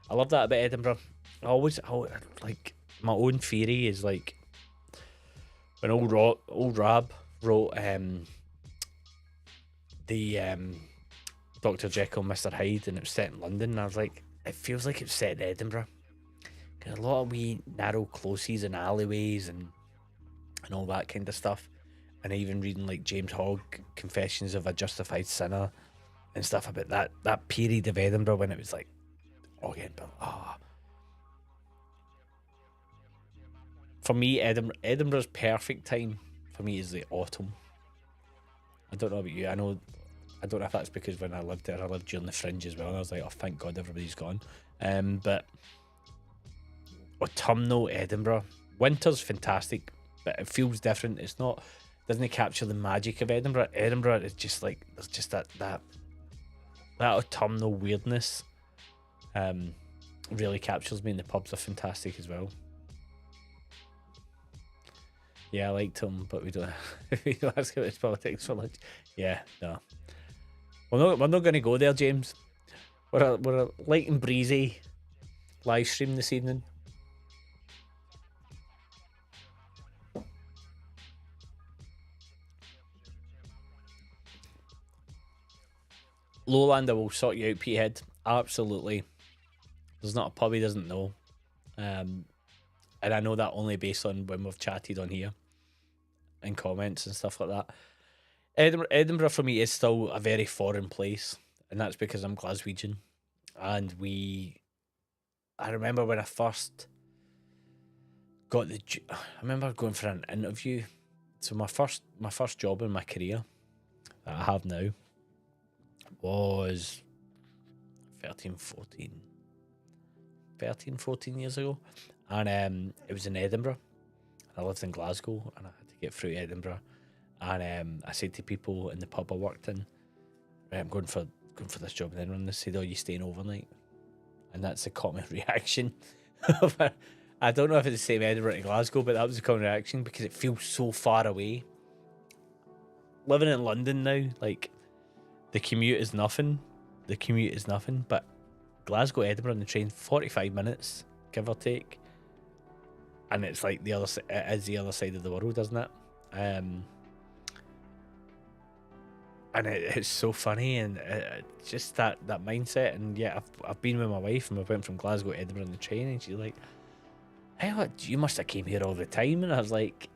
[SPEAKER 1] I love that about Edinburgh. I always like, my own theory is like, when old Rab wrote the Dr. Jekyll and Mr. Hyde, and it was set in London, and I was like, it feels like it's set in Edinburgh. Got a lot of wee narrow closes and alleyways and all that kind of stuff. And even reading like James Hogg, Confessions of a Justified Sinner, and stuff about that period of Edinburgh when it was like, For me, Edinburgh's perfect time for me is the autumn. I don't know about you. I don't know if that's because when I lived there, I lived during the Fringe as well, and I was like, oh, thank God everybody's gone. But autumnal Edinburgh, winter's fantastic, but it feels different. Doesn't capture the magic of Edinburgh. Edinburgh is just like, there's just that autumnal weirdness. Really captures me, and the pubs are fantastic as well. Yeah, I liked him, but we don't ask about his politics for lunch. Yeah, no. We're not going to go there, James. We're a light and breezy live stream this evening. Lowlander will sort you out, Peathead. Absolutely. There's not a pub he doesn't know. And I know that only based on when we've chatted on here and comments and stuff like that. Edinburgh for me is still a very foreign place, and that's because I'm Glaswegian. And I remember when I first got I remember going for an interview. So my first job in my career that I have now was 13, 14 years ago. And it was in Edinburgh. I lived in Glasgow and I had to get through Edinburgh. And I said to people in the pub I worked in, right, I'm going for this job in Edinburgh. And they said, oh, you staying overnight? And that's the common reaction. I don't know if it's the same Edinburgh to Glasgow, but that was the common reaction because it feels so far away. Living in London now, like, the commute is nothing. But Glasgow, Edinburgh on the train, 45 minutes, give or take. And it's like it is the other side of the world, isn't it? And it's so funny, and just that mindset. And yeah, I've been with my wife, and we went from Glasgow to Edinburgh on the train, and she's like, "Hey, what, you must have came here all the time." And I was like,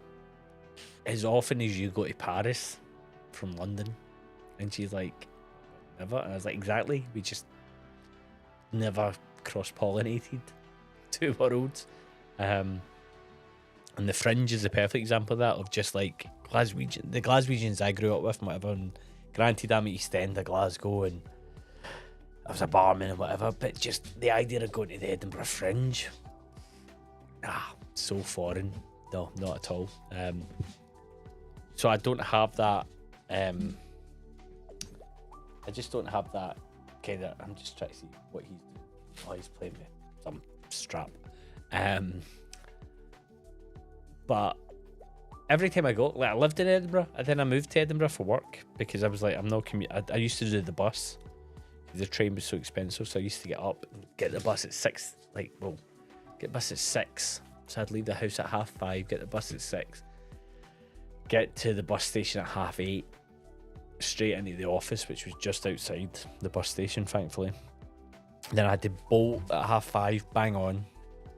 [SPEAKER 1] "As often as you go to Paris from London?" And she's like, "Never." And I was like, "Exactly. We just never cross-pollinated two worlds." And the Fringe is the perfect example of that, of just like the Glaswegians I grew up with and whatever. And granted, I'm at East End of Glasgow and I was a barman and whatever, but just the idea of going to the Edinburgh Fringe, so foreign. No, not at all. So I don't have that. I just don't have that kind of. I'm just trying to see what he's doing. Oh, he's playing with some strap. But every time I go, like, I lived in Edinburgh and then I moved to Edinburgh for work because I was like, I'm not I used to do the bus. The train was so expensive, so I used to get up and get the bus at 6. Get the bus at 6. So I'd leave the house at 5:30, get the bus at 6, get to the bus station at 8:30, straight into the office, which was just outside the bus station, thankfully. Then I had to bolt at 5:30, bang on,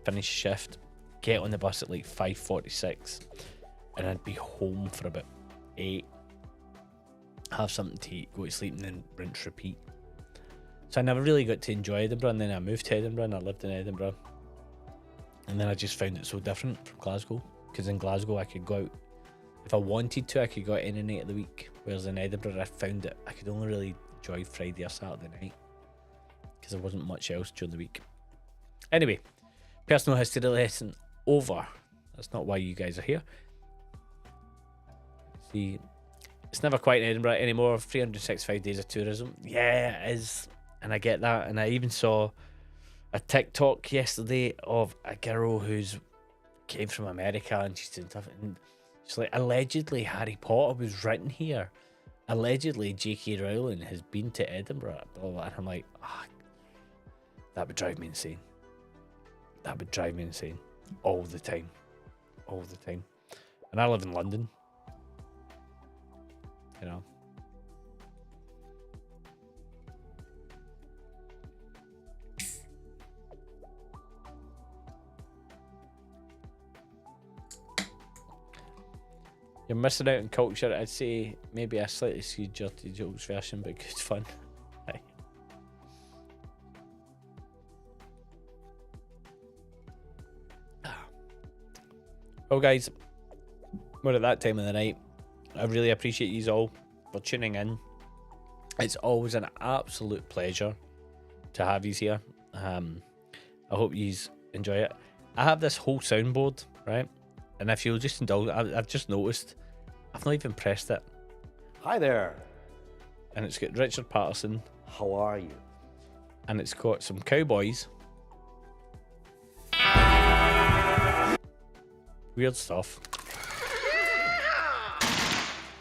[SPEAKER 1] finish shift, get on the bus at like 5:46, and I'd be home for about 8, have something to eat, go to sleep, and then rinse, repeat. So I never really got to enjoy Edinburgh, and then I moved to Edinburgh and I lived in Edinburgh. And then I just found it so different from Glasgow, because in Glasgow I could go out, if I wanted to, I could go out any night of the week, whereas in Edinburgh I found that I could only really enjoy Friday or Saturday night, because there wasn't much else during the week. Anyway, personal history lesson over. That's not why you guys are here. See, it's never quite in Edinburgh anymore. 365 days of tourism. Yeah, it is. And I get that. And I even saw a TikTok yesterday of a girl who's came from America and she's doing stuff. And she's like, allegedly Harry Potter was written here. Allegedly J.K. Rowling has been to Edinburgh. Blah, blah. And I'm like, that would drive me insane. That would drive me insane. All the time. And I live in London. You know. You're missing out on culture. I'd say maybe a slightly skewed Dirty Jokes version, but good fun. Right. Well, guys, we're at that time of the night. I really appreciate you all for tuning in. It's always an absolute pleasure to have you here. I hope you enjoy it. I have this whole soundboard, right? And if you'll just indulge, I've just noticed I've not even pressed it.
[SPEAKER 2] Hi there.
[SPEAKER 1] And it's got Richard Patterson.
[SPEAKER 2] How are you?
[SPEAKER 1] And it's got some cowboys. Weird stuff.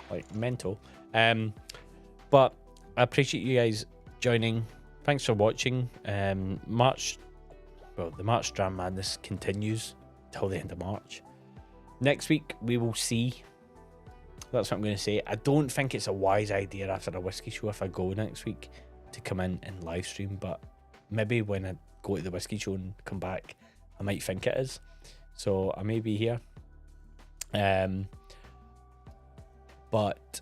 [SPEAKER 1] Like mental. But I appreciate you guys joining thanks for watching. The March Dram Madness continues till the end of March. Next week we will see. That's what I'm going to say. I don't think it's a wise idea after a whiskey show if I go next week to come in and live stream, but maybe when I go to the whiskey show and come back, I might think it is. So I may be here. But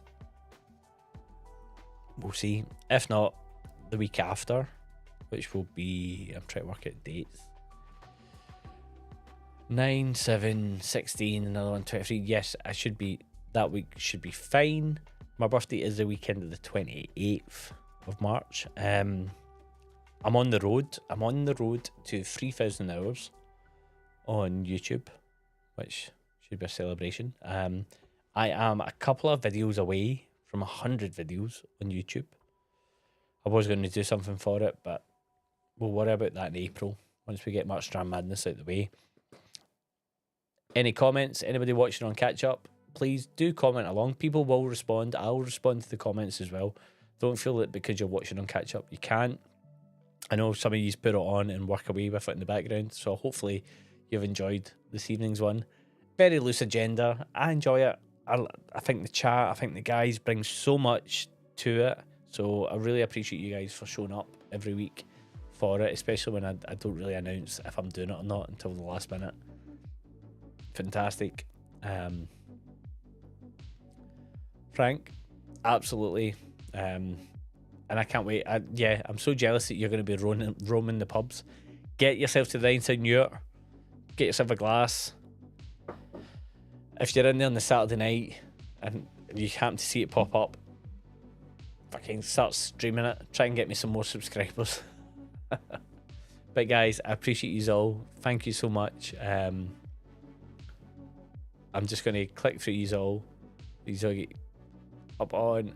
[SPEAKER 1] we'll see. If not, the week after, which will be, I'm trying to work out dates. 9, 7, 16, another one, 23. Yes, I should be, that week should be fine. My birthday is the weekend of the 28th of March. I'm on the road. I'm on the road to 3,000 hours on YouTube, which should be a celebration. I am a couple of videos away from 100 videos on YouTube. I was going to do something for it, but we'll worry about that in April once we get March Dram Madness out of the way. Any comments? Anybody watching on catch up? Please do comment along. People will respond. I'll respond to the comments as well. Don't feel that because you're watching on catch up you can't. I know some of you put it on and work away with it in the background, so hopefully you've enjoyed this evening's one. Very loose agenda. I enjoy it. I think the chat, I think the guys bring so much to it. So I really appreciate you guys for showing up every week for it, especially when I don't really announce if I'm doing it or not until the last minute. Fantastic. Frank, absolutely. And I can't wait. I'm so jealous that you're going to be roaming the pubs. Get yourself to the Inside New York. Get yourself a glass. If you're in there on the Saturday night and you happen to see it pop up, fucking start streaming it. Try and get me some more subscribers. But guys, I appreciate you all. Thank you so much. I'm just going to click through you all. These all get up on.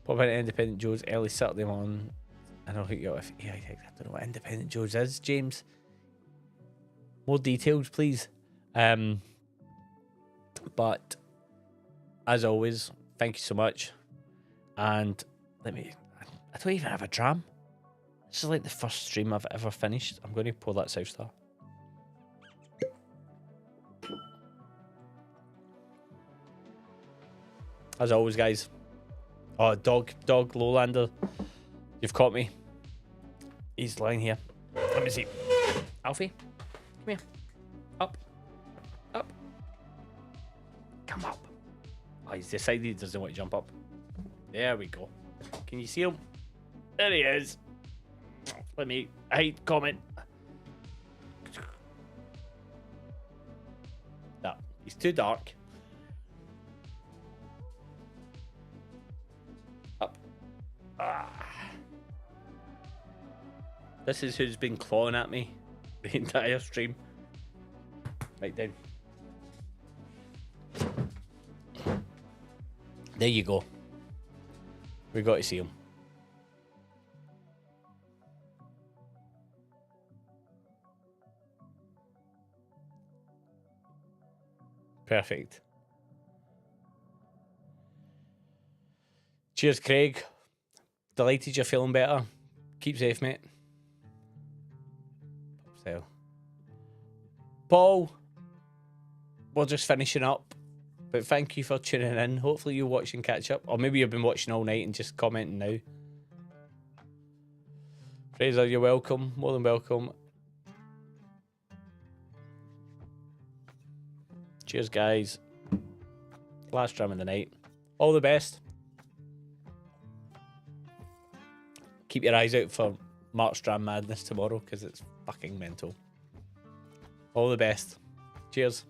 [SPEAKER 1] Pop into Independent Joe's early Saturday morning. I don't think I don't know what Independent Joe's is, James. More details, please. But as always, thank you so much. And I don't even have a dram. This is like the first stream I've ever finished. I'm going to pour that South Star. As always, guys. Oh, dog, Lowlander. You've caught me. He's lying here. Let me see. Alfie, come here. Up. Come up. Oh, he's decided he doesn't want to jump up. There we go. Can you see him? There he is. Let me hide comment. No, he's too dark. Up. This is who's been clawing at me the entire stream. Right down. There you go. We got to see him. Perfect. Cheers, Craig. Delighted you're feeling better. Keep safe, mate. So, Paul, we're just finishing up, but thank you for tuning in. Hopefully you're watching catch up, or maybe you've been watching all night and just commenting now. Fraser, you're welcome. More than welcome. Cheers, guys. Last dram of the night. All the best. Keep your eyes out for March Dram Madness tomorrow because it's fucking mental. All the best. Cheers.